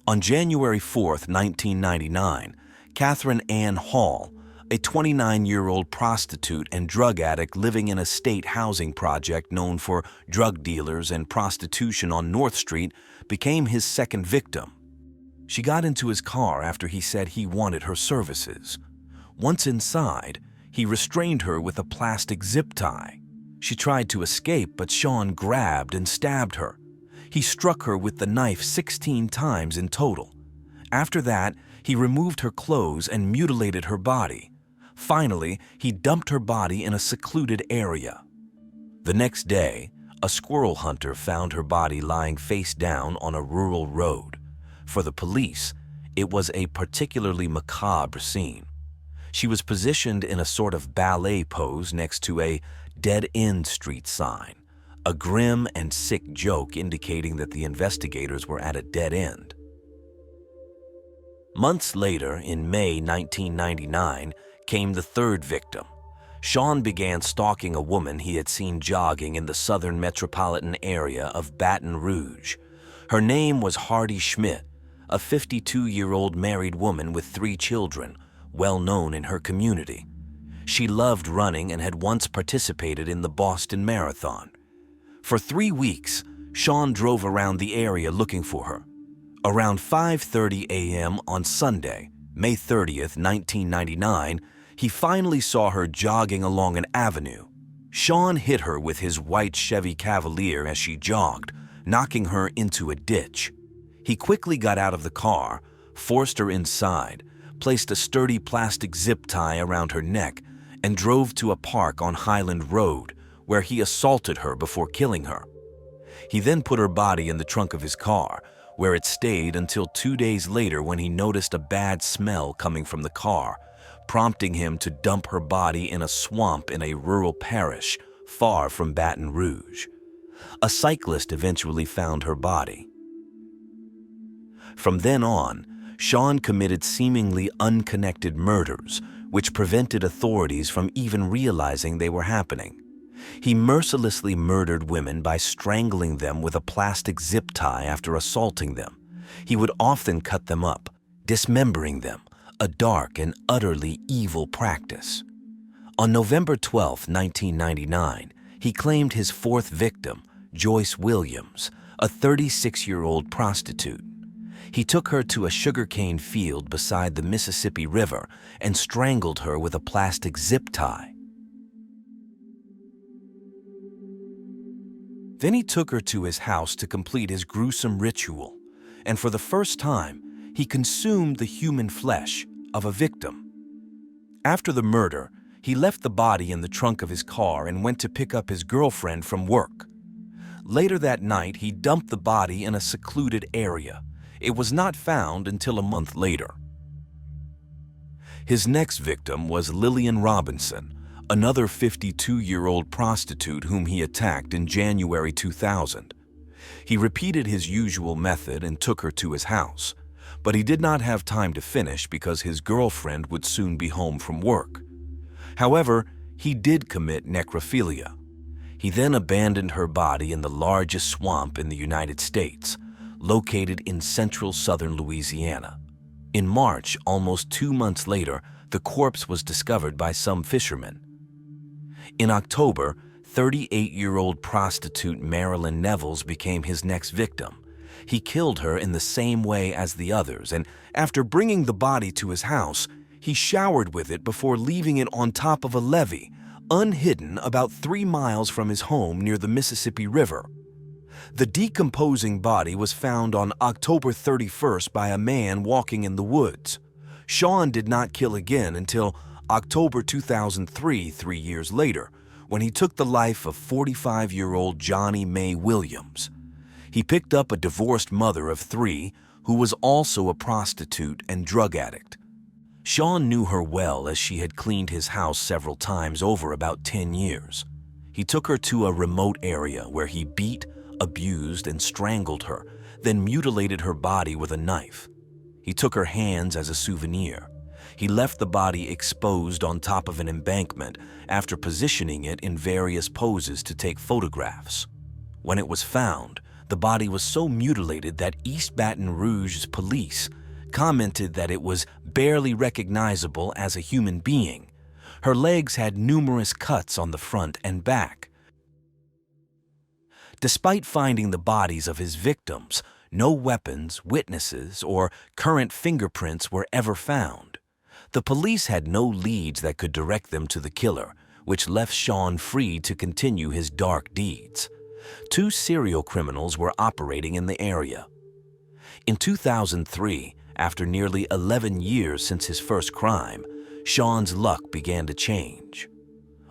On January 4, 1999, Catherine Ann Hall, a 29-year-old prostitute and drug addict living in a state housing project known for drug dealers and prostitution on North Street, became his second victim. She got into his car after he said he wanted her services. Once inside, he restrained her with a plastic zip tie. She tried to escape, but Shawn grabbed and stabbed her. He struck her with the knife 16 times in total. After that, he removed her clothes and mutilated her body. Finally, he dumped her body in a secluded area. The next day, a squirrel hunter found her body lying face down on a rural road. For the police, it was a particularly macabre scene. She was positioned in a sort of ballet pose next to a dead-end street sign, a grim and sick joke indicating that the investigators were at a dead end. Months later, in May 1999, came the third victim. Shawn began stalking a woman he had seen jogging in the southern metropolitan area of Baton Rouge. Her name was Hardy Schmidt, a 52-year-old married woman with 3 children, well known in her community. She loved running and had once participated in the Boston Marathon. For 3 weeks, Shawn drove around the area looking for her. Around 5:30 a.m. on Sunday, May 30th, 1999, he finally saw her jogging along an avenue. Shawn hit her with his white Chevy Cavalier as she jogged, knocking her into a ditch. He quickly got out of the car, forced her inside, placed a sturdy plastic zip tie around her neck, and drove to a park on Highland Road, where he assaulted her before killing her. He then put her body in the trunk of his car, where it stayed until 2 days later when he noticed a bad smell coming from the car, prompting him to dump her body in a swamp in a rural parish far from Baton Rouge. A cyclist eventually found her body. From then on, Shawn committed seemingly unconnected murders, which prevented authorities from even realizing they were happening. He mercilessly murdered women by strangling them with a plastic zip tie after assaulting them. He would often cut them up, dismembering them, a dark and utterly evil practice. On November 12, 1999, he claimed his fourth victim, Joyce Williams, a 36-year-old prostitute. He took her to a sugarcane field beside the Mississippi River and strangled her with a plastic zip tie. Then he took her to his house to complete his gruesome ritual, and for the first time, he consumed the human flesh of a victim. After the murder, he left the body in the trunk of his car and went to pick up his girlfriend from work. Later that night, he dumped the body in a secluded area. It was not found until a month later. His next victim was Lillian Robinson, another 52-year-old prostitute whom he attacked in January 2000. He repeated his usual method and took her to his house, but he did not have time to finish because his girlfriend would soon be home from work. However, he did commit necrophilia. He then abandoned her body in the largest swamp in the United States, located in central southern Louisiana. In March, almost 2 months later, the corpse was discovered by some fishermen. In October, 38-year-old prostitute Marilyn Nevels became his next victim. He killed her in the same way as the others, and after bringing the body to his house, he showered with it before leaving it on top of a levee, unhidden about 3 miles from his home near the Mississippi River. The decomposing body was found on October 31st by a man walking in the woods. Shawn did not kill again until October 2003, 3 years later, when he took the life of 45-year-old Johnny Mae Williams. He picked up a divorced mother of 3 who was also a prostitute and drug addict. Shawn knew her well as she had cleaned his house several times over about 10 years. He took her to a remote area where he beat, abused, and strangled her, then mutilated her body with a knife. He took her hands as a souvenir. He left the body exposed on top of an embankment after positioning it in various poses to take photographs. When it was found, the body was so mutilated that East Baton Rouge's police commented that it was barely recognizable as a human being. Her legs had numerous cuts on the front and back. Despite finding the bodies of his victims, no weapons, witnesses, or current fingerprints were ever found. The police had no leads that could direct them to the killer, which left Shawn free to continue his dark deeds. 2 serial criminals were operating in the area. In 2003, after nearly 11 years since his first crime, Shawn's luck began to change.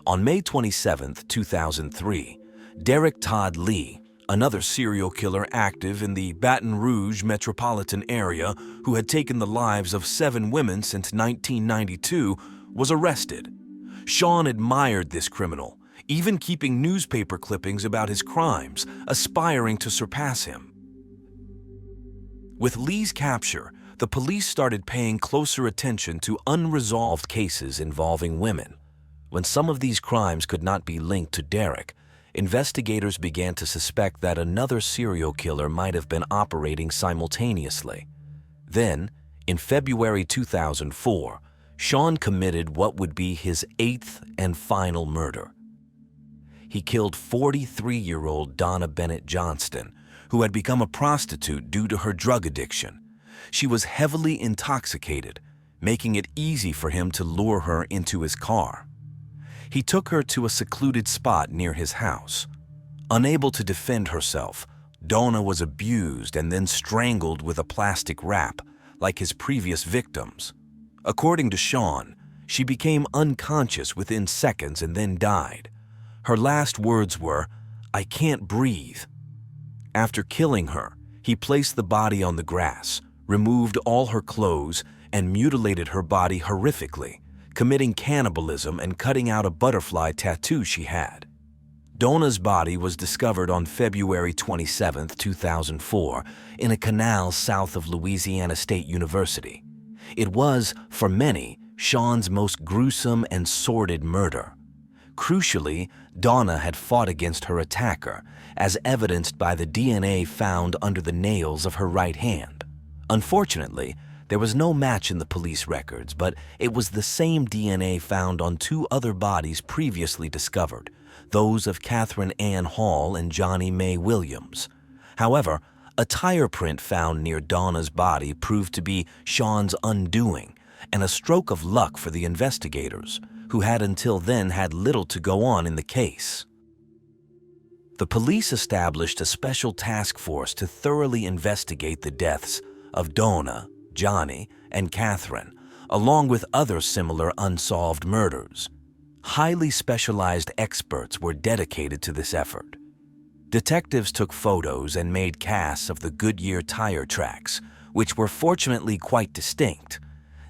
On May 27, 2003, Derek Todd Lee, another serial killer active in the Baton Rouge metropolitan area who had taken the lives of 7 women since 1992, was arrested. Shawn admired this criminal, even keeping newspaper clippings about his crimes, aspiring to surpass him. With Lee's capture, the police started paying closer attention to unresolved cases involving women. When some of these crimes could not be linked to Derek, investigators began to suspect that another serial killer might have been operating simultaneously. Then, in February 2004, Shawn committed what would be his 8th and final murder. He killed 43-year-old Donna Bennett Johnston, who had become a prostitute due to her drug addiction. She was heavily intoxicated, making it easy for him to lure her into his car. He took her to a secluded spot near his house. Unable to defend herself, Donna was abused and then strangled with a plastic wrap, like his previous victims. According to Shawn, she became unconscious within seconds and then died. Her last words were, "I can't breathe." After killing her, he placed the body on the grass, removed all her clothes, and mutilated her body horrifically, committing cannibalism and cutting out a butterfly tattoo she had. Donna's body was discovered on February 27, 2004, in a canal south of Louisiana State University. It was, for many, Shawn's most gruesome and sordid murder. Crucially, Donna had fought against her attacker, as evidenced by the DNA found under the nails of her right hand. Unfortunately, There was no match in the police records, but it was the same DNA found on two other bodies previously discovered, those of Catherine Ann Hall and Johnny May Williams. However, a tire print found near Donna's body proved to be Shawn's undoing, and a stroke of luck for the investigators, who had until then had little to go on in the case. The police established a special task force to thoroughly investigate the deaths of Donna, Johnny, and Catherine, along with other similar unsolved murders. Highly specialized experts were dedicated to this effort. Detectives took photos and made casts of the Goodyear tire tracks, which were fortunately quite distinct.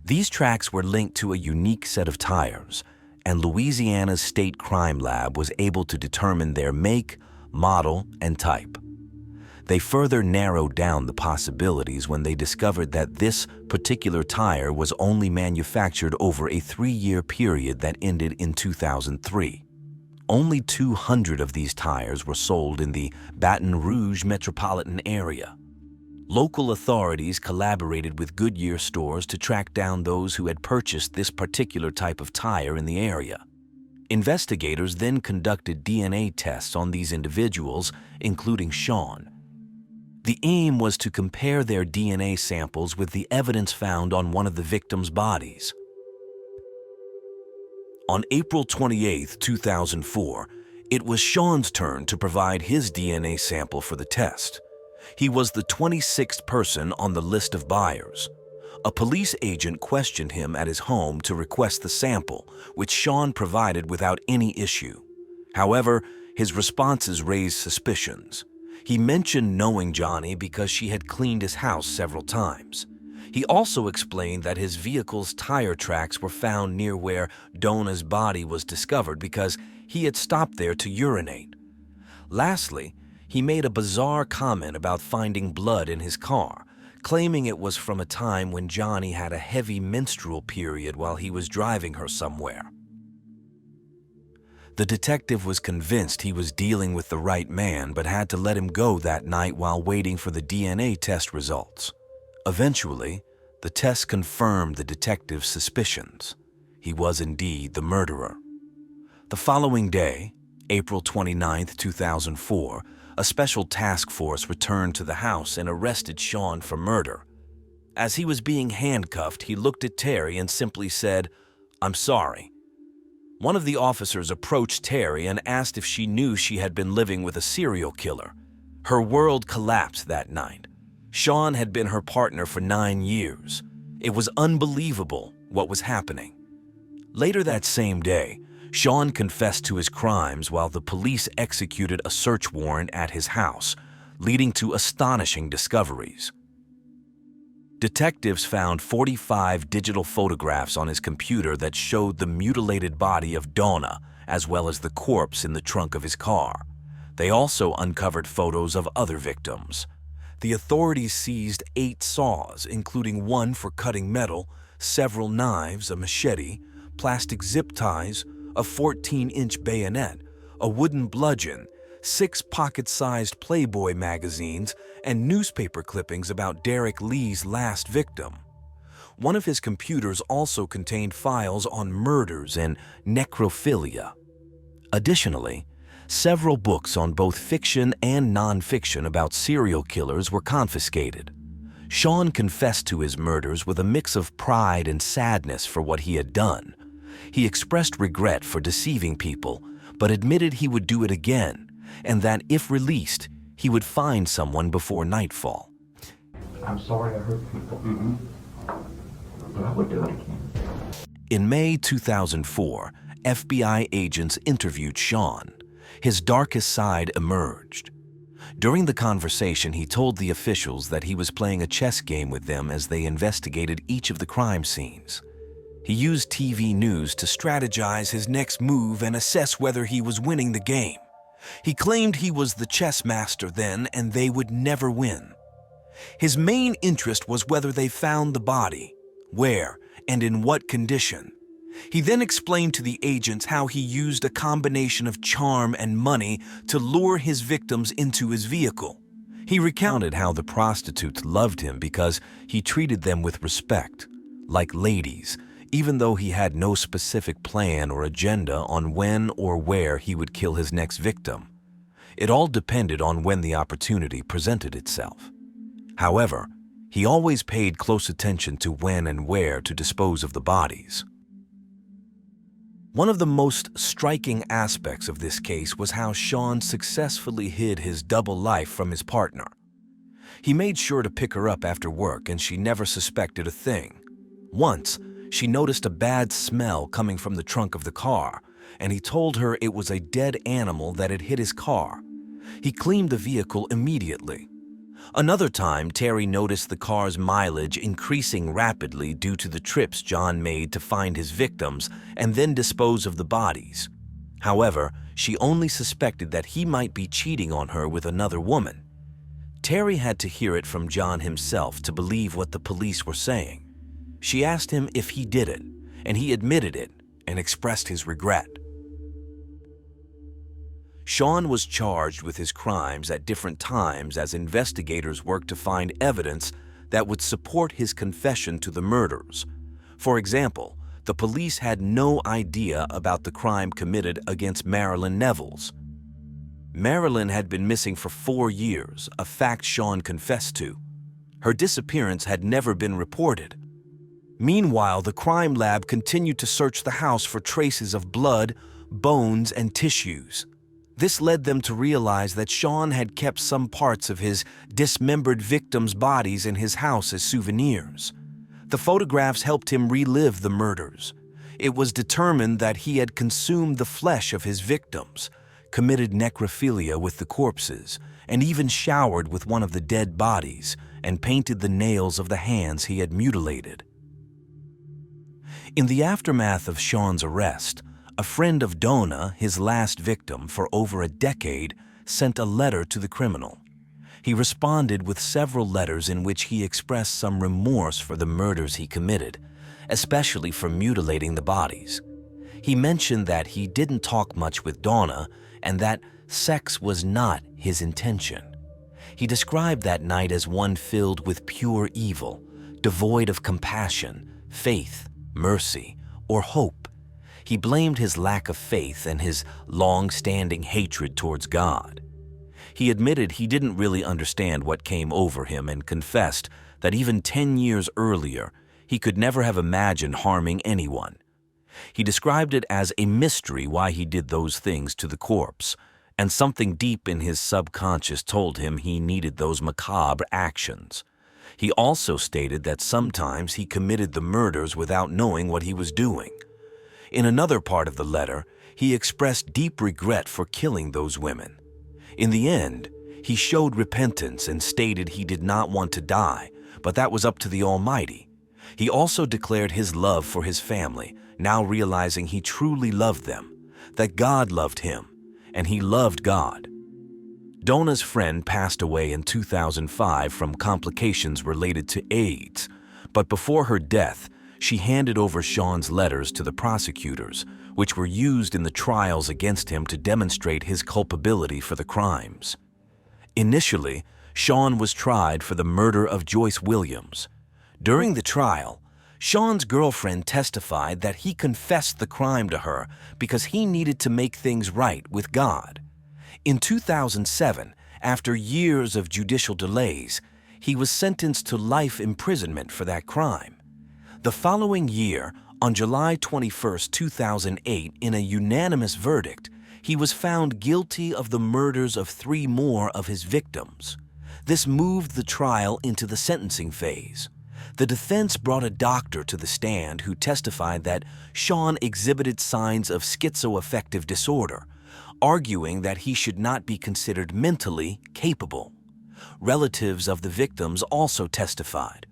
These tracks were linked to a unique set of tires, and Louisiana's State Crime Lab was able to determine their make, model, and type. They further narrowed down the possibilities when they discovered that this particular tire was only manufactured over a 3-year period that ended in 2003. Only 200 of these tires were sold in the Baton Rouge metropolitan area. Local authorities collaborated with Goodyear stores to track down those who had purchased this particular type of tire in the area. Investigators then conducted DNA tests on these individuals, including Shawn. The aim was to compare their DNA samples with the evidence found on one of the victims' bodies. On April 28, 2004, it was Shawn's turn to provide his DNA sample for the test. He was the 26th person on the list of buyers. A police agent questioned him at his home to request the sample, which Shawn provided without any issue. However, his responses raised suspicions. He mentioned knowing Johnny because she had cleaned his house several times. He also explained that his vehicle's tire tracks were found near where Donna's body was discovered because he had stopped there to urinate. Lastly, he made a bizarre comment about finding blood in his car, claiming it was from a time when Johnny had a heavy menstrual period while he was driving her somewhere. The detective was convinced he was dealing with the right man, but had to let him go that night while waiting for the DNA test results. Eventually, the test confirmed the detective's suspicions. He was indeed the murderer. The following day, April 29, 2004, a special task force returned to the house and arrested Shawn for murder. As he was being handcuffed, he looked at Terry and simply said, "I'm sorry." One of the officers approached Terry and asked if she knew she had been living with a serial killer. Her world collapsed that night. Shawn had been her partner for 9 years. It was unbelievable what was happening. Later that same day, Shawn confessed to his crimes while the police executed a search warrant at his house, leading to astonishing discoveries. Detectives found 45 digital photographs on his computer that showed the mutilated body of Donna, as well as the corpse in the trunk of his car. They also uncovered photos of other victims. The authorities seized 8 saws, including one for cutting metal, several knives, a machete, plastic zip ties, a 14-inch bayonet, a wooden bludgeon, 6 pocket-sized Playboy magazines, and newspaper clippings about Derek Lee's last victim. One of his computers also contained files on murders and necrophilia. Additionally, several books on both fiction and nonfiction about serial killers were confiscated. Shawn confessed to his murders with a mix of pride and sadness for what he had done. He expressed regret for deceiving people, but admitted he would do it again, and that if released, he would find someone before nightfall.
I'm sorry I hurt people, but I would do it again.
In May 2004, FBI agents interviewed Shawn. His darkest side emerged. During the conversation, he told the officials that he was playing a chess game with them as they investigated each of the crime scenes. He used TV news to strategize his next move and assess whether he was winning the game. He claimed he was the chess master then and they would never win. His main interest was whether they found the body, where, and in what condition. He then explained to the agents how he used a combination of charm and money to lure his victims into his vehicle. He recounted how the prostitutes loved him because he treated them with respect, like ladies, even though he had no specific plan or agenda on when or where he would kill his next victim. It all depended on when the opportunity presented itself. However, he always paid close attention to when and where to dispose of the bodies. One of the most striking aspects of this case was how Shawn successfully hid his double life from his partner. He made sure to pick her up after work, and she never suspected a thing. Once, she noticed a bad smell coming from the trunk of the car, and he told her it was a dead animal that had hit his car. He cleaned the vehicle immediately. Another time, Terry noticed the car's mileage increasing rapidly due to the trips John made to find his victims and then dispose of the bodies. However, she only suspected that he might be cheating on her with another woman. Terry had to hear it from John himself to believe what the police were saying. She asked him if he did it, and he admitted it and expressed his regret. Shawn was charged with his crimes at different times as investigators worked to find evidence that would support his confession to the murders. For example, the police had no idea about the crime committed against Marilyn Nevels. Marilyn had been missing for 4 years, a fact Shawn confessed to. Her disappearance had never been reported. Meanwhile, the crime lab continued to search the house for traces of blood, bones, and tissues. This led them to realize that Shawn had kept some parts of his dismembered victims' bodies in his house as souvenirs. The photographs helped him relive the murders. It was determined that he had consumed the flesh of his victims, committed necrophilia with the corpses, and even showered with one of the dead bodies and painted the nails of the hands he had mutilated. In the aftermath of Shawn's arrest, a friend of Donna, his last victim for over a decade, sent a letter to the criminal. He responded with several letters in which he expressed some remorse for the murders he committed, especially for mutilating the bodies. He mentioned that he didn't talk much with Donna and that sex was not his intention. He described that night as one filled with pure evil, devoid of compassion, faith, mercy, or hope. He blamed his lack of faith and his long-standing hatred towards God. He admitted he didn't really understand what came over him and confessed that even 10 years earlier, he could never have imagined harming anyone. He described it as a mystery why he did those things to the corpse, and something deep in his subconscious told him he needed those macabre actions. He also stated that sometimes he committed the murders without knowing what he was doing. In another part of the letter, he expressed deep regret for killing those women. In the end, he showed repentance and stated he did not want to die, but that was up to the Almighty. He also declared his love for his family, now realizing he truly loved them, that God loved him, and he loved God. Donna's friend passed away in 2005 from complications related to AIDS, but before her death, she handed over Shawn's letters to the prosecutors, which were used in the trials against him to demonstrate his culpability for the crimes. Initially, Shawn was tried for the murder of Joyce Williams. During the trial, Shawn's girlfriend testified that he confessed the crime to her because he needed to make things right with God. In 2007, after years of judicial delays, he was sentenced to life imprisonment for that crime. The following year, on July 21, 2008, in a unanimous verdict, he was found guilty of the murders of 3 more of his victims. This moved the trial into the sentencing phase. The defense brought a doctor to the stand who testified that Shawn exhibited signs of schizoaffective disorder, arguing that he should not be considered mentally capable. Relatives of the victims also testified.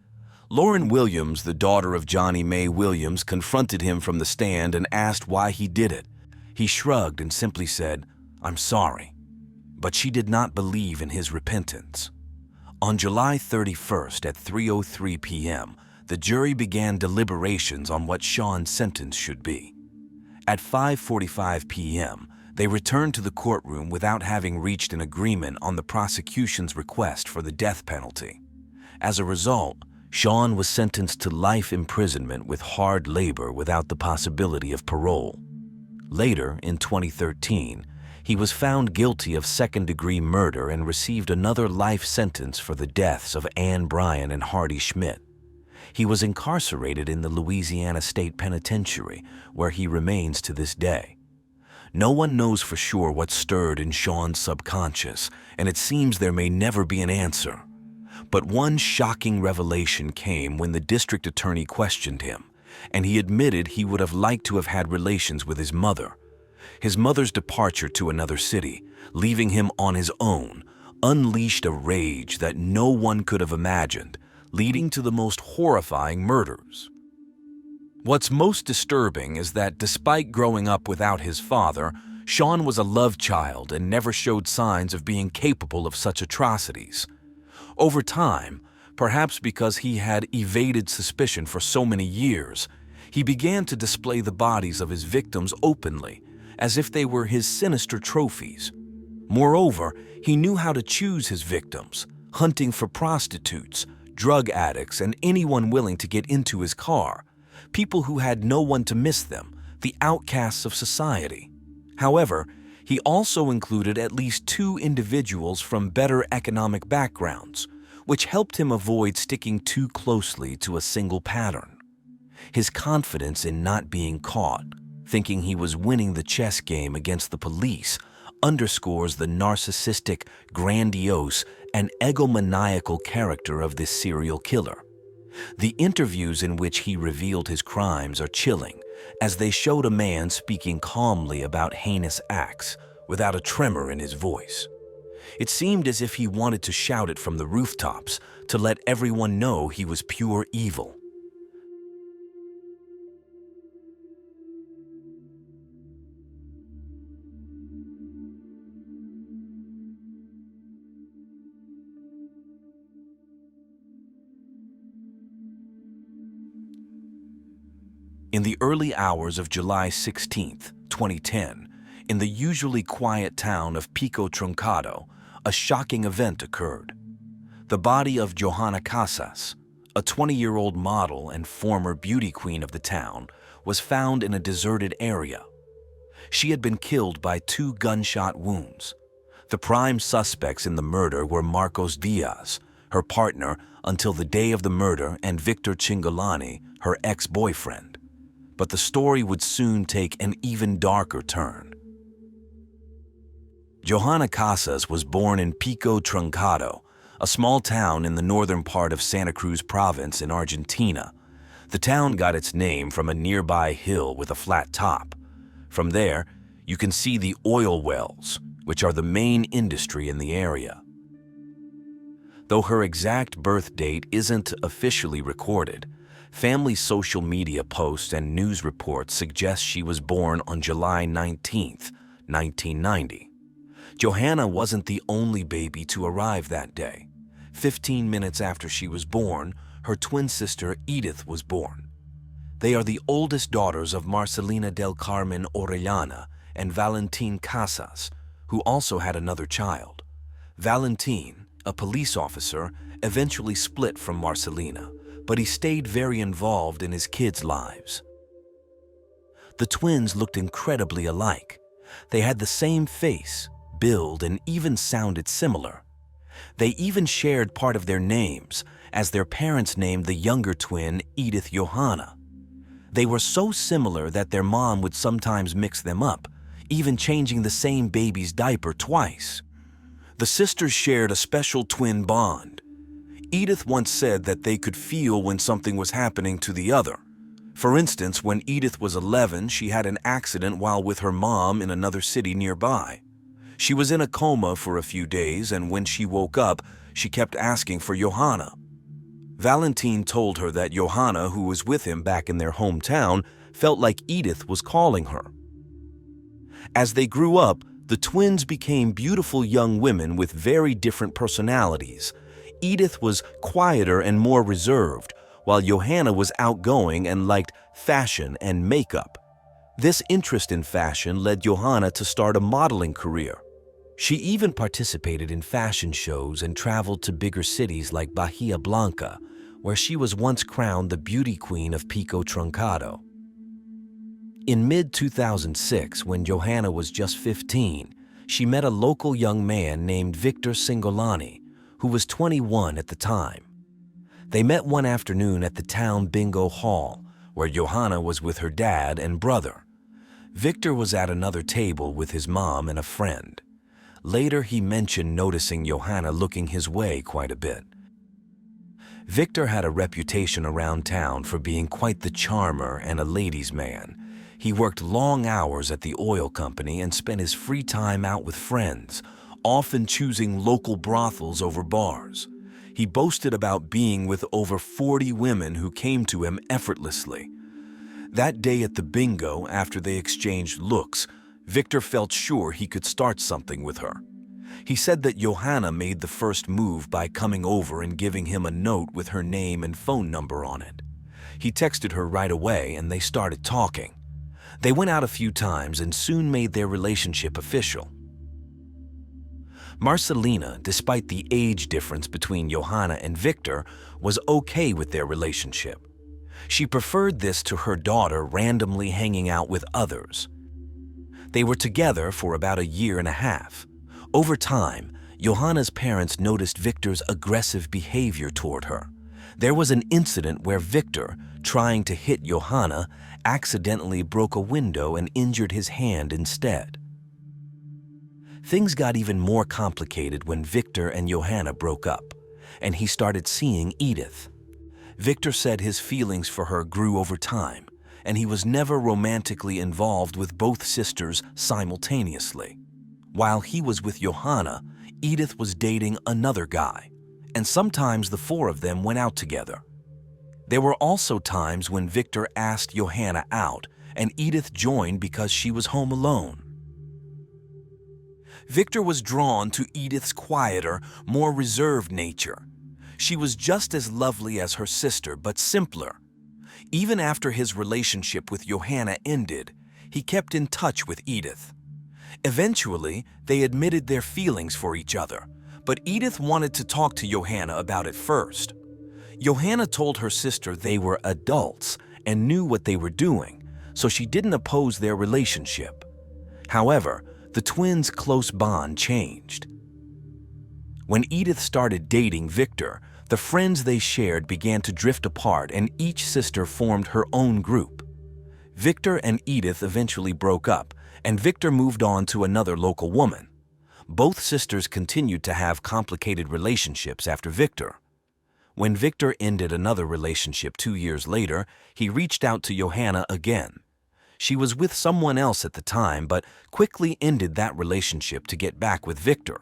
Lauren Williams, the daughter of Johnny Mae Williams, confronted him from the stand and asked why he did it. He shrugged and simply said, "I'm sorry." But she did not believe in his repentance. On July 31st at 3:03 p.m., the jury began deliberations on what Shawn's sentence should be. At 5:45 p.m., They returned to the courtroom without having reached an agreement on the prosecution's request for the death penalty. As a result, Shawn was sentenced to life imprisonment with hard labor without the possibility of parole. Later, in 2013, he was found guilty of second-degree murder and received another life sentence for the deaths of Ann Bryan and Hardy Schmidt. He was incarcerated in the Louisiana State Penitentiary, where he remains to this day. No one knows for sure what stirred in Shawn's subconscious, and it seems there may never be an answer. But one shocking revelation came when the district attorney questioned him, and he admitted he would have liked to have had relations with his mother. His mother's departure to another city, leaving him on his own, unleashed a rage that no one could have imagined, leading to the most horrifying murders. What's most disturbing is that despite growing up without his father, Shawn was a love child and never showed signs of being capable of such atrocities. Over time, perhaps because he had evaded suspicion for so many years, he began to display the bodies of his victims openly, as if they were his sinister trophies. Moreover, he knew how to choose his victims, hunting for prostitutes, drug addicts, and anyone willing to get into his car, people who had no one to miss them, the outcasts of society. However, he also included at least 2 individuals from better economic backgrounds, which helped him avoid sticking too closely to a single pattern. His confidence in not being caught, thinking he was winning the chess game against the police, underscores the narcissistic, grandiose, and egomaniacal character of this serial killer. The interviews in which he revealed his crimes are chilling, as they showed a man speaking calmly about heinous acts, without a tremor in his voice. It seemed as if he wanted to shout it from the rooftops to let everyone know he was pure evil. In the early hours of July 16, 2010, in the usually quiet town of Pico Truncado, a shocking event occurred. The body of Johanna Casas, a 20-year-old model and former beauty queen of the town, was found in a deserted area. She had been killed by 2 gunshot wounds. The prime suspects in the murder were Marcos Diaz, her partner until the day of the murder, and Victor Cingolani, her ex-boyfriend. But the story would soon take an even darker turn. Johanna Casas was born in Pico Truncado, a small town in the northern part of Santa Cruz province in Argentina. The town got its name from a nearby hill with a flat top. From there, you can see the oil wells, which are the main industry in the area. Though her exact birth date isn't officially recorded, family social media posts and news reports suggest she was born on July 19, 1990. Johanna wasn't the only baby to arrive that day. 15 minutes after she was born, her twin sister Edith was born. They are the oldest daughters of Marcelina del Carmen Orellana and Valentin Casas, who also had another child. Valentin, a police officer, eventually split from Marcelina, but he stayed very involved in his kids' lives. The twins looked incredibly alike. They had the same face, build, and even sounded similar. They even shared part of their names, as their parents named the younger twin Edith Johanna. They were so similar that their mom would sometimes mix them up, even changing the same baby's diaper twice. The sisters shared a special twin bond. Edith once said that they could feel when something was happening to the other. For instance, when Edith was 11, she had an accident while with her mom in another city nearby. She was in a coma for a few days, and when she woke up, she kept asking for Johanna. Valentin told her that Johanna, who was with him back in their hometown, felt like Edith was calling her. As they grew up, the twins became beautiful young women with very different personalities. Edith was quieter and more reserved, while Johanna was outgoing and liked fashion and makeup. This interest in fashion led Johanna to start a modeling career. She even participated in fashion shows and traveled to bigger cities like Bahia Blanca, where she was once crowned the beauty queen of Pico Truncado. In mid-2006, when Johanna was just 15, she met a local young man named Victor Cingolani, who was 21 at the time. They met one afternoon at the town bingo hall, where Johanna was with her dad and brother. Victor was at another table with his mom and a friend. Later, he mentioned noticing Johanna looking his way quite a bit. Victor had a reputation around town for being quite the charmer and a ladies' man. He worked long hours at the oil company and spent his free time out with friends, often choosing local brothels over bars. He boasted about being with over 40 women who came to him effortlessly. That day at the bingo, after they exchanged looks, Victor felt sure he could start something with her. He said that Johanna made the first move by coming over and giving him a note with her name and phone number on it. He texted her right away and they started talking. They went out a few times and soon made their relationship official. Marcelina, despite the age difference between Johanna and Victor, was okay with their relationship. She preferred this to her daughter randomly hanging out with others. They were together for about a year and a half. Over time, Johanna's parents noticed Victor's aggressive behavior toward her. There was an incident where Victor, trying to hit Johanna, accidentally broke a window and injured his hand instead. Things got even more complicated when Victor and Johanna broke up, and he started seeing Edith. Victor said his feelings for her grew over time, and he was never romantically involved with both sisters simultaneously. While he was with Johanna, Edith was dating another guy, and sometimes the four of them went out together. There were also times when Victor asked Johanna out, and Edith joined because she was home alone. Victor was drawn to Edith's quieter, more reserved nature. She was just as lovely as her sister, but simpler. Even after his relationship with Johanna ended, he kept in touch with Edith. Eventually, they admitted their feelings for each other, but Edith wanted to talk to Johanna about it first. Johanna told her sister they were adults and knew what they were doing, so she didn't oppose their relationship. However, the twins' close bond changed. When Edith started dating Victor, the friends they shared began to drift apart and each sister formed her own group. Victor and Edith eventually broke up, and Victor moved on to another local woman. Both sisters continued to have complicated relationships after Victor. When Victor ended another relationship 2 years later, he reached out to Johanna again. She was with someone else at the time, but quickly ended that relationship to get back with Victor.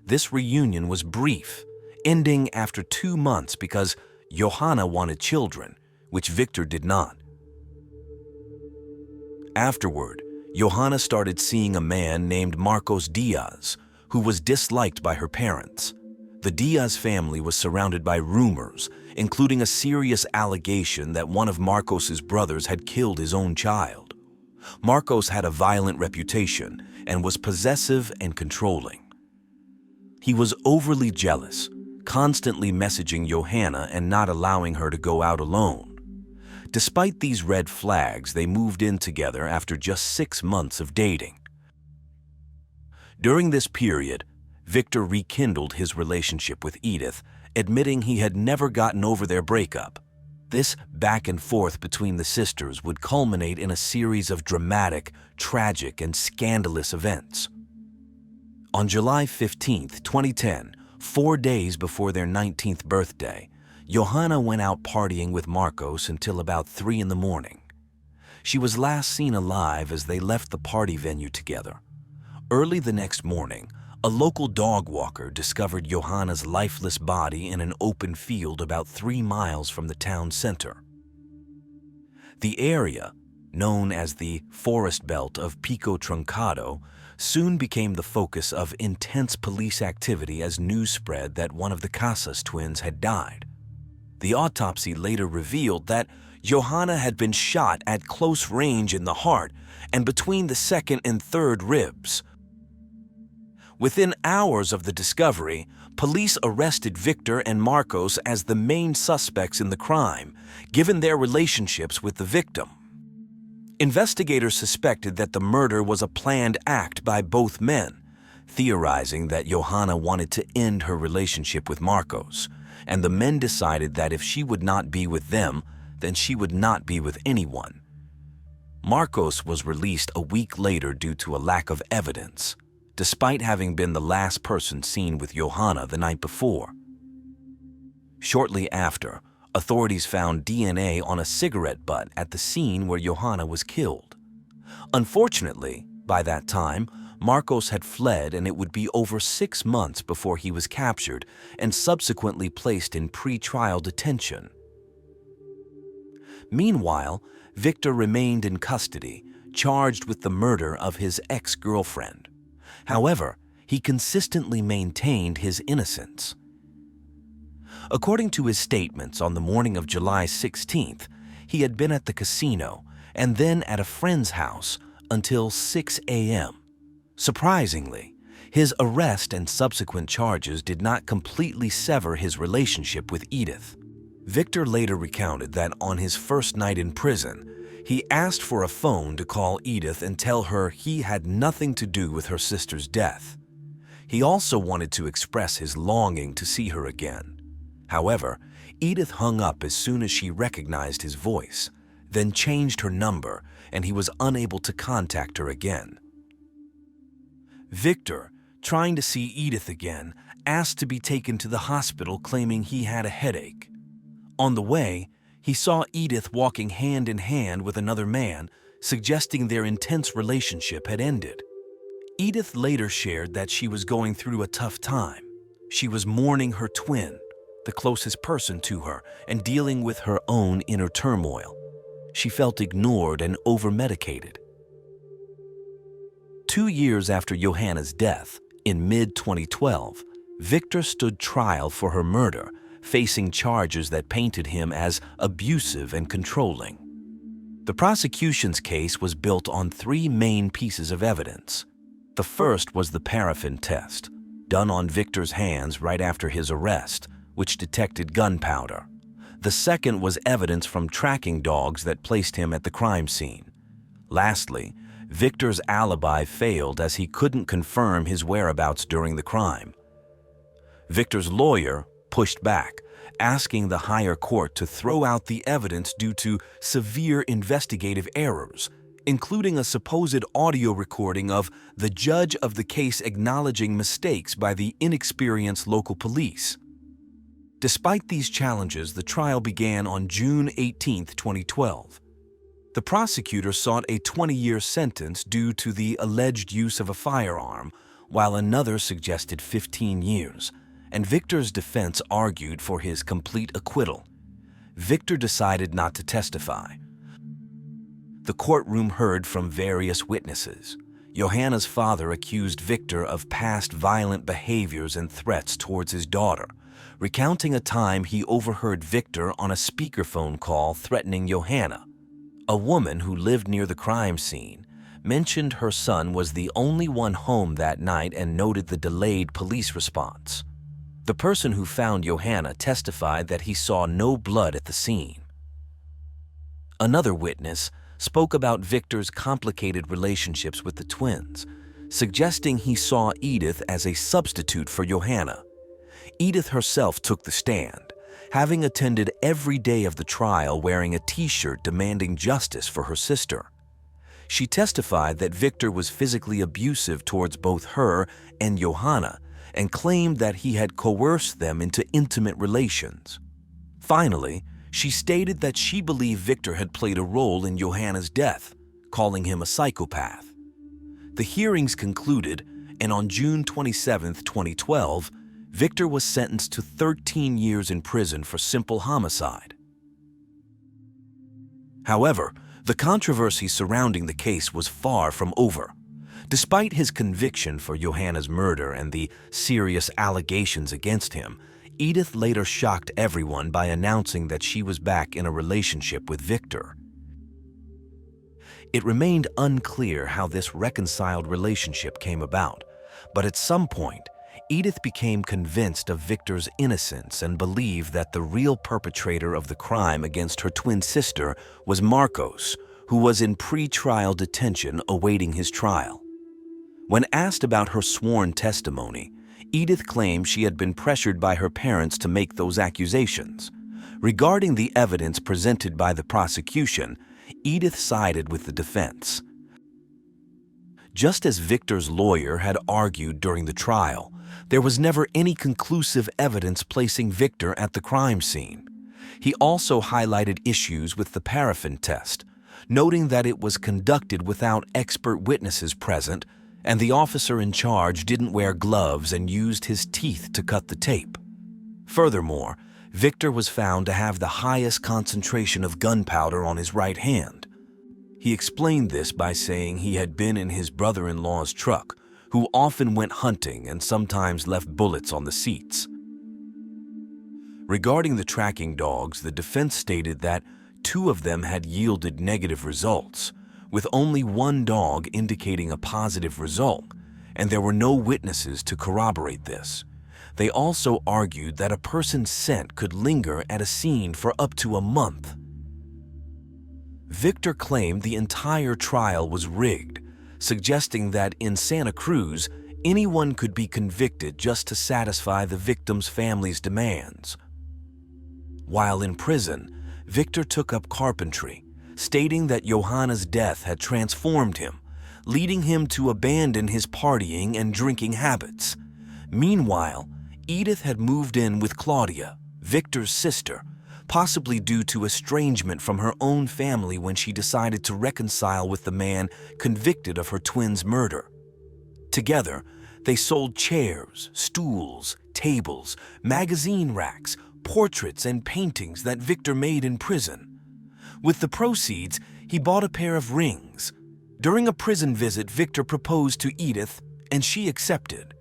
This reunion was brief, ending after 2 months because Johanna wanted children, which Victor did not. Afterward, Johanna started seeing a man named Marcos Diaz, who was disliked by her parents. The Diaz family was surrounded by rumors, including a serious allegation that one of Marcos's brothers had killed his own child. Marcos had a violent reputation and was possessive and controlling. He was overly jealous, constantly messaging Johanna and not allowing her to go out alone. Despite these red flags, they moved in together after just 6 months of dating. During this period, Victor rekindled his relationship with Edith, admitting he had never gotten over their breakup. This back and forth between the sisters would culminate in a series of dramatic, tragic, and scandalous events. On July 15, 2010, 4 days before their 19th birthday, Johanna went out partying with Marcos until about 3 in the morning. She was last seen alive as they left the party venue together. Early the next morning, a local dog walker discovered Johanna's lifeless body in an open field about 3 miles from the town center. The area, known as the forest belt of Pico Truncado, soon became the focus of intense police activity as news spread that one of the Casas twins had died. The autopsy later revealed that Johanna had been shot at close range in the heart and between the second and third ribs. Within hours of the discovery, police arrested Victor and Marcos as the main suspects in the crime, given their relationships with the victim. Investigators suspected that the murder was a planned act by both men, theorizing that Johanna wanted to end her relationship with Marcos, and the men decided that if she would not be with them, then she would not be with anyone. Marcos was released a week later due to a lack of evidence, despite having been the last person seen with Johanna the night before. Shortly after, authorities found DNA on a cigarette butt at the scene where Johanna was killed. Unfortunately, by that time, Marcos had fled, and it would be over 6 months before he was captured and subsequently placed in pre-trial detention. Meanwhile, Victor remained in custody, charged with the murder of his ex-girlfriend. However, he consistently maintained his innocence. According to his statements on the morning of July 16th, he had been at the casino and then at a friend's house until 6 a.m. Surprisingly, his arrest and subsequent charges did not completely sever his relationship with Edith. Victor later recounted that on his first night in prison, he asked for a phone to call Edith and tell her he had nothing to do with her sister's death. He also wanted to express his longing to see her again. However, Edith hung up as soon as she recognized his voice, then changed her number, and he was unable to contact her again. Victor, trying to see Edith again, asked to be taken to the hospital, claiming he had a headache. On the way, he saw Edith walking hand in hand with another man, suggesting their intense relationship had ended. Edith later shared that she was going through a tough time. She was mourning her twin, the closest person to her, and dealing with her own inner turmoil. She felt ignored and over-medicated. 2 years after Johanna's death, in mid-2012, Victor stood trial for her murder, facing charges that painted him as abusive and controlling. The prosecution's case was built on 3 main pieces of evidence. The first was the paraffin test, done on Victor's hands right after his arrest, which detected gunpowder. The second was evidence from tracking dogs that placed him at the crime scene. Lastly, Victor's alibi failed as he couldn't confirm his whereabouts during the crime. Victor's lawyer pushed back, asking the higher court to throw out the evidence due to severe investigative errors, including a supposed audio recording of the judge of the case acknowledging mistakes by the inexperienced local police. Despite these challenges, the trial began on June 18, 2012. The prosecutor sought a 20-year sentence due to the alleged use of a firearm, while another suggested 15 years, and Victor's defense argued for his complete acquittal. Victor decided not to testify. The courtroom heard from various witnesses. Johanna's father accused Victor of past violent behaviors and threats towards his daughter, recounting a time he overheard Victor on a speakerphone call threatening Johanna. A woman who lived near the crime scene mentioned her son was the only one home that night and noted the delayed police response. The person who found Johanna testified that he saw no blood at the scene. Another witness spoke about Victor's complicated relationships with the twins, suggesting he saw Edith as a substitute for Johanna. Edith herself took the stand, having attended every day of the trial wearing a t-shirt demanding justice for her sister. She testified that Victor was physically abusive towards both her and Johanna and claimed that he had coerced them into intimate relations. Finally, she stated that she believed Victor had played a role in Johanna's death, calling him a psychopath. The hearings concluded, and on June 27, 2012, Victor was sentenced to 13 years in prison for simple homicide. However, the controversy surrounding the case was far from over. Despite his conviction for Johanna's murder and the serious allegations against him, Edith later shocked everyone by announcing that she was back in a relationship with Victor. It remained unclear how this reconciled relationship came about, but at some point, Edith became convinced of Victor's innocence and believed that the real perpetrator of the crime against her twin sister was Marcos, who was in pre-trial detention awaiting his trial. When asked about her sworn testimony, Edith claimed she had been pressured by her parents to make those accusations. Regarding the evidence presented by the prosecution, Edith sided with the defense. Just as Victor's lawyer had argued during the trial, there was never any conclusive evidence placing Victor at the crime scene. He also highlighted issues with the paraffin test, noting that it was conducted without expert witnesses present, and the officer in charge didn't wear gloves and used his teeth to cut the tape. Furthermore, Victor was found to have the highest concentration of gunpowder on his right hand. He explained this by saying he had been in his brother-in-law's truck, who often went hunting and sometimes left bullets on the seats. Regarding the tracking dogs, the defense stated that 2 of them had yielded negative results, with only 1 dog indicating a positive result, and there were no witnesses to corroborate this. They also argued that a person's scent could linger at a scene for up to a month. Victor claimed the entire trial was rigged, suggesting that in Santa Cruz, anyone could be convicted just to satisfy the victim's family's demands. While in prison, Victor took up carpentry, stating that Johanna's death had transformed him, leading him to abandon his partying and drinking habits. Meanwhile, Edith had moved in with Claudia, Victor's sister, possibly due to estrangement from her own family when she decided to reconcile with the man convicted of her twin's murder. Together, they sold chairs, stools, tables, magazine racks, portraits, and paintings that Victor made in prison. With the proceeds, he bought a pair of rings. During a prison visit, Victor proposed to Edith, and she accepted.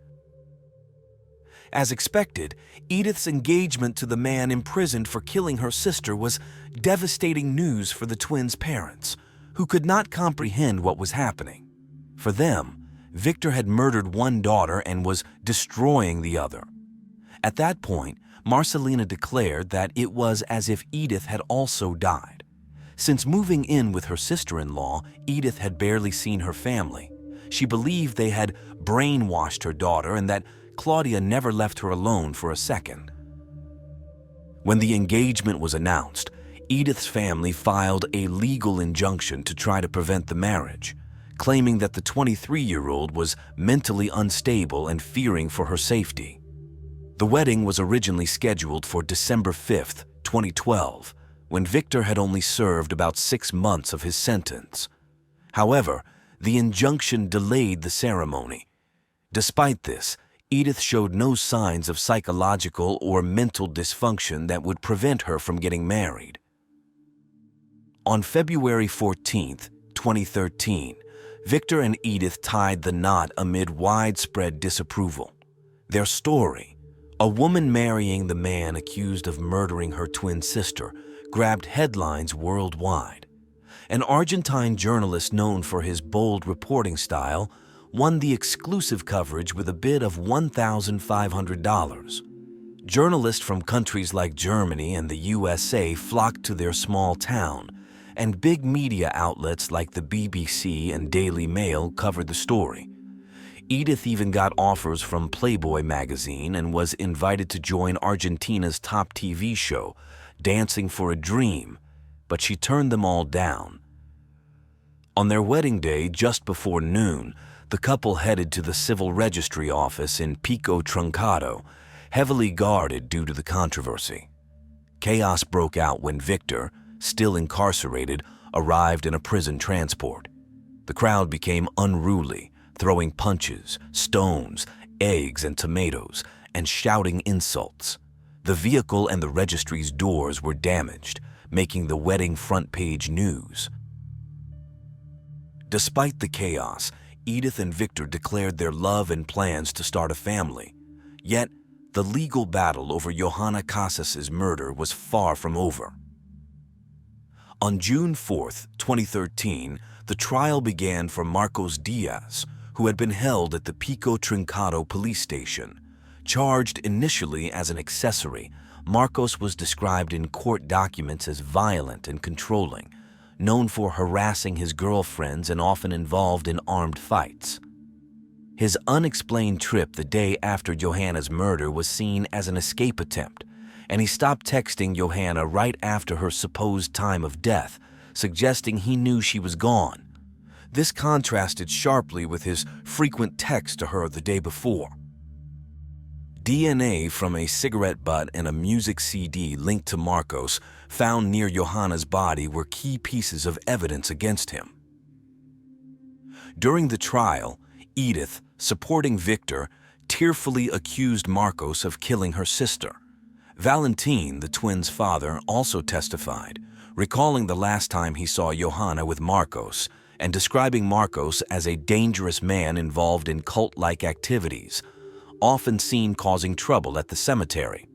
As expected, Edith's engagement to the man imprisoned for killing her sister was devastating news for the twins' parents, who could not comprehend what was happening. For them, Victor had murdered one daughter and was destroying the other. At that point, Marcelina declared that it was as if Edith had also died. Since moving in with her sister-in-law, Edith had barely seen her family. She believed they had brainwashed her daughter and that Claudia never left her alone for a second. When the engagement was announced, Edith's family filed a legal injunction to try to prevent the marriage, claiming that the 23-year-old was mentally unstable and fearing for her safety. The wedding was originally scheduled for December 5, 2012, when Victor had only served about 6 months of his sentence. However, the injunction delayed the ceremony. Despite this, Edith showed no signs of psychological or mental dysfunction that would prevent her from getting married. On February 14, 2013, Victor and Edith tied the knot amid widespread disapproval. Their story, a woman marrying the man accused of murdering her twin sister, grabbed headlines worldwide. An Argentine journalist known for his bold reporting style won the exclusive coverage with a bid of $1,500. Journalists from countries like Germany and the USA flocked to their small town, and big media outlets like the BBC and Daily Mail covered the story. Edith even got offers from Playboy magazine and was invited to join Argentina's top TV show, Dancing for a Dream, but she turned them all down. On their wedding day, just before noon, the couple headed to the civil registry office in Pico Truncado, heavily guarded due to the controversy. Chaos broke out when Victor, still incarcerated, arrived in a prison transport. The crowd became unruly, throwing punches, stones, eggs, and tomatoes, and shouting insults. The vehicle and the registry's doors were damaged, making the wedding front page news. Despite the chaos, Edith and Victor declared their love and plans to start a family. Yet, the legal battle over Johanna Casas' murder was far from over. On June 4, 2013, the trial began for Marcos Diaz, who had been held at the Pico Trincado police station. Charged initially as an accessory, Marcos was described in court documents as violent and controlling, known for harassing his girlfriends and often involved in armed fights. His unexplained trip the day after Johanna's murder was seen as an escape attempt, and he stopped texting Johanna right after her supposed time of death, suggesting he knew she was gone. This contrasted sharply with his frequent texts to her the day before. DNA from a cigarette butt and a music CD linked to Marcos found near Johanna's body were key pieces of evidence against him. During the trial, Edith, supporting Victor, tearfully accused Marcos of killing her sister. Valentin, the twins' father, also testified, recalling the last time he saw Johanna with Marcos and describing Marcos as a dangerous man involved in cult-like activities, often seen causing trouble at the cemetery.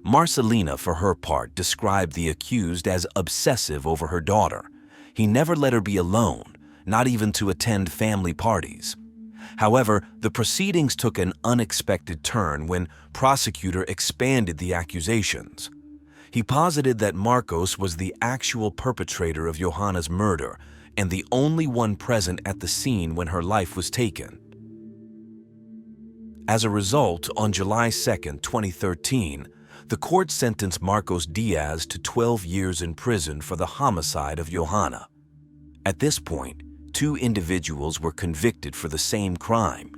Marcelina, for her part, described the accused as obsessive over her daughter. He never let her be alone, not even to attend family parties. However, the proceedings took an unexpected turn when prosecutor expanded the accusations. He posited that Marcos was the actual perpetrator of Johanna's murder and the only one present at the scene when her life was taken. As a result, on July 2, 2013, the court sentenced Marcos Diaz to 12 years in prison for the homicide of Johanna. At this point, 2 individuals were convicted for the same crime,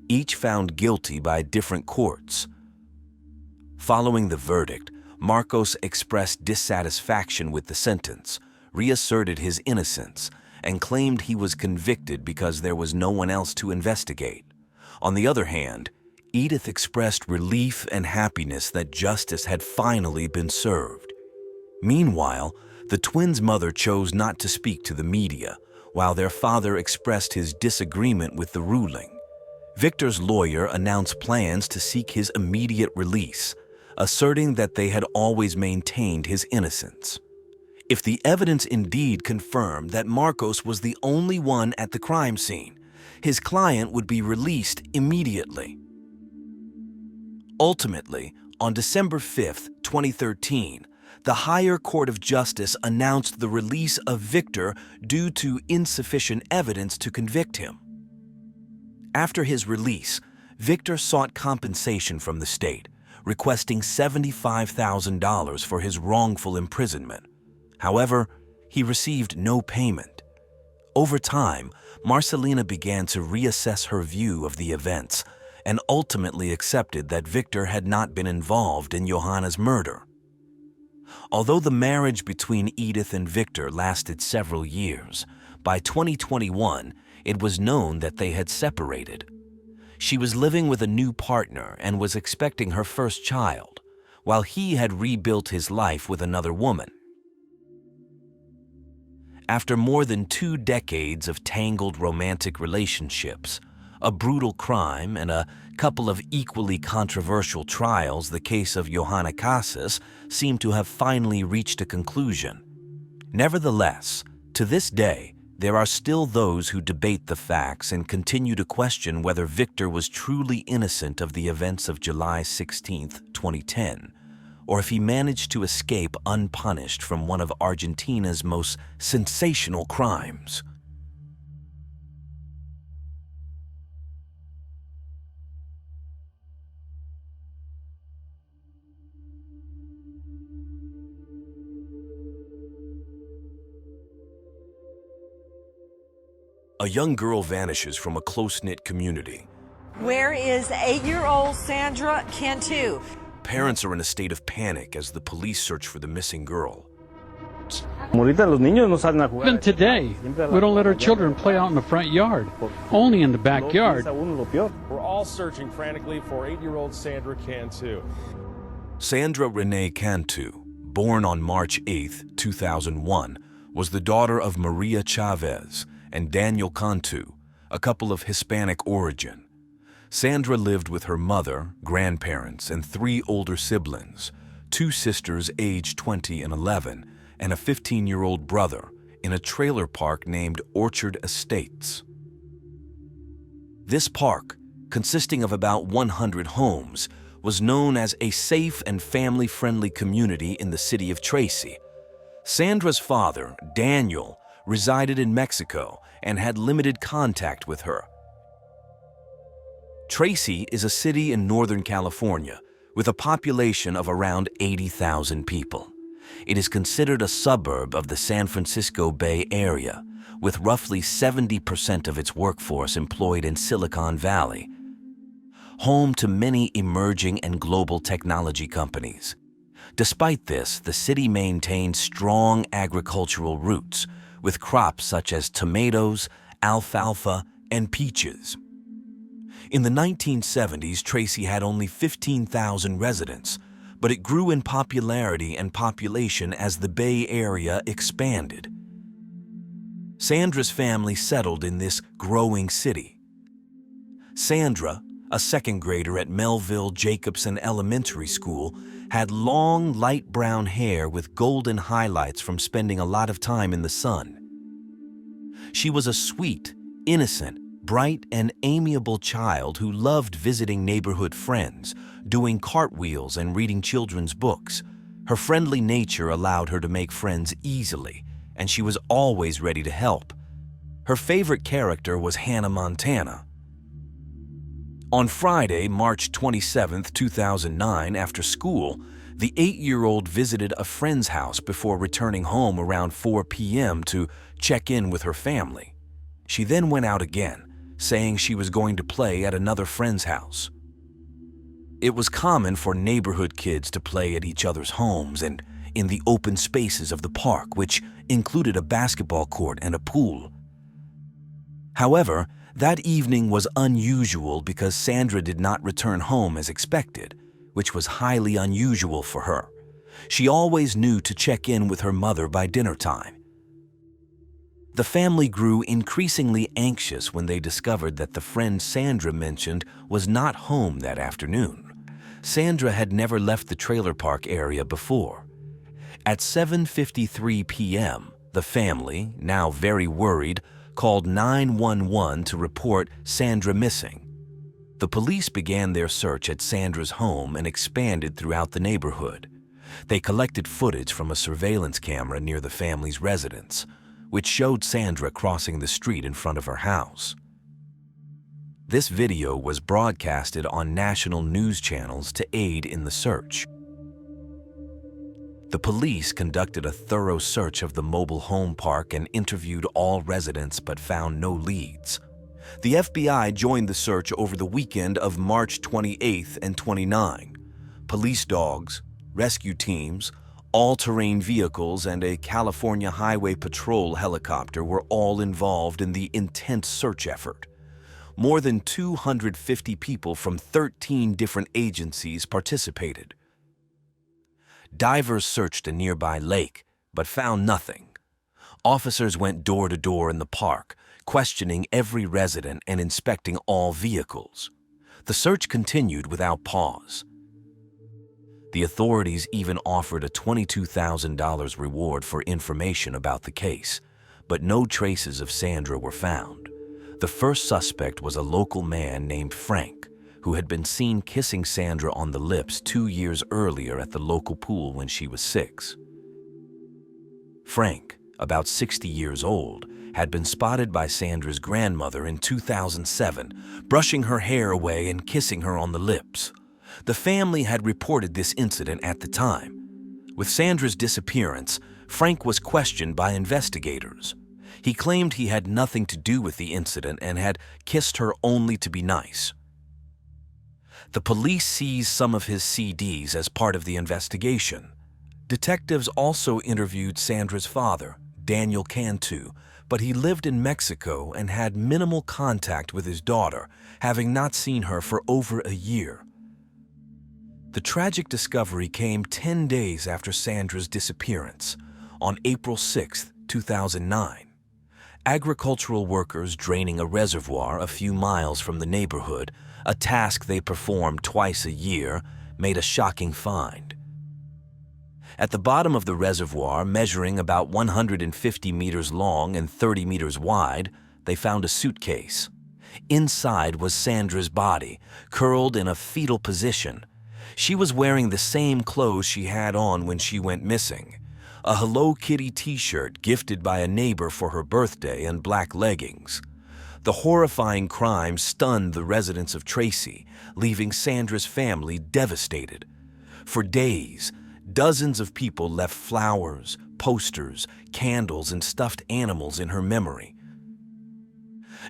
each found guilty by different courts. Following the verdict, Marcos expressed dissatisfaction with the sentence, reasserted his innocence, and claimed he was convicted because there was no one else to investigate. On the other hand, Edith expressed relief and happiness that justice had finally been served. Meanwhile, the twins' mother chose not to speak to the media, while their father expressed his disagreement with the ruling. Victor's lawyer announced plans to seek his immediate release, asserting that they had always maintained his innocence. If the evidence indeed confirmed that Marcos was the only one at the crime scene, his client would be released immediately. Ultimately, on December 5, 2013, the Higher Court of Justice announced the release of Victor due to insufficient evidence to convict him. After his release, Victor sought compensation from the state, requesting $75,000 for his wrongful imprisonment. However, he received no payment. Over time, Marcelina began to reassess her view of the events and ultimately accepted that Victor had not been involved in Johanna's murder. Although the marriage between Edith and Victor lasted several years, by 2021, it was known that they had separated. She was living with a new partner and was expecting her first child, while he had rebuilt his life with another woman. After more than 2 decades of tangled romantic relationships, a brutal crime, and a couple of equally controversial trials, the case of Johanna Casas seemed to have finally reached a conclusion. Nevertheless, to this day, there are still those who debate the facts and continue to question whether Victor was truly innocent of the events of July 16, 2010, or if he managed to escape unpunished from one of Argentina's most sensational crimes. A young girl vanishes from a close-knit community.
Where is 8-year-old Sandra Cantu?
Parents are in a state of panic as the police search for the missing girl.
Even today, we don't let our children play out in the front yard, only in the backyard.
We're all searching frantically for 8-year-old Sandra Cantu.
Sandra Renee Cantu, born on March 8, 2001, was the daughter of Maria Chavez and Daniel Cantu, a couple of Hispanic origin. Sandra lived with her mother, grandparents, and 3 older siblings, 2 sisters aged 20 and 11, and a 15-year-old brother in a trailer park named Orchard Estates. This park, consisting of about 100 homes, was known as a safe and family-friendly community in the city of Tracy. Sandra's father, Daniel, resided in Mexico and had limited contact with her. Tracy is a city in Northern California with a population of around 80,000 people. It is considered a suburb of the San Francisco Bay Area, with roughly 70% of its workforce employed in Silicon Valley. Home to many emerging and global technology companies. Despite this, the city maintains strong agricultural roots, with crops such as tomatoes, alfalfa, and peaches. In the 1970s, Tracy had only 15,000 residents, but it grew in popularity and population as the Bay Area expanded. Sandra's family settled in this growing city. Sandra, a second grader at Melville Jacobson Elementary School, had long, light brown hair with golden highlights from spending a lot of time in the sun. She was a sweet, innocent, bright, and amiable child who loved visiting neighborhood friends, doing cartwheels and reading children's books. Her friendly nature allowed her to make friends easily, and she was always ready to help. Her favorite character was Hannah Montana. On Friday, March 27, 2009, after school, the 8-year-old visited a friend's house before returning home around 4 p.m. to check in with her family. She then went out again, saying she was going to play at another friend's house. It was common for neighborhood kids to play at each other's homes and in the open spaces of the park, which included a basketball court and a pool. However, that evening was unusual because Sandra did not return home as expected, which was highly unusual for her. She always knew to check in with her mother by dinner time. The family grew increasingly anxious when they discovered that the friend Sandra mentioned was not home that afternoon. Sandra had never left the trailer park area before. At 7:53 p.m., the family, now very worried, called 911 to report Sandra missing. The police began their search at Sandra's home and expanded throughout the neighborhood. They collected footage from a surveillance camera near the family's residence, which showed Sandra crossing the street in front of her house. This video was broadcasted on national news channels to aid in the search. The police conducted a thorough search of the mobile home park and interviewed all residents but found no leads. The FBI joined the search over the weekend of March 28th and 29. Police dogs, rescue teams, all-terrain vehicles, and a California Highway Patrol helicopter were all involved in the intense search effort. More than 250 people from 13 different agencies participated. Divers searched a nearby lake, but found nothing. Officers went door to door in the park, questioning every resident and inspecting all vehicles. The search continued without pause. The authorities even offered a $22,000 reward for information about the case, but no traces of Sandra were found. The first suspect was a local man named Frank, who had been seen kissing Sandra on the lips 2 years earlier at the local pool when she was 6. Frank, about 60 years old, had been spotted by Sandra's grandmother in 2007, brushing her hair away and kissing her on the lips. The family had reported this incident at the time. With Sandra's disappearance, Frank was questioned by investigators. He claimed he had nothing to do with the incident and had kissed her only to be nice. The police seized some of his CDs as part of the investigation. Detectives also interviewed Sandra's father, Daniel Cantu, but he lived in Mexico and had minimal contact with his daughter, having not seen her for over a year. The tragic discovery came 10 days after Sandra's disappearance, on April 6, 2009. Agricultural workers draining a reservoir a few miles from the neighborhood a task they performed twice a year, made a shocking find. At the bottom of the reservoir, measuring about 150 meters long and 30 meters wide, they found a suitcase. Inside was Sandra's body, curled in a fetal position. She was wearing the same clothes she had on when she went missing, a Hello Kitty t-shirt gifted by a neighbor for her birthday and black leggings. The horrifying crime stunned the residents of Tracy, leaving Sandra's family devastated. For days, dozens of people left flowers, posters, candles, and stuffed animals in her memory.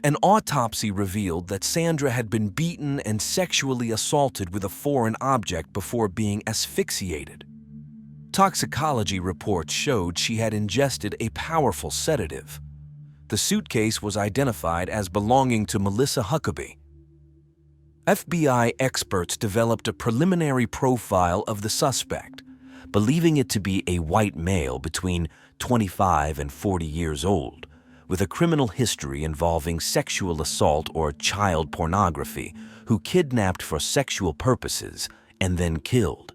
An autopsy revealed that Sandra had been beaten and sexually assaulted with a foreign object before being asphyxiated. Toxicology reports showed she had ingested a powerful sedative. The suitcase was identified as belonging to Melissa Huckabee. FBI experts developed a preliminary profile of the suspect, believing it to be a white male between 25 and 40 years old, with a criminal history involving sexual assault or child pornography, who kidnapped for sexual purposes and then killed.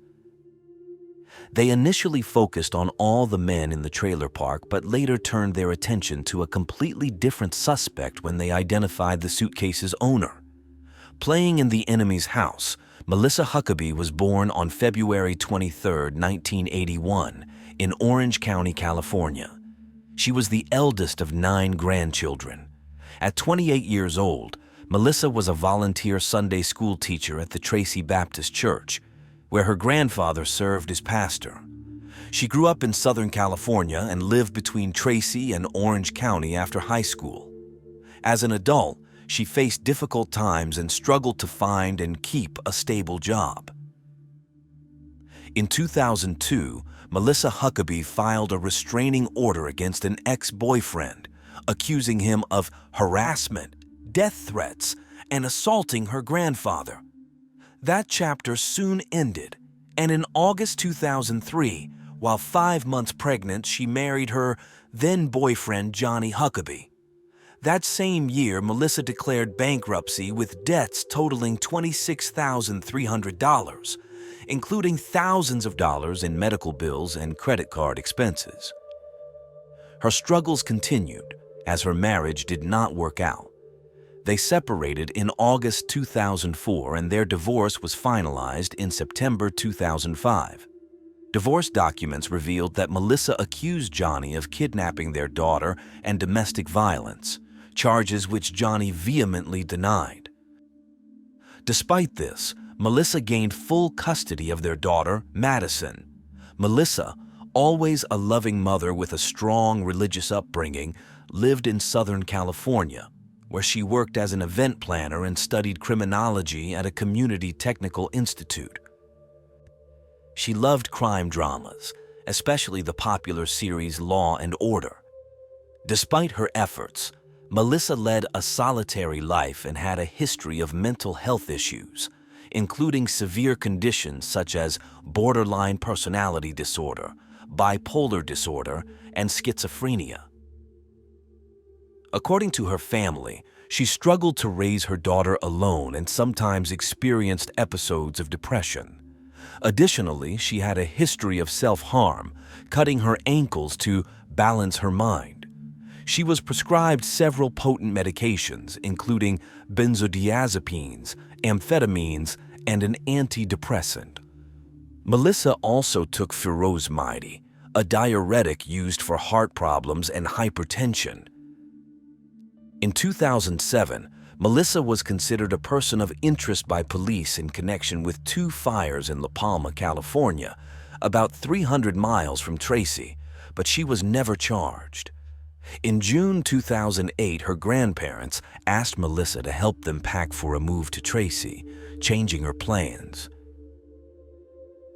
They initially focused on all the men in the trailer park, but later turned their attention to a completely different suspect when they identified the suitcase's owner. Playing in the enemy's house, Melissa Huckabee was born on February 23, 1981, in Orange County, California. She was the eldest of 9 grandchildren. At 28 years old, Melissa was a volunteer Sunday school teacher at the Tracy Baptist Church, where her grandfather served as pastor. She grew up in Southern California and lived between Tracy and Orange County after high school. As an adult, she faced difficult times and struggled to find and keep a stable job. In 2002, Melissa Huckabee filed a restraining order against an ex-boyfriend, accusing him of harassment, death threats, and assaulting her grandfather. That chapter soon ended, and in August 2003, while 5 months pregnant, she married her then-boyfriend Johnny Huckabee. That same year, Melissa declared bankruptcy with debts totaling $26,300, including thousands of dollars in medical bills and credit card expenses. Her struggles continued as her marriage did not work out. They separated in August 2004 and their divorce was finalized in September 2005. Divorce documents revealed that Melissa accused Johnny of kidnapping their daughter and domestic violence, charges which Johnny vehemently denied. Despite this, Melissa gained full custody of their daughter, Madison. Melissa, always a loving mother with a strong religious upbringing, lived in Southern California, where she worked as an event planner and studied criminology at a community technical institute. She loved crime dramas, especially the popular series Law and Order. Despite her efforts, Melissa led a solitary life and had a history of mental health issues, including severe conditions such as borderline personality disorder, bipolar disorder, and schizophrenia. According to her family, she struggled to raise her daughter alone and sometimes experienced episodes of depression. Additionally, she had a history of self-harm, cutting her ankles to balance her mind. She was prescribed several potent medications, including benzodiazepines, amphetamines, and an antidepressant. Melissa also took furosemide, a diuretic used for heart problems and hypertension. In 2007, Melissa was considered a person of interest by police in connection with 2 fires in La Palma, California, about 300 miles from Tracy, but she was never charged. In June 2008, her grandparents asked Melissa to help them pack for a move to Tracy, changing her plans.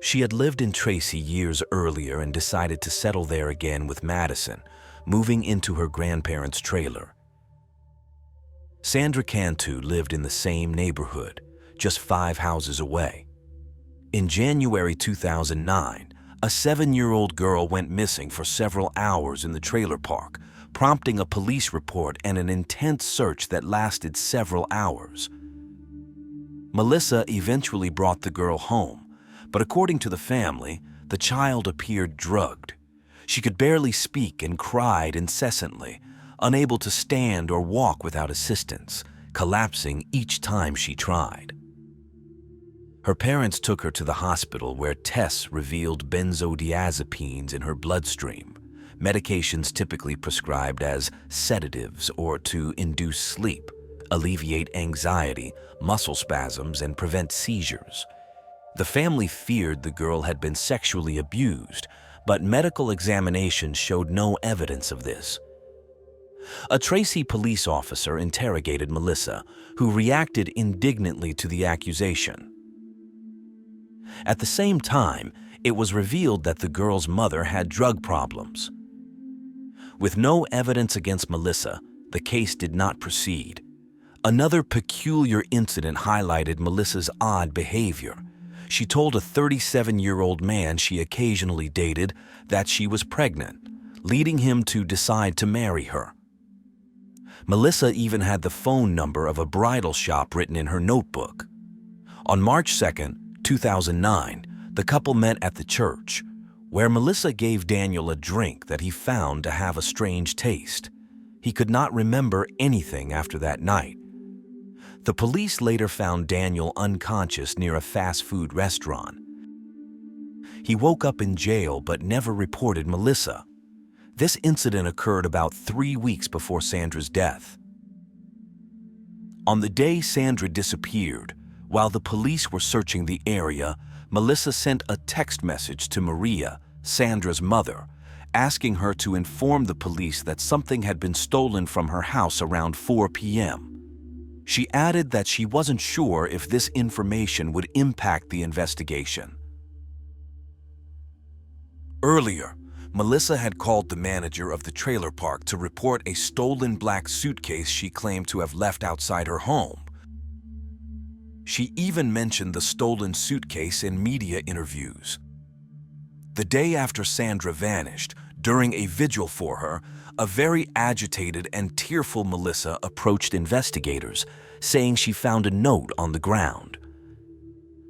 She had lived in Tracy years earlier and decided to settle there again with Madison, moving into her grandparents' trailer. Sandra Cantu lived in the same neighborhood, just 5 houses away. In January 2009, a 7-year-old girl went missing for several hours in the trailer park, prompting a police report and an intense search that lasted several hours. Melissa eventually brought the girl home, but according to the family, the child appeared drugged. She could barely speak and cried incessantly, unable to stand or walk without assistance, collapsing each time she tried. Her parents took her to the hospital where tests revealed benzodiazepines in her bloodstream, medications typically prescribed as sedatives or to induce sleep, alleviate anxiety, muscle spasms, and prevent seizures. The family feared the girl had been sexually abused, but medical examinations showed no evidence of this. A Tracy police officer interrogated Melissa, who reacted indignantly to the accusation. At the same time, it was revealed that the girl's mother had drug problems. With no evidence against Melissa, the case did not proceed. Another peculiar incident highlighted Melissa's odd behavior. She told a 37-year-old man she occasionally dated that she was pregnant, leading him to decide to marry her. Melissa even had the phone number of a bridal shop written in her notebook. On March 2, 2009, the couple met at the church, where Melissa gave Daniel a drink that he found to have a strange taste. He could not remember anything after that night. The police later found Daniel unconscious near a fast food restaurant. He woke up in jail but never reported Melissa. This incident occurred about 3 weeks before Sandra's death. On the day Sandra disappeared, while the police were searching the area, Melissa sent a text message to Maria, Sandra's mother, asking her to inform the police that something had been stolen from her house around 4 p.m. She added that she wasn't sure if this information would impact the investigation. Earlier, Melissa had called the manager of the trailer park to report a stolen black suitcase she claimed to have left outside her home. She even mentioned the stolen suitcase in media interviews. The day after Sandra vanished, during a vigil for her, a very agitated and tearful Melissa approached investigators, saying she found a note on the ground.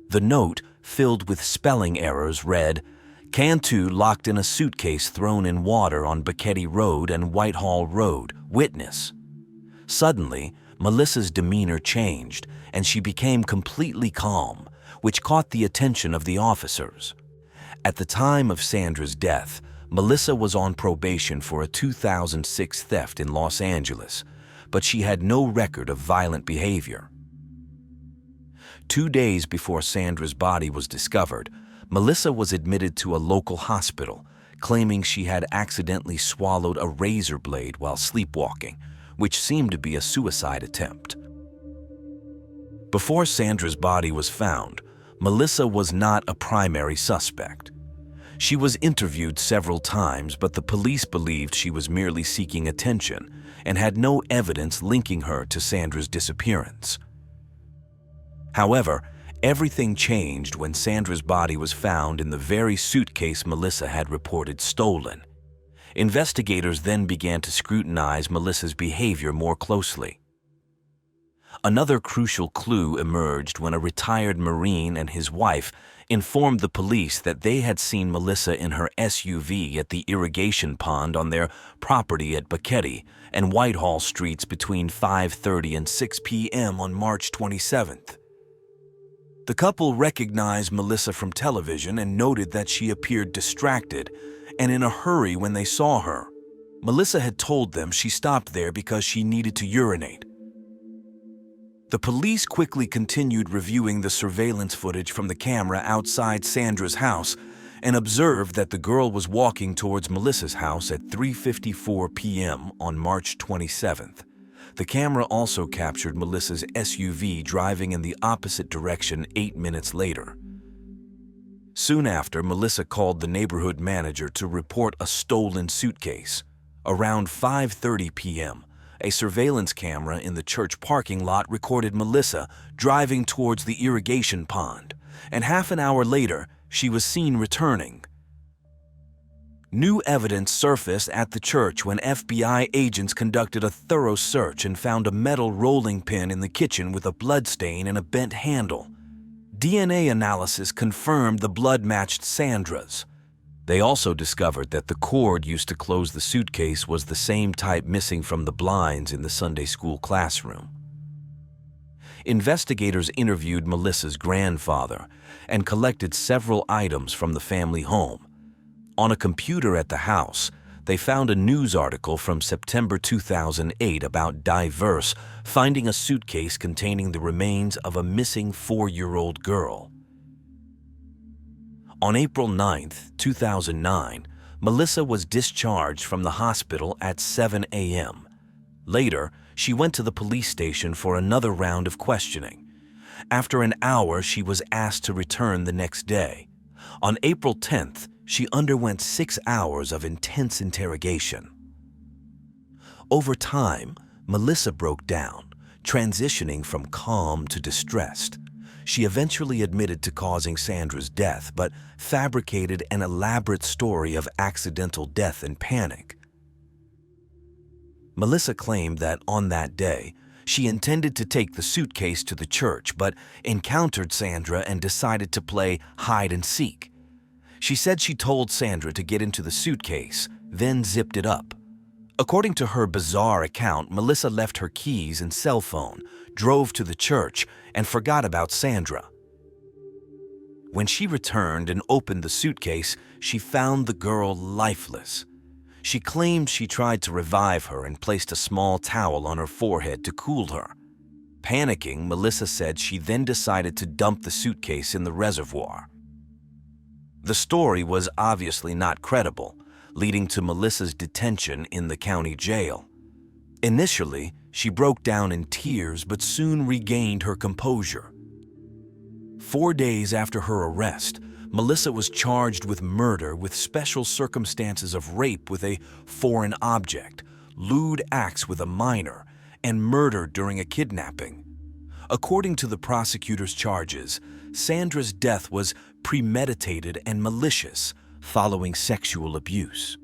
The note, filled with spelling errors, read, "Cantu locked in a suitcase thrown in water on Bucketty Road and Whitehall Road. Witness." Suddenly, Melissa's demeanor changed, and she became completely calm, which caught the attention of the officers. At the time of Sandra's death, Melissa was on probation for a 2006 theft in Los Angeles, but she had no record of violent behavior. 2 days before Sandra's body was discovered, Melissa was admitted to a local hospital, claiming she had accidentally swallowed a razor blade while sleepwalking, which seemed to be a suicide attempt. Before Sandra's body was found, Melissa was not a primary suspect. She was interviewed several times, but the police believed she was merely seeking attention and had no evidence linking her to Sandra's disappearance. However, everything changed when Sandra's body was found in the very suitcase Melissa had reported stolen. Investigators then began to scrutinize Melissa's behavior more closely. Another crucial clue emerged when a retired Marine and his wife informed the police that they had seen Melissa in her SUV at the irrigation pond on their property at Bucketty and Whitehall Streets between 5:30 and 6 p.m. on March 27th. The couple recognized Melissa from television and noted that she appeared distracted and in a hurry when they saw her. Melissa had told them she stopped there because she needed to urinate. The police quickly continued reviewing the surveillance footage from the camera outside Sandra's house and observed that the girl was walking towards Melissa's house at 3:54 p.m. on March 27th. The camera also captured Melissa's SUV driving in the opposite direction 8 minutes later. Soon after, Melissa called the neighborhood manager to report a stolen suitcase. Around 5:30 p.m., a surveillance camera in the church parking lot recorded Melissa driving towards the irrigation pond, and half an hour later, she was seen returning. New evidence surfaced at the church when FBI agents conducted a thorough search and found a metal rolling pin in the kitchen with a blood stain and a bent handle. DNA analysis confirmed the blood matched Sandra's. They also discovered that the cord used to close the suitcase was the same type missing from the blinds in the Sunday school classroom. Investigators interviewed Melissa's grandfather and collected several items from the family home. On a computer at the house, they found a news article from September 2008 about Diverse finding a suitcase containing the remains of a missing 4-year-old girl. On April 9, 2009, Melissa was discharged from the hospital at 7 a.m. Later, she went to the police station for another round of questioning. After an hour, she was asked to return the next day. On April 10th, she underwent 6 hours of intense interrogation. Over time, Melissa broke down, transitioning from calm to distressed. She eventually admitted to causing Sandra's death, but fabricated an elaborate story of accidental death and panic. Melissa claimed that on that day, she intended to take the suitcase to the church, but encountered Sandra and decided to play hide and seek. She said she told Sandra to get into the suitcase, then zipped it up. According to her bizarre account, Melissa left her keys and cell phone, drove to the church, and forgot about Sandra. When she returned and opened the suitcase, she found the girl lifeless. She claimed she tried to revive her and placed a small towel on her forehead to cool her. Panicking, Melissa said she then decided to dump the suitcase in the reservoir. The story was obviously not credible, leading to Melissa's detention in the county jail. Initially, she broke down in tears but soon regained her composure. 4 days after her arrest, Melissa was charged with murder with special circumstances of rape with a foreign object, lewd acts with a minor, and murder during a kidnapping. According to the prosecutor's charges, Sandra's death was premeditated and malicious following sexual abuse.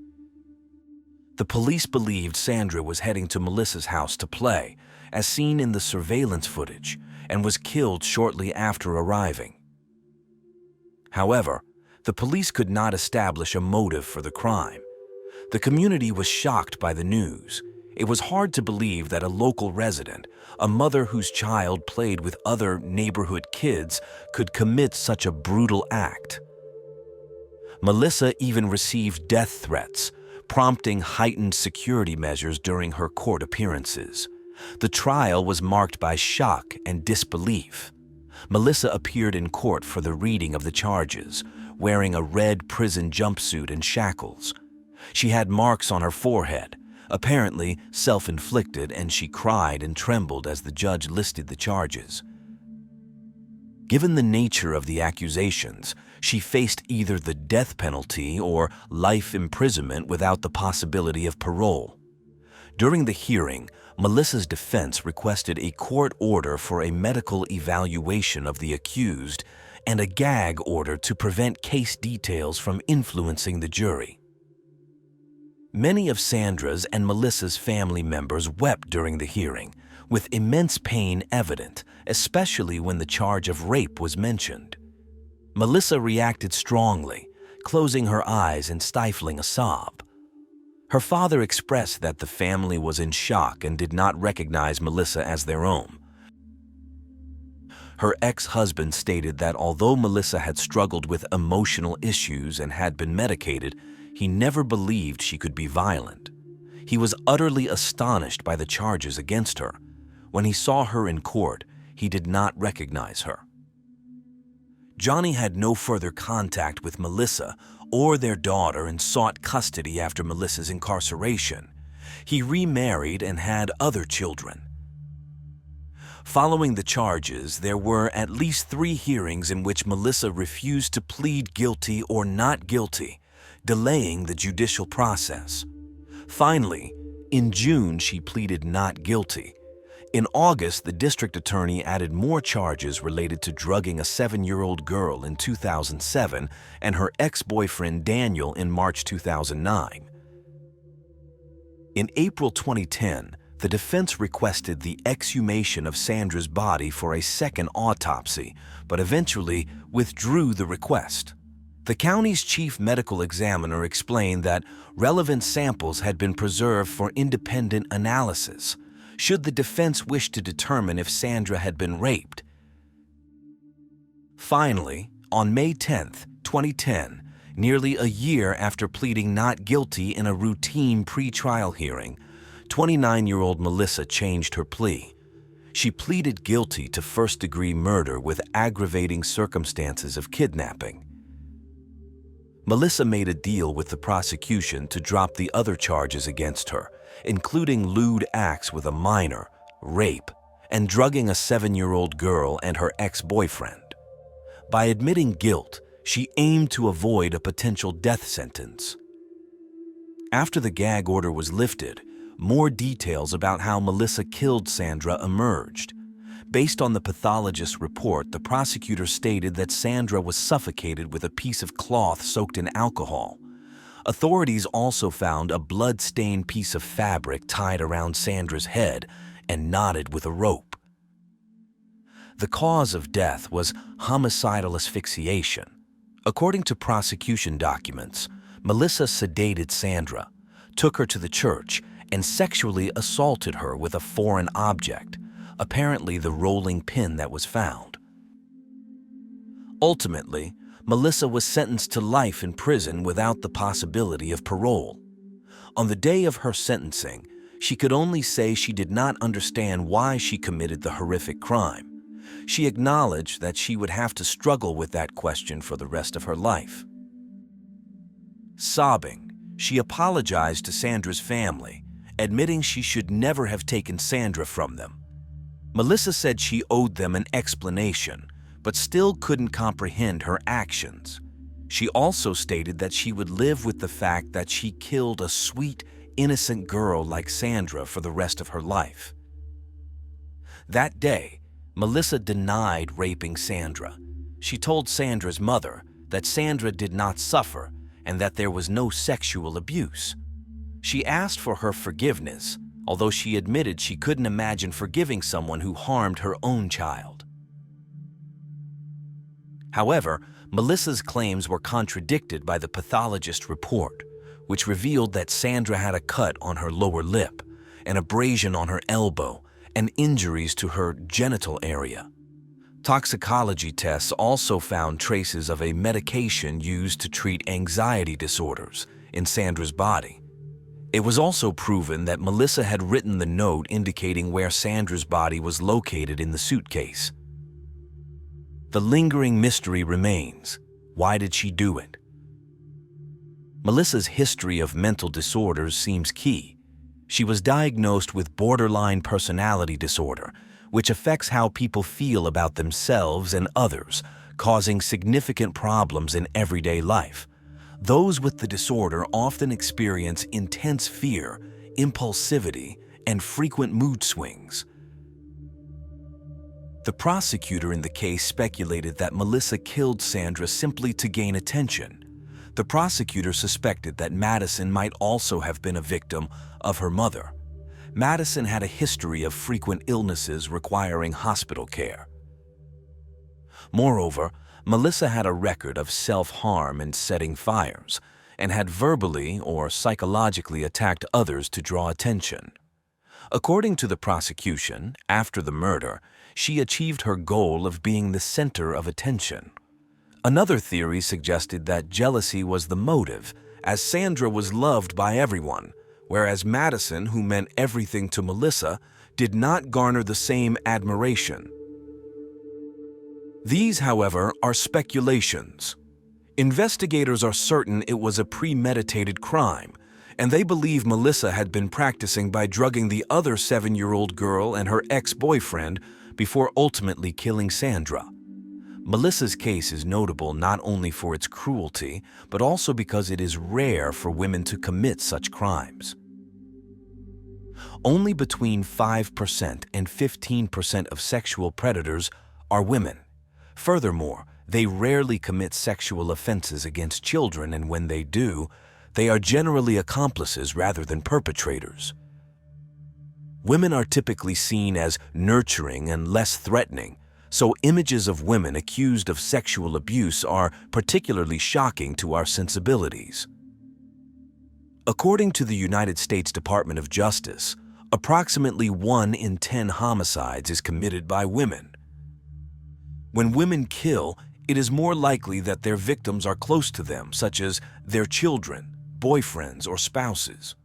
The police believed Sandra was heading to Melissa's house to play, as seen in the surveillance footage, and was killed shortly after arriving. However, the police could not establish a motive for the crime. The community was shocked by the news. It was hard to believe that a local resident, a mother whose child played with other neighborhood kids, could commit such a brutal act. Melissa even received death threats, prompting heightened security measures during her court appearances. The trial was marked by shock and disbelief. Melissa appeared in court for the reading of the charges, wearing a red prison jumpsuit and shackles. She had marks on her forehead, apparently self-inflicted, and she cried and trembled as the judge listed the charges. Given the nature of the accusations, she faced either the death penalty or life imprisonment without the possibility of parole. During the hearing, Melissa's defense requested a court order for a medical evaluation of the accused and a gag order to prevent case details from influencing the jury. Many of Sandra's and Melissa's family members wept during the hearing, with immense pain evident, especially when the charge of rape was mentioned. Melissa reacted strongly, closing her eyes and stifling a sob. Her father expressed that the family was in shock and did not recognize Melissa as their own. Her ex-husband stated that although Melissa had struggled with emotional issues and had been medicated, he never believed she could be violent. He was utterly astonished by the charges against her. When he saw her in court, he did not recognize her. Johnny had no further contact with Melissa or their daughter and sought custody after Melissa's incarceration. He remarried and had other children. Following the charges, there were at least 3 hearings in which Melissa refused to plead guilty or not guilty, delaying the judicial process. Finally, in June, she pleaded not guilty. In August, the district attorney added more charges related to drugging a 7-year-old girl in 2007 and her ex-boyfriend Daniel in March 2009. In April 2010, the defense requested the exhumation of Sandra's body for a second autopsy, but eventually withdrew the request. The county's chief medical examiner explained that relevant samples had been preserved for independent analysis, should the defense wish to determine if Sandra had been raped. Finally, on May 10, 2010, nearly a year after pleading not guilty in a routine pre-trial hearing, 29-year-old Melissa changed her plea. She pleaded guilty to first-degree murder with aggravating circumstances of kidnapping. Melissa made a deal with the prosecution to drop the other charges against her, including lewd acts with a minor, rape, and drugging a 7-year-old girl and her ex-boyfriend. By admitting guilt, she aimed to avoid a potential death sentence. After the gag order was lifted, more details about how Melissa killed Sandra emerged. Based on the pathologist's report, the prosecutor stated that Sandra was suffocated with a piece of cloth soaked in alcohol. Authorities also found a blood-stained piece of fabric tied around Sandra's head and knotted with a rope. The cause of death was homicidal asphyxiation. According to prosecution documents, Melissa sedated Sandra, took her to the church, and sexually assaulted her with a foreign object, apparently the rolling pin that was found. Ultimately, Melissa was sentenced to life in prison without the possibility of parole. On the day of her sentencing, she could only say she did not understand why she committed the horrific crime. She acknowledged that she would have to struggle with that question for the rest of her life. Sobbing, she apologized to Sandra's family, admitting she should never have taken Sandra from them. Melissa said she owed them an explanation, but still couldn't comprehend her actions. She also stated that she would live with the fact that she killed a sweet, innocent girl like Sandra for the rest of her life. That day, Melissa denied raping Sandra. She told Sandra's mother that Sandra did not suffer and that there was no sexual abuse. She asked for her forgiveness, although she admitted she couldn't imagine forgiving someone who harmed her own child. However, Melissa's claims were contradicted by the pathologist's report, which revealed that Sandra had a cut on her lower lip, an abrasion on her elbow, and injuries to her genital area. Toxicology tests also found traces of a medication used to treat anxiety disorders in Sandra's body. It was also proven that Melissa had written the note indicating where Sandra's body was located in the suitcase. The lingering mystery remains. Why did she do it? Melissa's history of mental disorders seems key. She was diagnosed with borderline personality disorder, which affects how people feel about themselves and others, causing significant problems in everyday life. Those with the disorder often experience intense fear, impulsivity, and frequent mood swings. The prosecutor in the case speculated that Melissa killed Sandra simply to gain attention. The prosecutor suspected that Madison might also have been a victim of her mother. Madison had a history of frequent illnesses requiring hospital care. Moreover, Melissa had a record of self-harm and setting fires, and had verbally or psychologically attacked others to draw attention. According to the prosecution, after the murder, she achieved her goal of being the center of attention. Another theory suggested that jealousy was the motive, as Sandra was loved by everyone, whereas Madison, who meant everything to Melissa, did not garner the same admiration. These, however, are speculations. Investigators are certain it was a premeditated crime, and they believe Melissa had been practicing by drugging the other 7-year-old girl and her ex-boyfriend before ultimately killing Sandra. Melissa's case is notable not only for its cruelty, but also because it is rare for women to commit such crimes. Only between 5% and 15% of sexual predators are women. Furthermore, they rarely commit sexual offenses against children, and when they do, they are generally accomplices rather than perpetrators. Women are typically seen as nurturing and less threatening, so images of women accused of sexual abuse are particularly shocking to our sensibilities. According to the United States Department of Justice, approximately 1 in 10 homicides is committed by women. When women kill, it is more likely that their victims are close to them, such as their children, boyfriends, or spouses.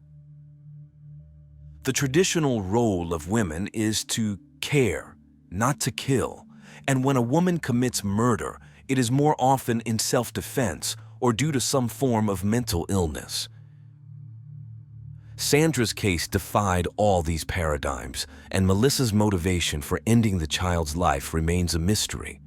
The traditional role of women is to care, not to kill, and when a woman commits murder, it is more often in self-defense or due to some form of mental illness. Sandra's case defied all these paradigms, and Melissa's motivation for ending the child's life remains a mystery.